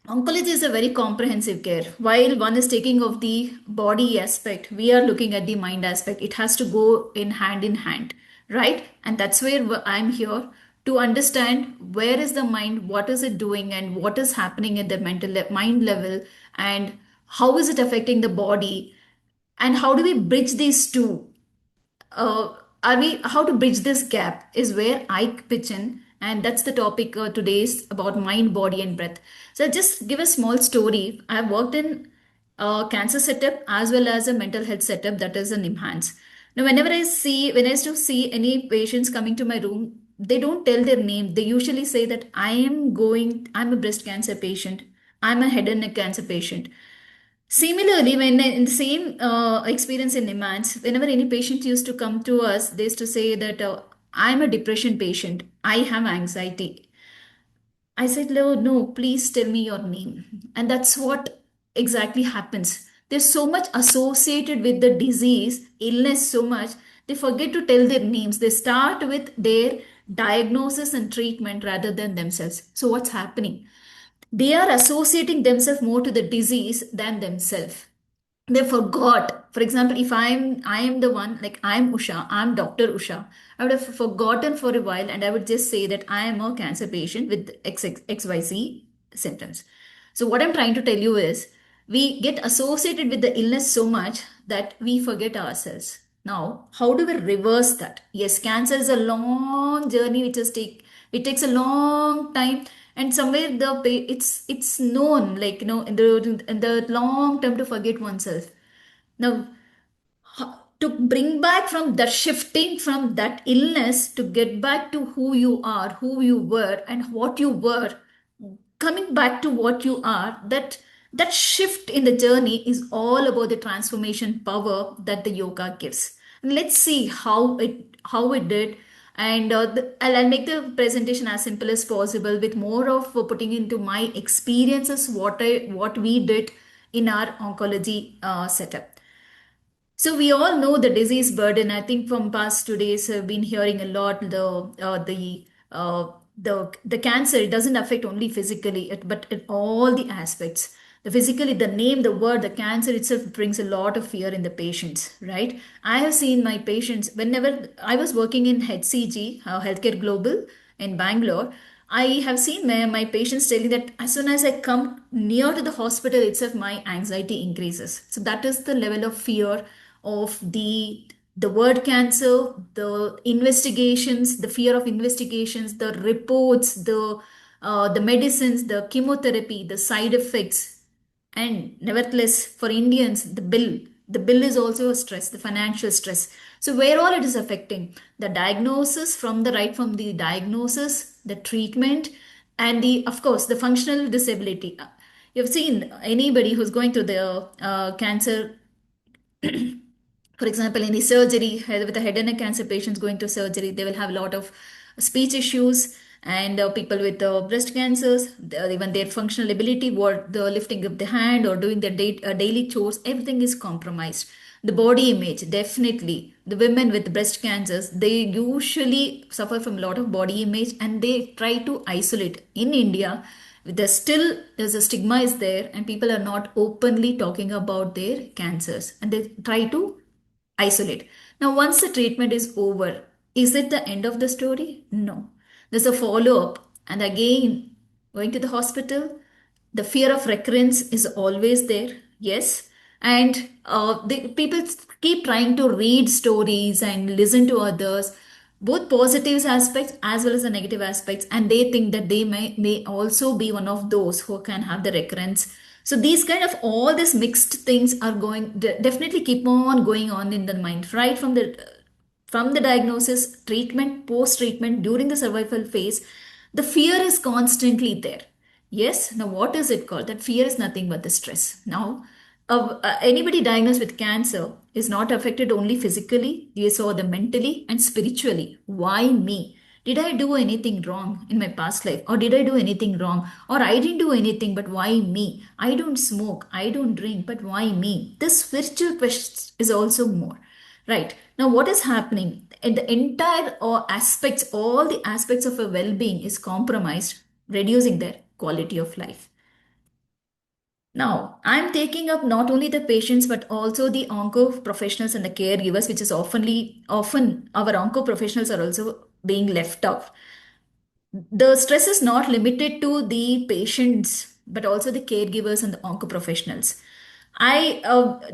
oncology is a very comprehensive care. While one is taking of the body aspect, we are looking at the mind aspect. It has to go in hand, right? And that's where I'm here to understand where is the mind, what is it doing, and what is happening at the mind level, and how is it affecting the body, and how do we bridge these two. Are we How to bridge this gap is where I pitch in, and that's the topic today's about mind, body, and breath. So I'll just give a small story. I've worked in a cancer setup as well as a mental health setup, that is an enhance. Now, when I used to see any patients coming to my room, they don't tell their name. They usually say that I'm a breast cancer patient, I'm a head and neck cancer patient. Similarly, when in the same experience in Nimans, whenever any patient used to come to us, they used to say that I'm a depression patient, I have anxiety. I said, no, no, please tell me your name. And that's what exactly happens. They're so much associated with the disease, illness, so much, they forget to tell their names. They start with their diagnosis and treatment rather than themselves. So, what's happening? they are associating themselves more to the disease than themselves. They forgot. For example, if I am the one, like I'm Usha, I'm Dr. Usha, I would have forgotten for a while and I would just say that I am a cancer patient with XYZ symptoms. So what I'm trying to tell you is we get associated with the illness so much that we forget ourselves. Now, how do we reverse that? Yes, cancer is a long journey which it takes a long time, and somewhere it's known, like, in the long term, to forget oneself. Now, to bring back from that, shifting from that illness to get back to who you are, who you were, and what you were, coming back to what you are, that shift in the journey is all about the transformation power that the yoga gives. And let's see how it did. And I'll make the presentation as simple as possible, with more of putting into my experiences what we did in our oncology setup. So we all know the disease burden. I think from past 2 days, I've been hearing a lot the cancer. It doesn't affect only physically, but in all the aspects. The physically, the name, the word, the cancer itself brings a lot of fear in the patients, right? I have seen my patients whenever I was working in HCG, Healthcare Global in Bangalore. I have seen my patients telling that as soon as I come near to the hospital itself, my anxiety increases. So that is the level of fear of the word cancer, the investigations, the fear of investigations, the reports, the medicines, the chemotherapy, the side effects. And nevertheless, for Indians, the bill is also a stress, the financial stress. So where all it is affecting the diagnosis, from the diagnosis, the treatment, and the, of course, the functional disability. You've seen anybody who's going through the cancer, for example, in the surgery, with the head and neck cancer patients going to surgery, they will have a lot of speech issues. And people with breast cancers, even their functional ability, what the lifting of the hand or doing their daily chores, everything is compromised. The body image, definitely. The women with breast cancers, they usually suffer from a lot of body image, and they try to isolate. In India, there's a stigma is there, and people are not openly talking about their cancers, and they try to isolate. Now, once the treatment is over, is it the end of the story? No. There's a follow up. And again, going to the hospital, the fear of recurrence is always there. Yes. And people keep trying to read stories and listen to others, both positive aspects as well as the negative aspects, and they think that they may also be one of those who can have the recurrence. So these kind of all these mixed things are definitely keep on going on in the mind, right from the diagnosis, treatment, post treatment, during the survival phase. The fear is constantly there. Yes. Now, what is it called? That fear is nothing but the stress. Now, anybody diagnosed with cancer is not affected only physically, yes, or the mentally and spiritually. Why me? Did I do anything wrong in my past life? Or did I do anything wrong? Or I didn't do anything, but why me? I don't smoke, I don't drink, but why me? This spiritual question is also more. Right. Now, what is happening? In the entire all the aspects of a well being is compromised, reducing their quality of life. Now, I'm taking up not only the patients but also the onco professionals and the caregivers, which is often our onco professionals are also being left out. The stress is not limited to the patients but also the caregivers and the onco professionals. I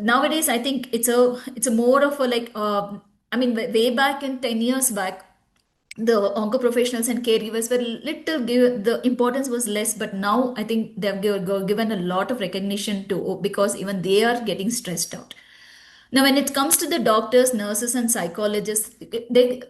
Nowadays I think it's a more of a like I mean, way back in 10 years back, the onco professionals and caregivers were the importance was less, but now I think they've given a lot of recognition to, because even they are getting stressed out. Now, when it comes to the doctors, nurses, and psychologists, they're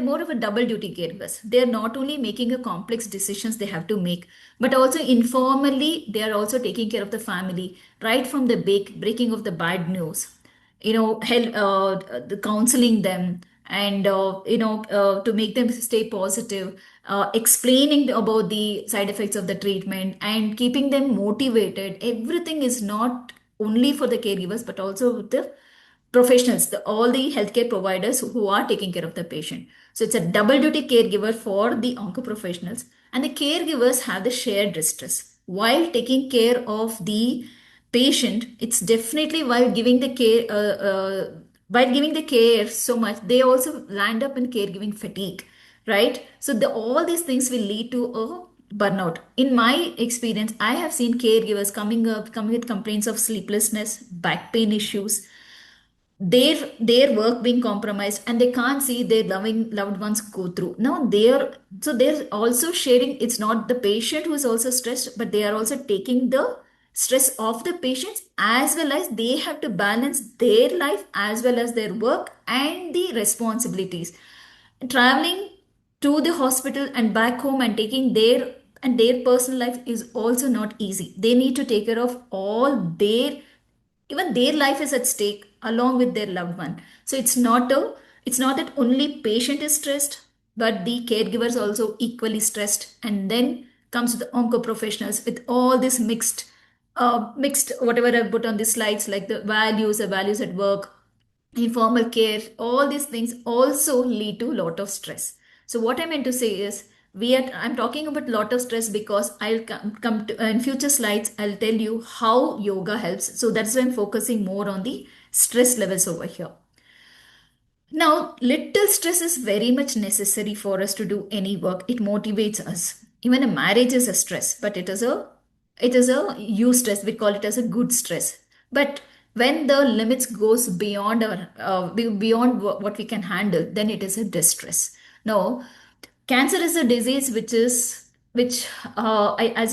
more of a double duty caregivers. They're not only making a complex decisions they have to make, but also informally they are also taking care of the family right from the breaking of the bad news. The counseling them, and to make them stay positive, explaining about the side effects of the treatment and keeping them motivated. Everything is not only for the caregivers but also the professionals, all the healthcare providers who are taking care of the patient. So it's a double duty caregiver for the onco professionals, and the caregivers have the shared distress while taking care of the patient. It's definitely while giving the care, while giving the care so much, they also land up in caregiving fatigue, right? So all these things will lead to a burnout. In my experience, I have seen caregivers coming with complaints of sleeplessness, back pain issues, their work being compromised, and they can't see their loved ones go through. Now they're also sharing. It's not the patient who is also stressed, but they are also taking the stress of the patients, as well as they have to balance their life as well as their work and the responsibilities. Traveling to the hospital and back home and taking their personal life is also not easy. They need to take care of all their, even their life is at stake along with their loved one. So it's not that only patient is stressed, but the caregivers also equally stressed. And then comes the onco professionals with all this mixed whatever I put on the slides, like the values at work, informal care, all these things also lead to a lot of stress. So what I meant to say is, I'm talking about lot of stress because I'll come to in future slides, I'll tell you how yoga helps. So that's why I'm focusing more on the stress levels over here. Now, little stress is very much necessary for us to do any work. It motivates us. Even a marriage is a stress, but it is a stress. We call it as a good stress. But when the limits goes beyond our beyond what we can handle, then it is a distress. Now, cancer is a disease which as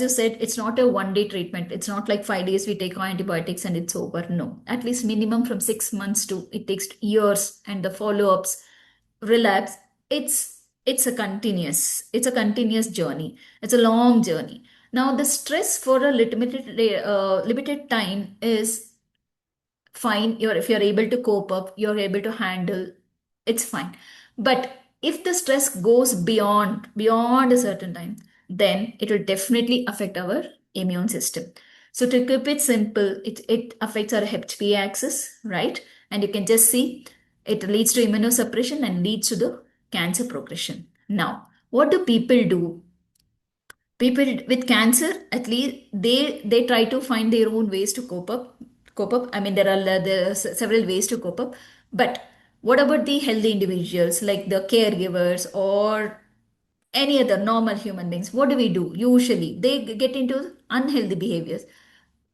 you said, it's not a 1 day treatment. It's not like 5 days we take antibiotics and it's over. No, at least minimum from 6 months to it takes years, and the follow-ups, relapse. It's a continuous journey. It's a long journey. Now, the stress for a limited time is fine. If you're able to cope up, you're able to handle, it's fine. But if the stress goes beyond a certain time, then it will definitely affect our immune system. So to keep it simple, it affects our hep axis, right? And you can just see it leads to immunosuppression and leads to the cancer progression. Now, what do people do? People with cancer, at least they try to find their own ways to cope up. I mean, there are several ways to cope up. But what about the healthy individuals, like the caregivers or any other normal human beings? What do we do? Usually they get into unhealthy behaviors,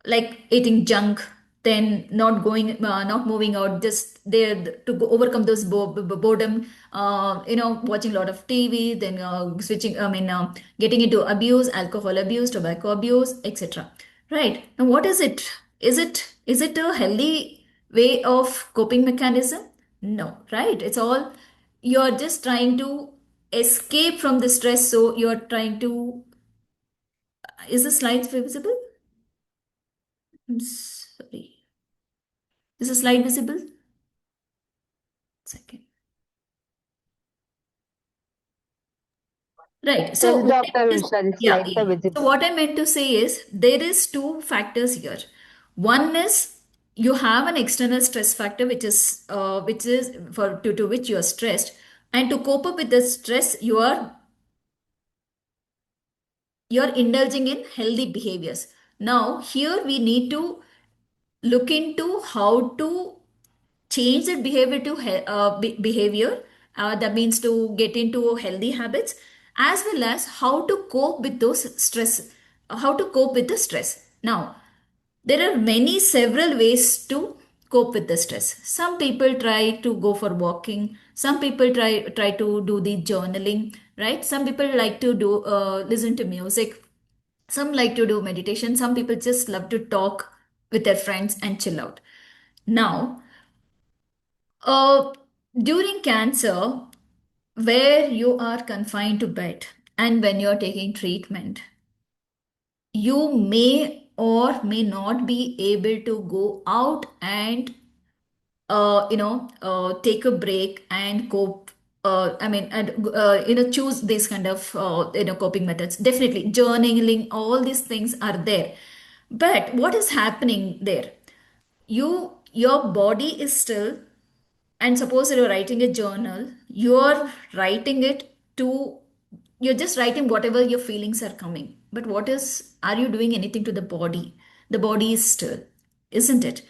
like eating junk, then not moving out, just there to overcome those boredom, watching a lot of TV, then switching, getting into abuse, alcohol abuse, tobacco abuse, etc. Right. Now, what is it? Is it a healthy way of coping mechanism? No, right? It's all, you're just trying to escape from the stress. So you're trying to, is the slides visible? I'm sorry. Is the slide visible? Second. Right. So Yes, what I Dr. meant Vishal, yeah, slides are yeah. So visible. what I meant to say is there is two factors here. One is you have an external stress factor, which is for to which you are stressed, and to cope up with the stress, you're indulging in healthy behaviors. Now, here we need to look into how to change that behavior to behavior, that means to get into healthy habits, as well as how to cope with those stress, how to cope with the stress. Now, there are several ways to cope with the stress. Some people try to go for walking, some people try to do the journaling, right? Some people like to do listen to music, some like to do meditation, some people just love to talk with their friends and chill out. Now, uh, during cancer, where you are confined to bed and when you're taking treatment, you may or may not be able to go out and take a break and cope. Choose these kind of coping methods. Definitely, journaling, all these things are there. But what is happening there? your body is still, and suppose you're writing a journal, you're writing it to, you're just writing whatever your feelings are coming. But what is, are you doing anything to the body? The body is still, isn't it?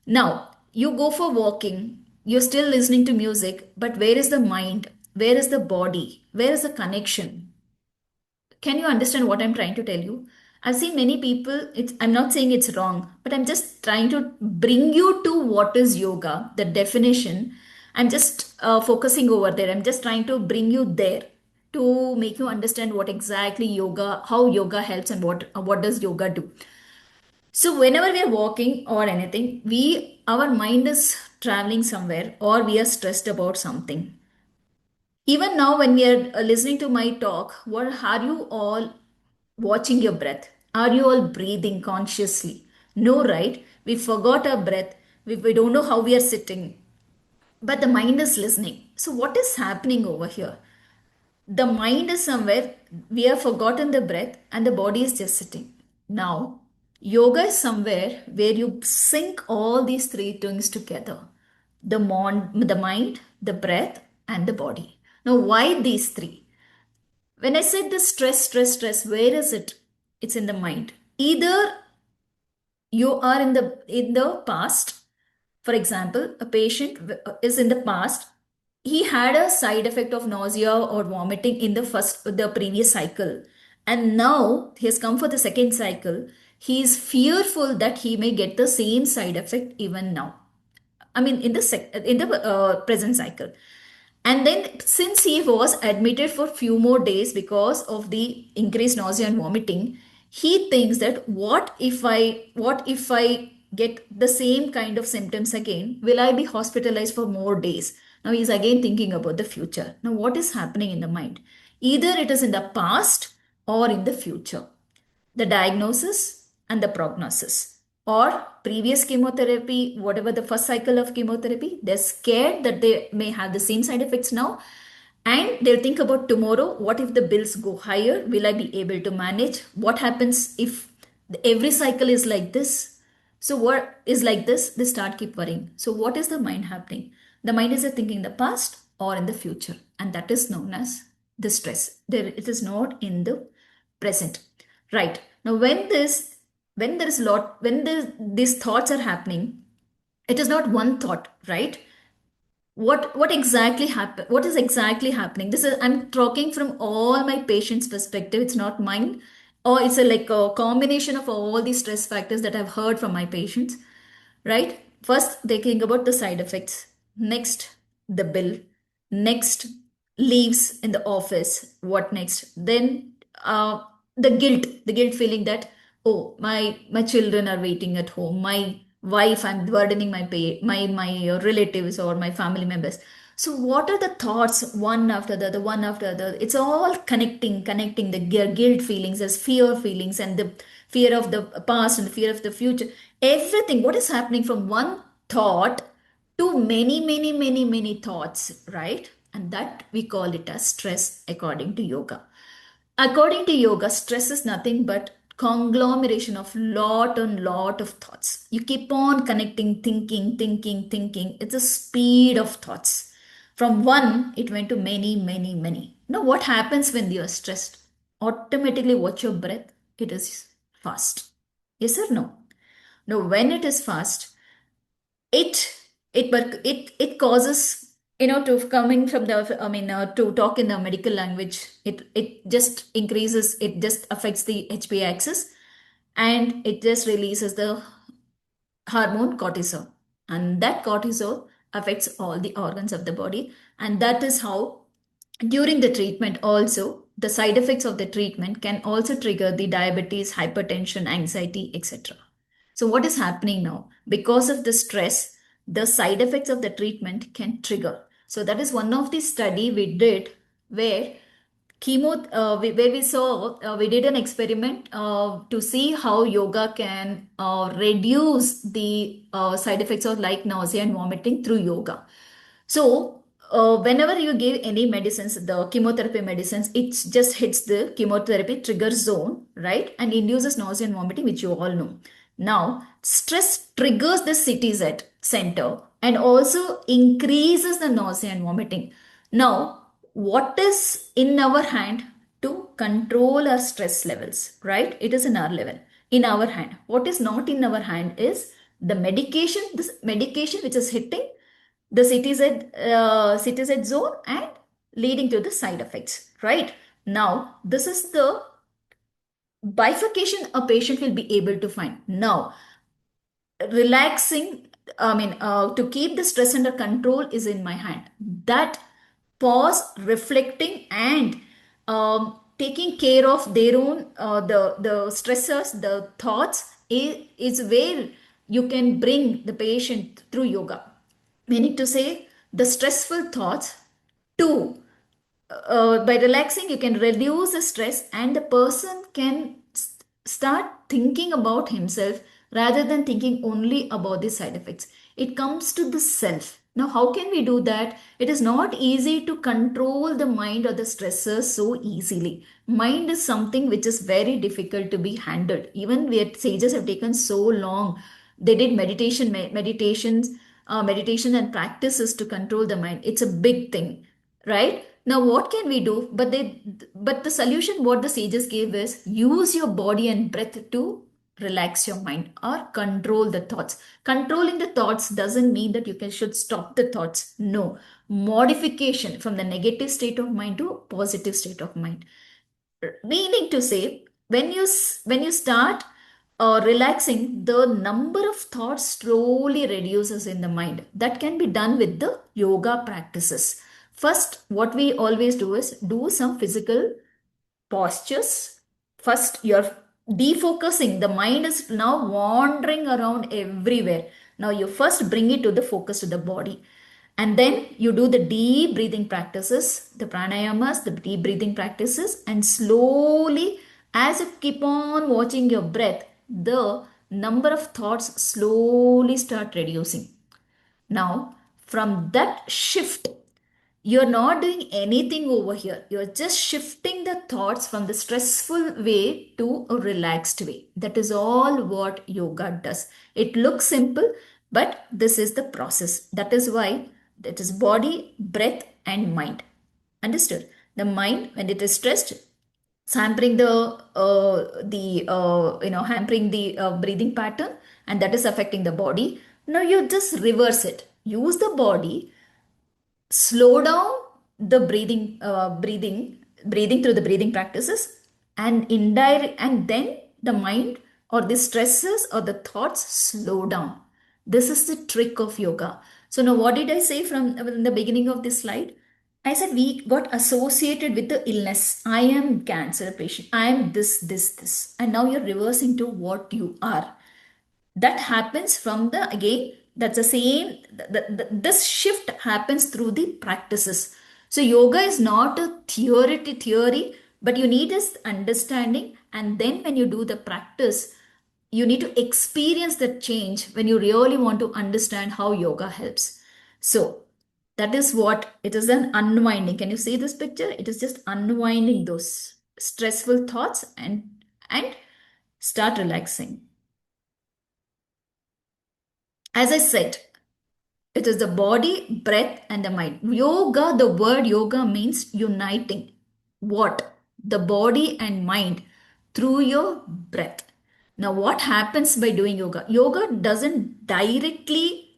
Now, you go for walking, you're still listening to music, but where is the mind? Where is the body? Where is the connection? Can you understand what I'm trying to tell you? I've seen many people, I'm not saying it's wrong, but I'm just trying to bring you to what is yoga, the definition. I'm just focusing over there. I'm just trying to bring you there to make you understand what exactly yoga, how yoga helps, and what does yoga do. So whenever we are walking or anything, our mind is traveling somewhere, or we are stressed about something. Even now, when we are listening to my talk, what are you all watching your breath? Are you all breathing consciously? No, right? We forgot our breath. We don't know how we are sitting, but the mind is listening. So, what is happening over here? The mind is somewhere, we have forgotten the breath, and the body is just sitting. Now, yoga is somewhere where you sync all these three things together: the mind, the breath, and the body. Now, why these three? When I said the stress, where is it? It's in the mind. Either you are in the past. For example, a patient is in the past, he had a side effect of nausea or vomiting in the previous cycle, and now he has come for the second cycle. He is fearful that he may get the same side effect even now. I mean, in the present cycle. And then, since he was admitted for few more days because of the increased nausea and vomiting, he thinks that what if I get the same kind of symptoms again? Will I be hospitalized for more days? Now he's again thinking about the future. Now, what is happening in the mind? Either it is in the past or in the future, the diagnosis and the prognosis, or previous chemotherapy, whatever the first cycle of chemotherapy, they're scared that they may have the same side effects now, and they'll think about tomorrow. What if the bills go higher? Will I be able to manage? What happens if every cycle is like this? So what is like this? They start keep worrying. So what is the mind happening? The mind is thinking the past or in the future, and that is known as the stress. There, it is not in the present. Right. Now, when there is lot, when these thoughts are happening, it is not one thought, right? What exactly happen? What is exactly happening? This is, I'm talking from all my patients' perspective. It's not mine, or it's like a combination of all these stress factors that I've heard from my patients, right? First, they think about the side effects. Next, the bill. Next, leaves in the office. What next? Then, the guilt feeling that, oh, my children are waiting at home. My wife, I'm burdening my relatives or my family members. So, what are the thoughts one after the other, one after the other? It's all connecting the guilt feelings as fear feelings, and the fear of the past and the fear of the future. Everything, what is happening from one thought to many thoughts, right? And that we call it as stress, according to yoga. According to yoga, stress is nothing but conglomeration of lot and lot of thoughts. You keep on connecting, thinking. It's a speed of thoughts. From one, it went to many. Now, what happens when you are stressed? Automatically watch your breath. It is fast. Yes or no? Now, when it is fast, it causes, to coming from the, I mean, to talk in the medical language, it just increases, it just affects the HPA axis, and it just releases the hormone cortisol, and that cortisol affects all the organs of the body. And that is how, during the treatment also, the side effects of the treatment can also trigger the diabetes, hypertension, anxiety, etc. So what is happening now? Because of the stress, the side effects of the treatment can trigger. So that is one of the study we did, where where we saw, we did an experiment to see how yoga can reduce the side effects of like nausea and vomiting through yoga. So, whenever you give any medicines, the chemotherapy medicines, it just hits the chemotherapy trigger zone, right? And induces nausea and vomiting, which you all know. Now, stress triggers the CTZ. center and also increases the nausea and vomiting. Now, what is in our hand to control our stress levels, right? It is in our level, in our hand. What is not in our hand is the medication, this medication which is hitting the CTZ zone and leading to the side effects, right? Now, this is the bifurcation a patient will be able to find. Now, relaxing, to keep the stress under control is in my hand. That pause, reflecting, and taking care of their own the stressors, the thoughts is where you can bring the patient through yoga, meaning to say the stressful thoughts to by relaxing you can reduce the stress and the person can start thinking about himself rather than thinking only about the side effects. It comes to the self. Now how can we do that? It is not easy to control the mind or the stressors so easily. Mind is something which is very difficult to be handled. Even where sages have taken so long, they did meditation and practices to control the mind. It's a big thing, right? Now what can we do? But the solution what the sages gave is use your body and breath to relax your mind or control the thoughts. Controlling the thoughts doesn't mean that you can should stop the thoughts. No, modification from the negative state of mind to a positive state of mind. Meaning to say, when you start relaxing, the number of thoughts slowly reduces in the mind. That can be done with the yoga practices. First, what we always do is do some physical postures. First, you're defocusing. The mind is now wandering around everywhere. Now, you first bring it to the focus to the body. And then you do the deep breathing practices, the pranayamas, the deep breathing practices, and slowly, as you keep on watching your breath, the number of thoughts slowly start reducing. Now, from that shift, you're not doing anything over here. You're just shifting the thoughts from the stressful way to a relaxed way. That is all what yoga does. It looks simple, but this is the process. That is why it is body, breath, and mind. Understood? The mind, when it is stressed, it's hampering the breathing pattern, and that is affecting the body. Now you just reverse it. Use the body, slow down the breathing through the breathing practices, and indirect, and then the mind or the stresses or the thoughts slow down. This is the trick of yoga. So now what did I say from in the beginning of this slide? I said we got associated with the illness. I am cancer patient, I am this, and now you're reversing to what you are. That happens from the, again, that's the same, this shift happens through the practices. So yoga is not a theory, but you need this understanding, and then when you do the practice, you need to experience the change when you really want to understand how yoga helps. So that is what it is, an unwinding. Can you see this picture? It is just unwinding those stressful thoughts and start relaxing. As I said, it is the body, breath, and the mind. Yoga, the word yoga means uniting. What? The body and mind through your breath. Now, what happens by doing yoga? Yoga doesn't directly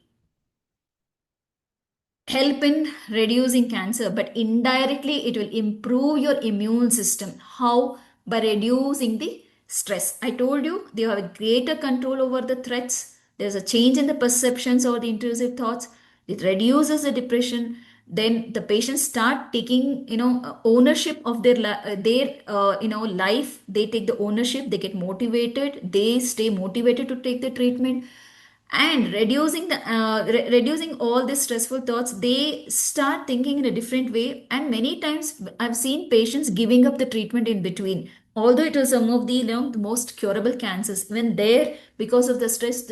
help in reducing cancer, but indirectly it will improve your immune system. How? By reducing the stress. I told you they have a greater control over the threats. There's a change in the perceptions or the intrusive thoughts. It reduces the depression. Then the patients start taking, ownership of their life. They take the ownership. They get motivated. They stay motivated to take the treatment, and reducing all these stressful thoughts. They start thinking in a different way, and many times I've seen patients giving up the treatment in between, although it was some of the, the most curable cancers. Even there, because of the stress,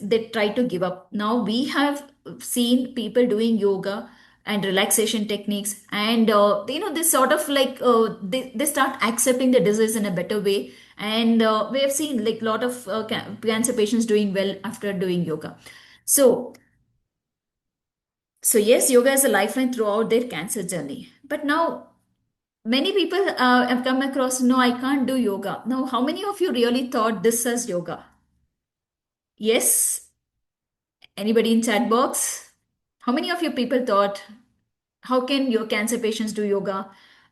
they try to give up. Now we have seen people doing yoga and relaxation techniques, and this sort of like they start accepting the disease in a better way. And we have seen like a lot of cancer patients doing well after doing yoga. So so yes, yoga is a lifeline throughout their cancer journey. But now many people have come across, no, I can't do yoga. Now, how many of you really thought this as yoga? Yes? Anybody in chat box? How many of you people thought, how can your cancer patients do yoga?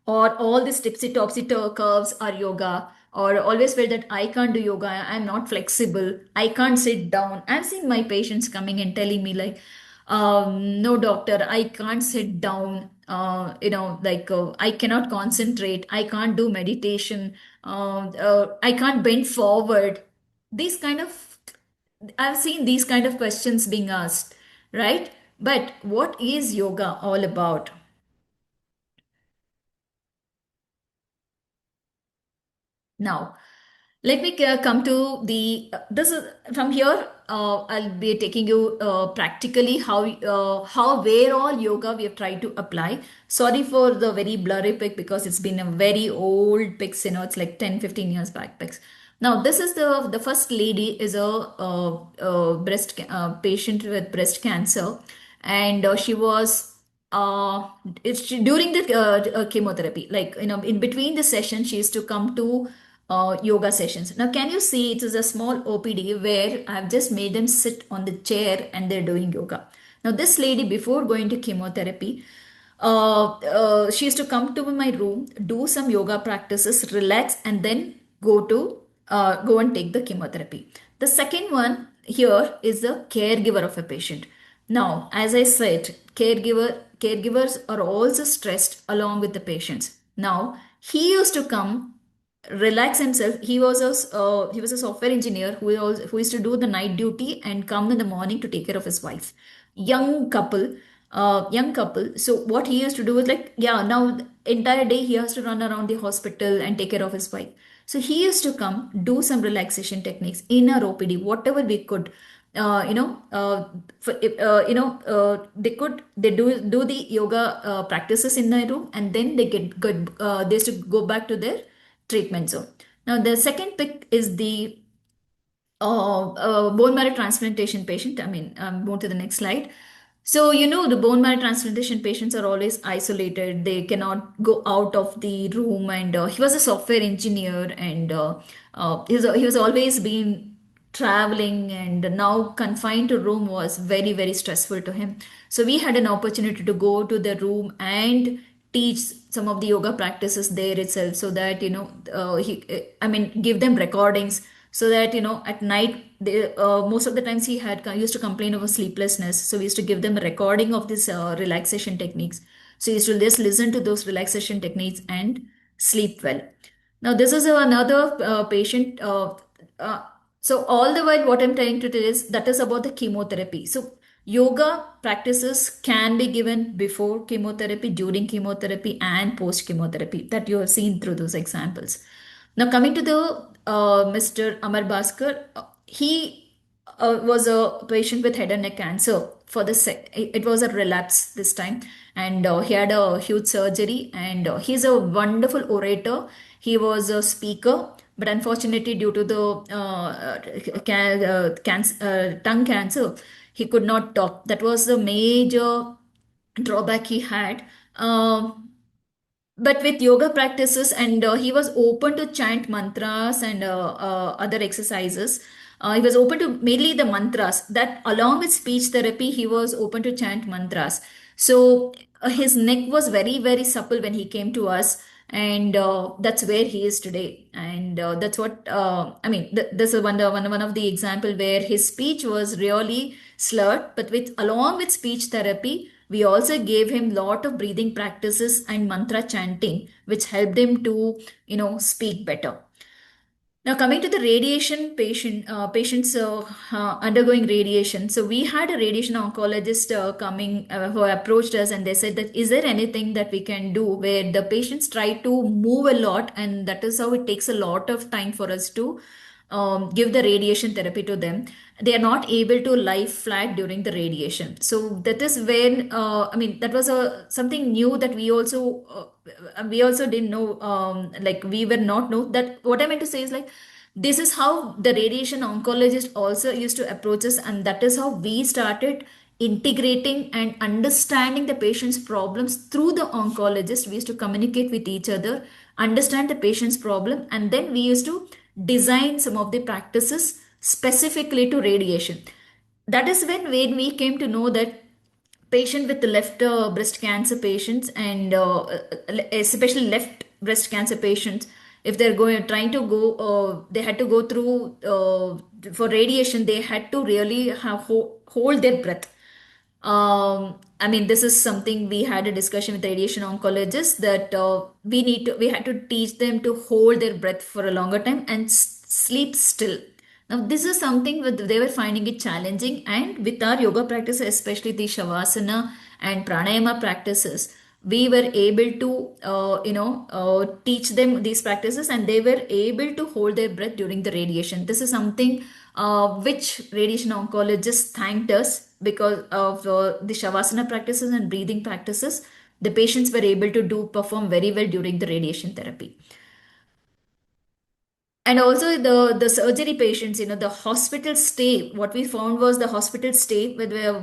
Or all these tipsy topsy curves are yoga? Or always felt that I can't do yoga, I'm not flexible, I can't sit down. I've seen my patients coming and telling me like, no doctor, I can't sit down. I cannot concentrate, I can't do meditation, I can't bend forward. These kind of I've seen these kind of questions being asked, right? But what is yoga all about? Now, let me come to the this is from here. I'll be taking you practically how where all yoga we have tried to apply. Sorry for the very blurry pic because it's been a very old pics. It's like 10-15 years back pics. Now this is the first lady is breast patient with breast cancer, and she was during the chemotherapy, like in between the session she used to come to yoga sessions. Now can you see it is a small OPD where I've just made them sit on the chair and they're doing yoga. Now this lady before going to chemotherapy, she used to come to my room, do some yoga practices, relax, and then go and take the chemotherapy. The second one here is the caregiver of a patient. Now, as I said, caregivers are also stressed along with the patients. Now, he used to come relax himself. He was a software engineer who used to do the night duty and come in the morning to take care of his wife. Young couple. So what he used to do is like, yeah, now the entire day he has to run around the hospital and take care of his wife. So he used to come do some relaxation techniques in our OPD, whatever we could. They the yoga practices in their room, and then they get good. They used to go back to their treatment zone. Now, the second pick is the bone marrow transplantation patient. I mean, move to the next slide. So, the bone marrow transplantation patients are always isolated. They cannot go out of the room. And he was a software engineer, and he was always been traveling, and now confined to room was very, very stressful to him. So we had an opportunity to go to the room and teach some of the yoga practices there itself, so that give them recordings, so that at night most of the times he had used to complain of sleeplessness. So we used to give them a recording of this relaxation techniques. So he used to just listen to those relaxation techniques and sleep well. Now this is another patient. Uh, so all the while, what I'm trying to tell is that is about the chemotherapy. So yoga practices can be given before chemotherapy, during chemotherapy, and post chemotherapy, that you have seen through those examples. Now coming to the Mr. Amar Bhaskar, he was a patient with head and neck cancer. It was a relapse this time, and he had a huge surgery. And he's a wonderful orator. He was a speaker, but unfortunately, due to the tongue cancer, he could not talk. That was the major drawback he had. But with yoga practices, and he was open to chant mantras and other exercises. He was open to mainly the mantras, that along with speech therapy he was open to chant mantras. So his neck was very, very supple when he came to us, and that's where he is today. And that's what this is one of the example where his speech was really slurred, but with along with speech therapy we also gave him lot of breathing practices and mantra chanting, which helped him to speak better. Now, coming to the radiation patients undergoing radiation. So we had a radiation oncologist coming who approached us, and they said that is there anything that we can do where the patients try to move a lot, and that is how it takes a lot of time for us to give the radiation therapy to them, they are not able to lie flat during the radiation. So that is when I mean that was a something new that we also didn't know, like we were not know that. What I meant to say is like this is how the radiation oncologist also used to approach us, and that is how we started integrating and understanding the patient's problems through the oncologist. We used to communicate with each other, understand the patient's problem, and then we used to design some of the practices specifically to radiation. That is when we came to know that patient with the left breast cancer patients, and especially left breast cancer patients, if they're going trying to go they had to go through for radiation, they had to really hold their breath. I mean, this is something we had a discussion with radiation oncologists, that we had to teach them to hold their breath for a longer time and sleep still. Now, this is something that they were finding it challenging, and with our yoga practices, especially the shavasana and pranayama practices, we were able to, teach them these practices, and they were able to hold their breath during the radiation. This is something which radiation oncologists thanked us because of the shavasana practices and breathing practices. The patients were able to do perform very well during the radiation therapy. And also the surgery patients, the hospital stay, what we found was the hospital stay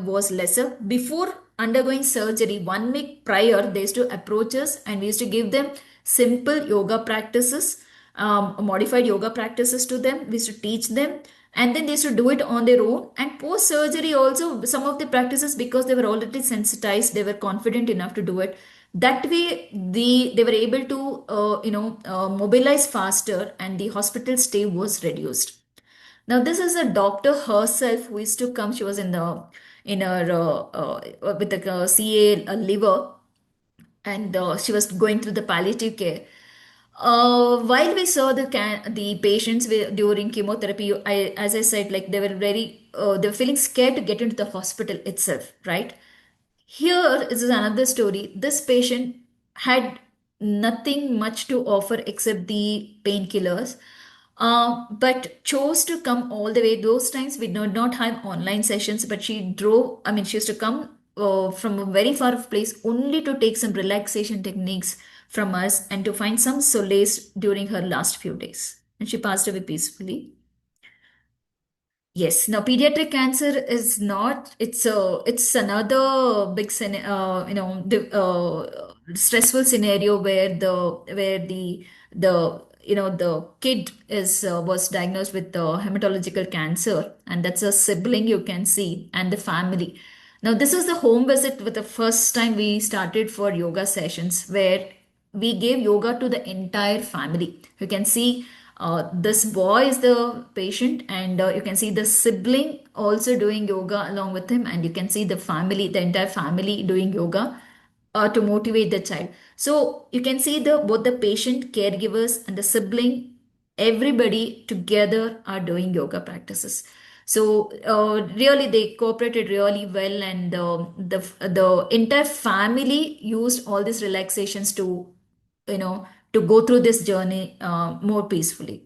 was lesser. Before undergoing surgery, 1 week prior, they used to approach us, and we used to give them simple yoga practices, modified yoga practices to them. We used to teach them, and then they used to do it on their own. And post surgery also, some of the practices, because they were already sensitized, they were confident enough to do it. That way they were able to mobilize faster, and the hospital stay was reduced. Now this is a doctor herself who used to come. She was in her with the CA liver, and she was going through the palliative care. While we saw the patients during chemotherapy, as I said, like they were feeling scared to get into the hospital itself, right? Here is another story. This patient had nothing much to offer except the painkillers, but chose to come all the way. Those times we did not have online sessions, but she drove, I mean, she used to come from a very far off place only to take some relaxation techniques from us and to find some solace during her last few days. And she passed away peacefully. Yes. Now, pediatric cancer is not. It's another big stressful scenario where the kid is was diagnosed with hematological cancer, and that's a sibling you can see, and the family. Now, this is the home visit with the first time we started for yoga sessions, where we gave yoga to the entire family. You can see this boy is the patient, and you can see the sibling also doing yoga along with him, and you can see the entire family doing yoga to motivate the child. So you can see both the patient, caregivers, and the sibling, everybody together are doing yoga practices. So really, they cooperated really well, and the entire family used all these relaxations to go through this journey more peacefully.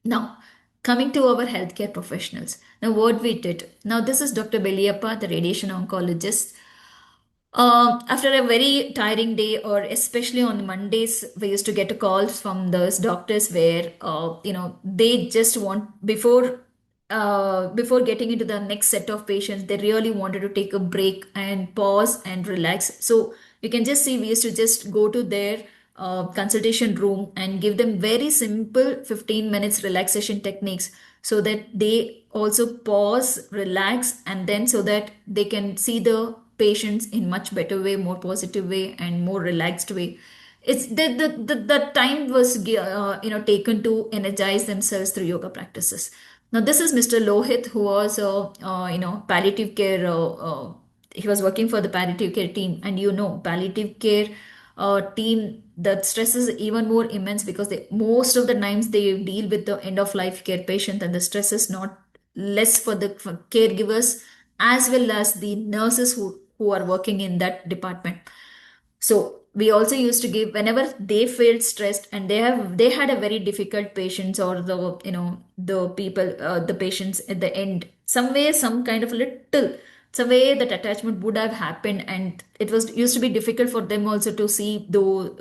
Now, coming to our healthcare professionals. Now, what we did. Now, this is Dr. Beliappa, the radiation oncologist. After a very tiring day, or especially on Mondays, we used to get a call from those doctors where they just want before getting into the next set of patients, they really wanted to take a break and pause and relax. So you can just see we used to just go to their consultation room and give them very simple 15 minutes relaxation techniques, so that they also pause, relax, and then so that they can see the patients in much better way, more positive way, and more relaxed way. It's the time was taken to energize themselves through yoga practices. Now this is Mr. Lohit, who was palliative care. He was working for the palliative care team, and palliative care team, the stress is even more immense, because most of the times they deal with the end of life care patient, and the stress is not less for caregivers as well as the nurses who are working in that department. So we also used to give whenever they felt stressed and they had a very difficult patients, or the the people, the patients at the end, somewhere some kind of little some way that attachment would have happened, and it was used to be difficult for them also to see though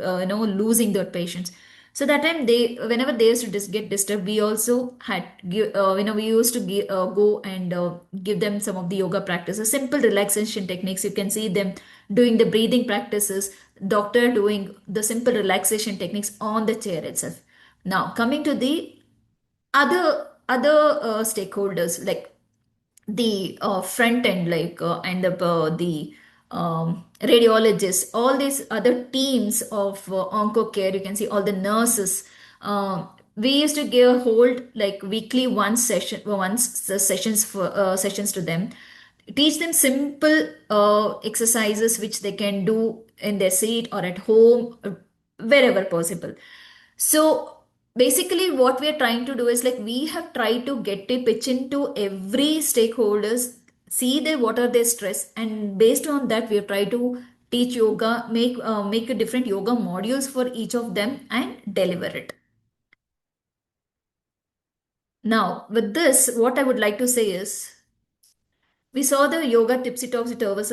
losing their patients. So that time they, whenever they used to get disturbed, we also had we used to go and give them some of the yoga practices, simple relaxation techniques. You can see them doing the breathing practices, doctor doing the simple relaxation techniques on the chair itself. Now coming to the other stakeholders, like the front end, like and the radiologists, all these other teams of onco care. You can see all the nurses. We used to give a hold like weekly one session, once the sessions for sessions to them, teach them simple exercises which they can do in their seat or at home, wherever possible. So basically what we are trying to do is, like, we have tried to get a pitch into every stakeholders, see their what are their stress, and based on that we have tried to teach yoga, make a different yoga modules for each of them and deliver it. Now with this, what I would like to say is, we saw the yoga tipsy topsy turvs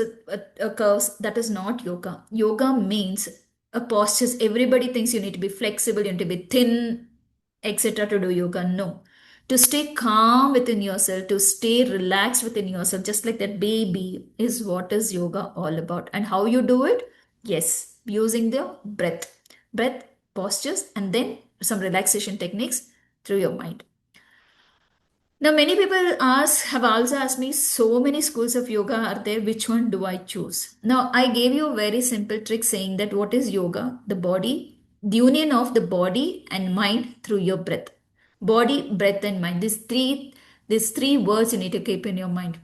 curves. That is not yoga. Yoga means a postures. Everybody thinks you need to be flexible, you need to be thin, etc. to do yoga. No. To stay calm within yourself, to stay relaxed within yourself, just like that baby, is what is yoga all about. And how you do it? Yes, using the breath, postures, and then some relaxation techniques through your mind. Now, many people have also asked me, so many schools of yoga are there, which one do I choose? Now, I gave you a very simple trick saying that what is yoga? The body, the union of the body and mind through your breath. Body, breath, and mind. These three words you need to keep in your mind.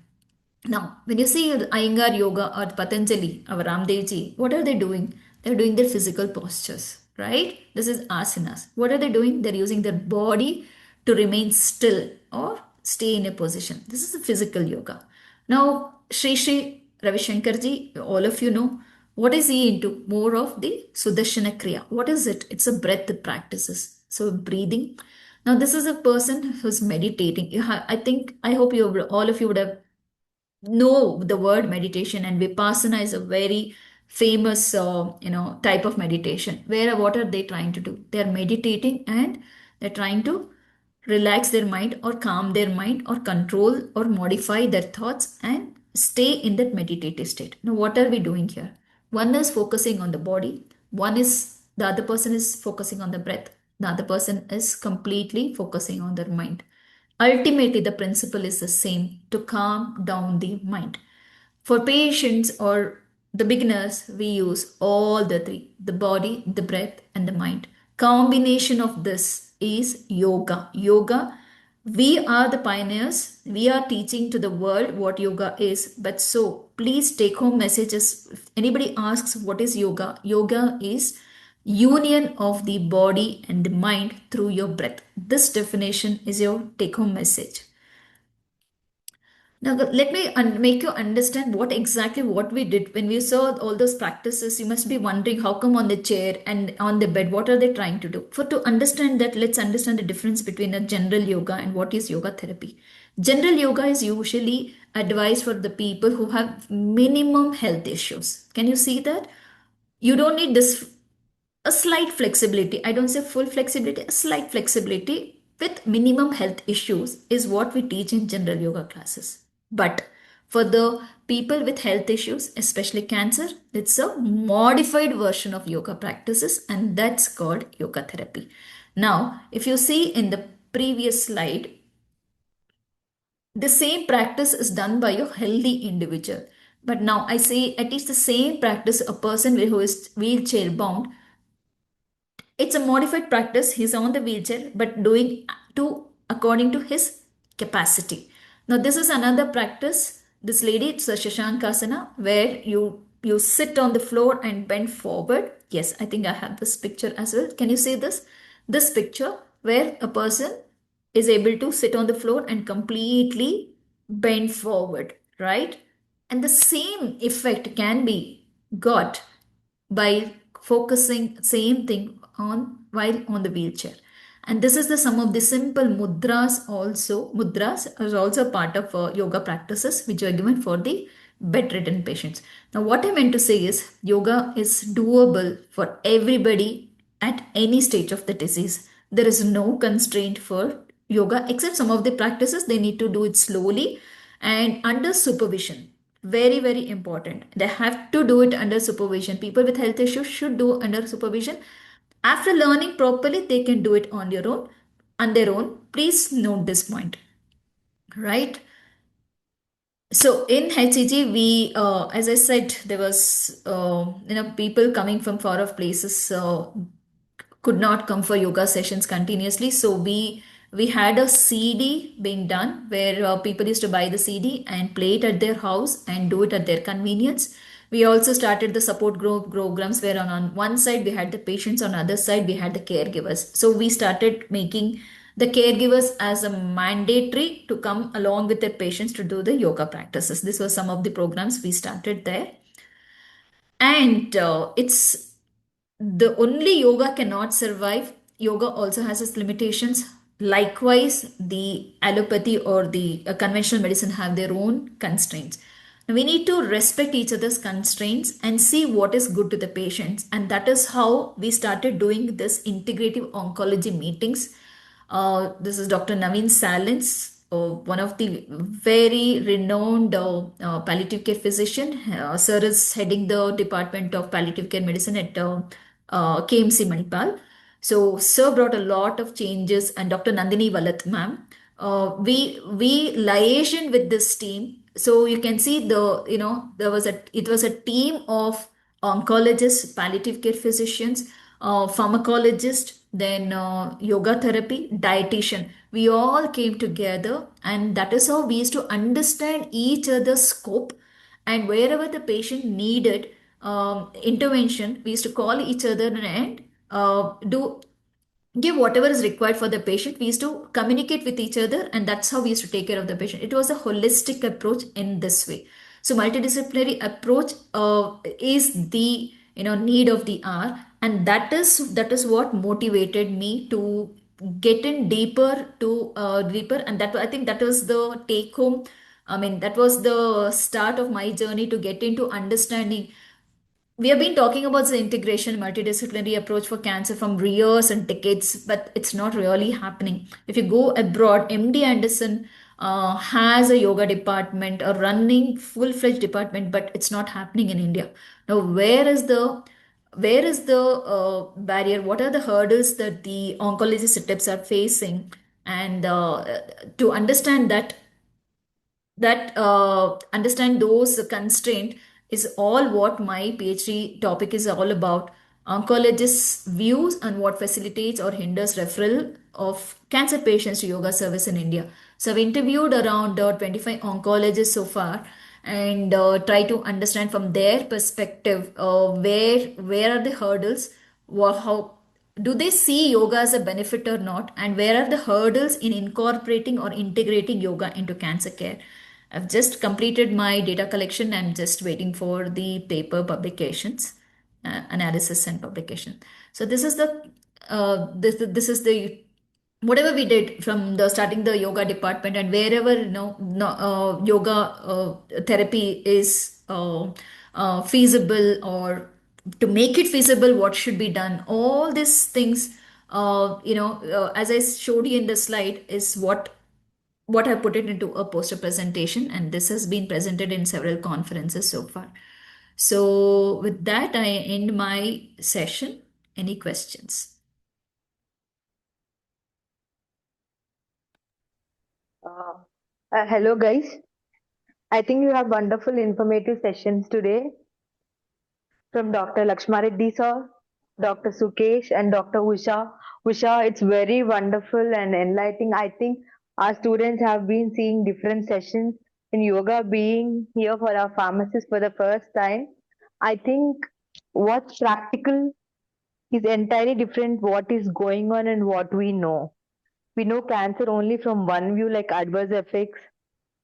Now, when you see Iyengar Yoga or Patanjali, our Ramdevji, what are they doing? They're doing their physical postures, right? This is asanas. What are they doing? They're using their body to remain still or stay in a position. This is a physical yoga. Now, Sri Ravi Shankarji, all of you know, what is he into? More of the Sudarshana Kriya. What is it? It's a breath practices. So, breathing. Now, this is a person who's meditating. I think, I hope all of you would have know the word meditation, and vipassana is a very famous type of meditation, where what are they trying to do? They are meditating and they're trying to relax their mind or calm their mind or control or modify their thoughts and stay in that meditative state. Now what are we doing here? One is focusing on the body, the other person is focusing on the breath, the other person is completely focusing on their mind. Ultimately, the principle is the same, to calm down the mind. For patients or the beginners, we use all the three, the body, the breath, and the mind. Combination of this is yoga. Yoga, we are the pioneers. We are teaching to the world what yoga is. But so please take home messages. If anybody asks what is yoga, yoga is union of the body and the mind through your breath. This definition is your take home message. Now, let me make you understand what we did when we saw all those practices. You must be wondering, how come on the chair and on the bed? What are they trying to do? For to understand that, let's understand the difference between a general yoga and what is yoga therapy. General yoga is usually advised for the people who have minimum health issues. Can you see that? You don't need this, a slight flexibility. I don't say full flexibility, a slight flexibility with minimum health issues is what we teach in general yoga classes. But for the people with health issues, especially cancer, it's a modified version of yoga practices, and that's called yoga therapy. Now, if you see in the previous slide, the same practice is done by a healthy individual. But now I say at least the same practice, a person who is wheelchair bound, it's a modified practice. He's on the wheelchair, but doing to according to his capacity. Now, this is another practice. This lady, it's a Shashankasana, where you sit on the floor and bend forward. Yes, I think I have this picture as well. Can you see this? This picture where a person is able to sit on the floor and completely bend forward, right? And the same effect can be got by focusing same thing on while on the wheelchair. And this is the some of the simple mudras also. Mudras are also part of yoga practices which are given for the bedridden patients. Now, what I meant to say is yoga is doable for everybody at any stage of the disease. There is no constraint for yoga except some of the practices they need to do it slowly and under supervision. Very, very important. They have to do it under supervision. People with health issues should do under supervision. After learning properly, they can do it on your own, on their own. Please note this point, right? So in HCG, as I said, there was people coming from far off places could not come for yoga sessions continuously. So we had a CD being done where people used to buy the CD and play it at their house and do it at their convenience. We also started the support group programs where on one side we had the patients, on the other side we had the caregivers. So we started making the caregivers as a mandatory to come along with their patients to do the yoga practices. This was some of the programs we started there. And it's the only yoga cannot survive. Yoga also has its limitations. Likewise, the allopathy or the conventional medicine have their own constraints. Now, we need to respect each other's constraints and see what is good to the patients. And that is how we started doing this integrative oncology meetings. This is Dr. Naveen Salins, one of the very renowned palliative care physician. Sir is heading the Department of Palliative Care Medicine at KMC Manipal. So, Sir brought a lot of changes, and Dr. Nandini Valat, ma'am. We liaised with this team. So you can see it was a team of oncologists, palliative care physicians, pharmacologist, then yoga therapy, dietitian. We all came together, and that is how we used to understand each other's scope. And wherever the patient needed intervention, we used to call each other and do give whatever is required for the patient. We used to communicate with each other, and that's how we used to take care of the patient. It was a holistic approach in this way. So multidisciplinary approach is the need of the hour, and that is what motivated me to get in deeper, and that I think that was the take home. I mean, that was the start of my journey to get into understanding. We have been talking about the integration multidisciplinary approach for cancer from years and decades, but it's not really happening. If you go abroad, MD Anderson has a yoga department, a running full-fledged department, but it's not happening in India. Now, where is the barrier? What are the hurdles that the oncology setups are facing? And to understand that understand those constraint is all what my PhD topic is all about. Oncologists' views on what facilitates or hinders referral of cancer patients to yoga service in India. So I've interviewed around 25 oncologists so far and try to understand from their perspective where are the hurdles, how do they see yoga as a benefit or not, and where are the hurdles in incorporating or integrating yoga into cancer care. I've just completed my data collection. I'm just waiting for the paper publications, analysis and publication. So this is the whatever we did from the starting the yoga department, and wherever no, yoga therapy is feasible, or to make it feasible what should be done, all these things as I showed you in the slide is what I put it into a poster presentation, and this has been presented in several conferences so far. So with that, I end my session. Any questions? Uh, Hello, guys. I think you have wonderful informative sessions today from Dr. Lakshmareddy sir, Dr. Sukesh, and Dr. Usha. Usha, it's very wonderful and enlightening. I think our students have been seeing different sessions in yoga being here for our pharmacists for the first time. I think what's practical is entirely different what is going on and what we know. We know cancer only from one view, like adverse effects,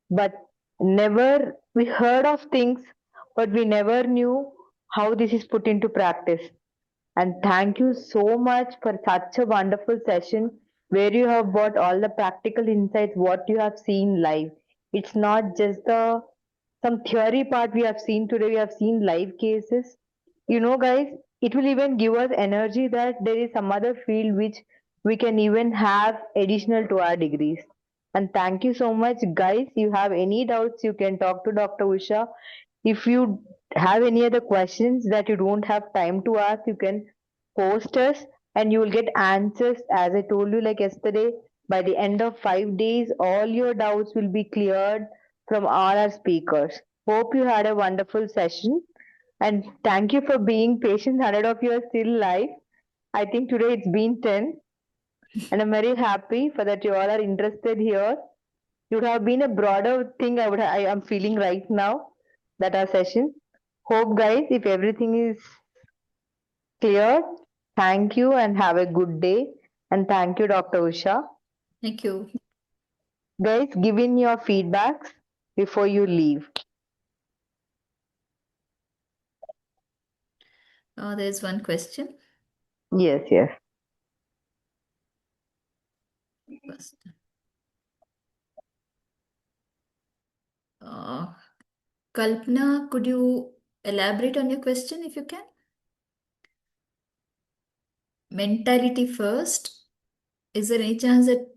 but never we heard of things, but we never knew how this is put into practice. And thank you so much for such a wonderful session where you have brought all the practical insights, what you have seen live. It's not just the some theory part we have seen today, we have seen live cases. Guys, it will even give us energy that there is some other field which we can even have additional to our degrees. And thank you so much, guys. You have any doubts, you can talk to Dr. Usha. If you have any other questions that you don't have time to ask, you can post us and you will get answers. As I told you, like yesterday, by the end of 5 days, all your doubts will be cleared from all our speakers. Hope you had a wonderful session and thank you for being patient. 100 of you are still live. I think today it's been 10 and I'm very happy for that you all are interested here. It would have been a broader thing I am feeling right now that our session. Hope guys, if everything is clear, thank you and have a good day. And thank you, Dr. Usha. Thank you. Guys, give in your feedbacks before you leave. There's one question. Yes, yes. First. Uh, Kalpana, could you elaborate on your question if you can? Mentality first. Is there any chance that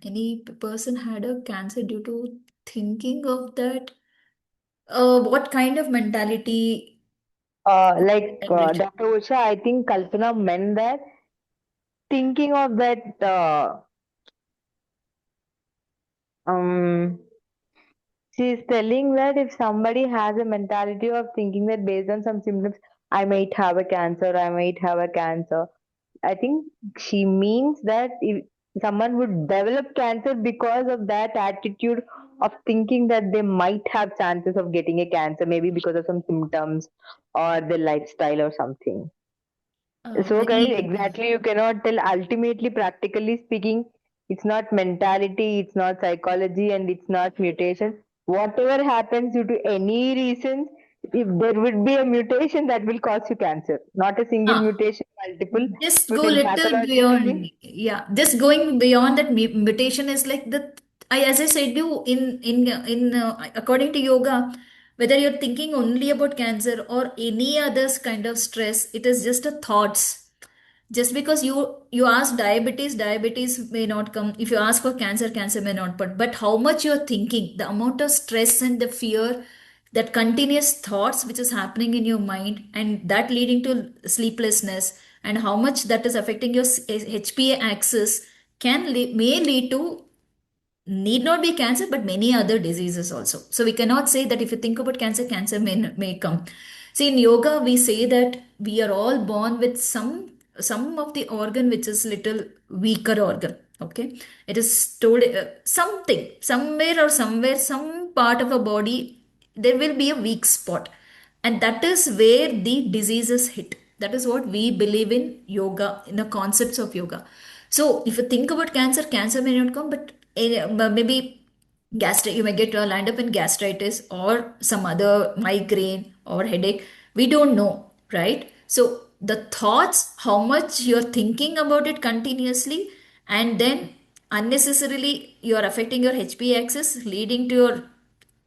any person had a cancer due to thinking of that? What kind of mentality? Dr. Usha, I think Kalpana meant that thinking of that um she is telling that if somebody has a mentality of thinking that based on some symptoms, I might have a cancer, I might have a cancer. I think she means that if someone would develop cancer because of that attitude of thinking that they might have chances of getting a cancer, maybe because of some symptoms or their lifestyle or something. So, guys, Very exactly, you cannot tell. Ultimately, practically speaking, it's not mentality, it's not psychology, and it's not mutation. Whatever happens due to any reasons, if there would be a mutation that will cause you cancer, not a single uh, mutation, multiple. just go Within little pathologically, beyond. Yeah, just going beyond that mutation is like the. As I said you in according to yoga, whether you're thinking only about cancer or any others kind of stress, it is just a thoughts. Just because you ask diabetes may not come. If you ask for cancer may not. But how much you're thinking, the amount of stress and the fear, that continuous thoughts which is happening in your mind, and that leading to sleeplessness, and how much that is affecting your HPA axis, may lead to, need not be cancer but many other diseases also. So we cannot say that if you think about cancer, cancer may come. See, in yoga we say that we are all born with some of the organ which is little weaker organ. Okay, it is told something somewhere or somewhere, some part of a body, there will be a weak spot, and that is where the diseases hit. That is what we believe in yoga, in the concepts of yoga. So if you think about cancer, cancer may not come, but maybe gastritis, you may get land up in gastritis or some other migraine or headache. We don't know, right? So the thoughts, how much you're thinking about it continuously, and then unnecessarily you are affecting your HP axis, leading to your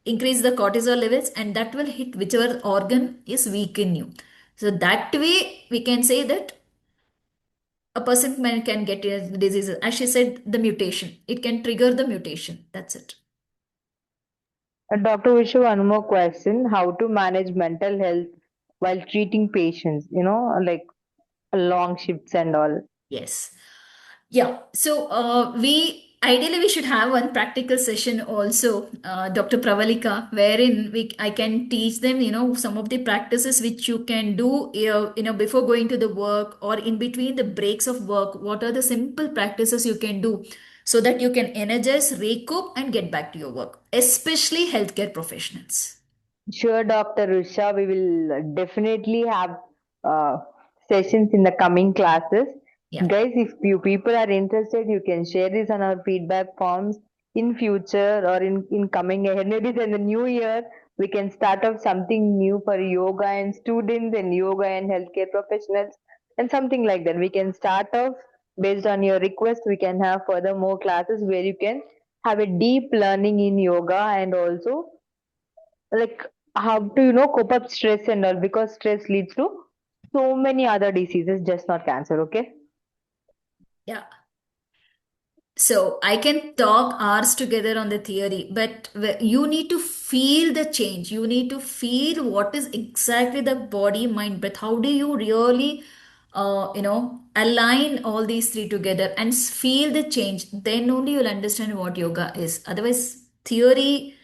increase the cortisol levels, and that will hit whichever organ is weak in you. So that way we can say that a person can get diseases. As she said, the mutation, it can trigger the mutation. That's it. Dr. Vishu, one more question: how to manage mental health while treating patients? Like long shifts and all. Yes. Yeah. So we ideally we should have one practical session also, Dr. Pravalika, wherein I can teach them, some of the practices which you can do, before going to the work or in between the breaks of work. What are the simple practices you can do so that you can energize, recoup, and get back to your work, especially healthcare professionals. Sure, Dr. Rusha, we will definitely have uh, sessions in the coming classes. Yeah. Guys, if you people are interested, you can share this on our feedback forms in future or in coming ahead. Maybe in the new year, we can start off something new for yoga and students and yoga and healthcare professionals. and something like that. We can start off based on your request. We can have further more classes where you can have a deep learning in yoga, and also like how to cope up stress and all, because stress leads to so many other diseases, just not cancer. Okay. Yeah. So I can talk hours together on the theory, but you need to feel the change. You need to feel what is exactly the body, mind, breath. How do you really, align all these three together and feel the change? Then only you'll understand what yoga is. Otherwise, theory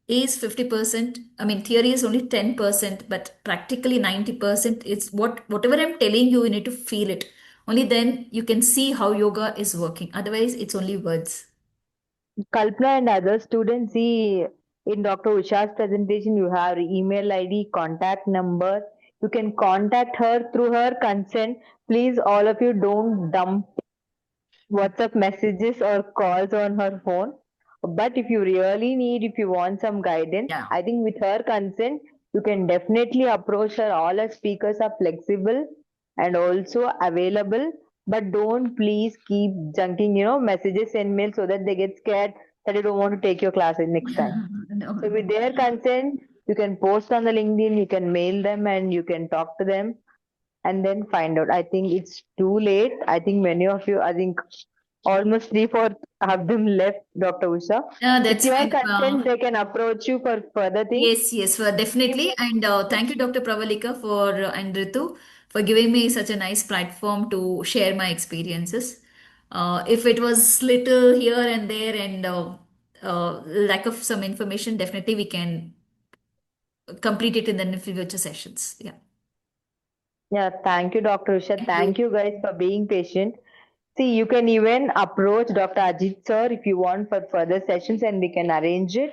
is 50%. I mean, theory is only 10%, but practically 90%. It's whatever I'm telling you, you need to feel it. Only then you can see how yoga is working. Otherwise, it's only words. Kalpana and other students, see in Dr. Usha's presentation, you have email ID, contact number. You can contact her through her consent. Please, all of you, don't dump WhatsApp messages or calls on her phone. But if you really need, if you want some guidance, Yeah. I think with her consent, you can definitely approach her. All our speakers are flexible and also available. But don't please keep junking, messages and mails so that they get scared that you don't want to take your classes next time. No, So with no. their consent, you can post on the LinkedIn, you can mail them, and you can talk to them and then find out. I think it's too late. I think many of you, I think almost three-fourths of them left, Dr. Usha. With That's your fine. consent, they can approach you for further things. Yes, yes, definitely. And thank you, Dr. Pravalika, and Ritu for giving me such a nice platform to share my experiences. If it was little here and there and lack of some information, definitely we can complete it in the future sessions. Yeah. Yeah, thank you, Dr. Usha. Thank Thank you. you guys for being patient. See, you can even approach Dr. Ajit sir if you want for further sessions, and we can arrange it,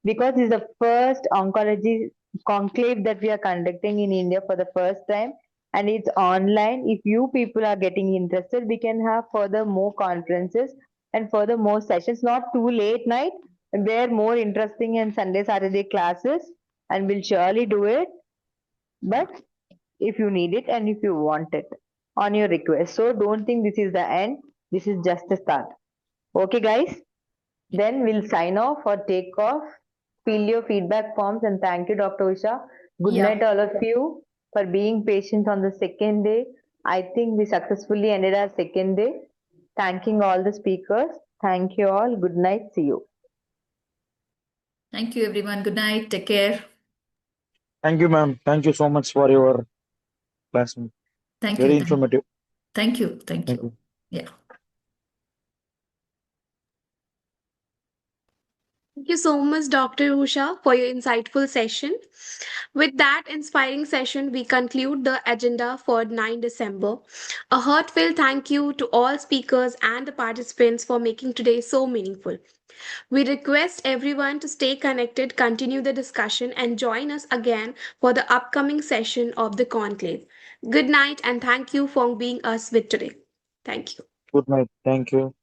because it's the first oncology conclave that we are conducting in India for the first time, and it's online. If you people are getting interested, we can have further more conferences and further more sessions, not too late night, where more interesting and Sunday, Saturday classes, and we'll surely do it. But if you need it and if you want it on your request. So don't think this is the end. This is just the start. Okay, guys? Then we'll sign off or take off. Fill your feedback forms, and thank you, Dr. Usha. Good Yeah. night, all of you, for being patient on the second day. I think we successfully ended our second day. Thanking all the speakers. Thank you all. Good night. See you. Thank you, everyone. Good night. Take care. Thank you, ma'am. Thank you so much for your class. Thank you. Very informative. Thank you. Thank Thank you. you. Yeah. Thank you so much, Dr. Usha, for your insightful session. With that inspiring session, we conclude the agenda for 9 December. A heartfelt thank you to all speakers and the participants for making today so meaningful. We request everyone to stay connected, continue the discussion, and join us again for the upcoming session of the Conclave. Good night, and thank you for being us with today. Thank you. Good night. Thank you.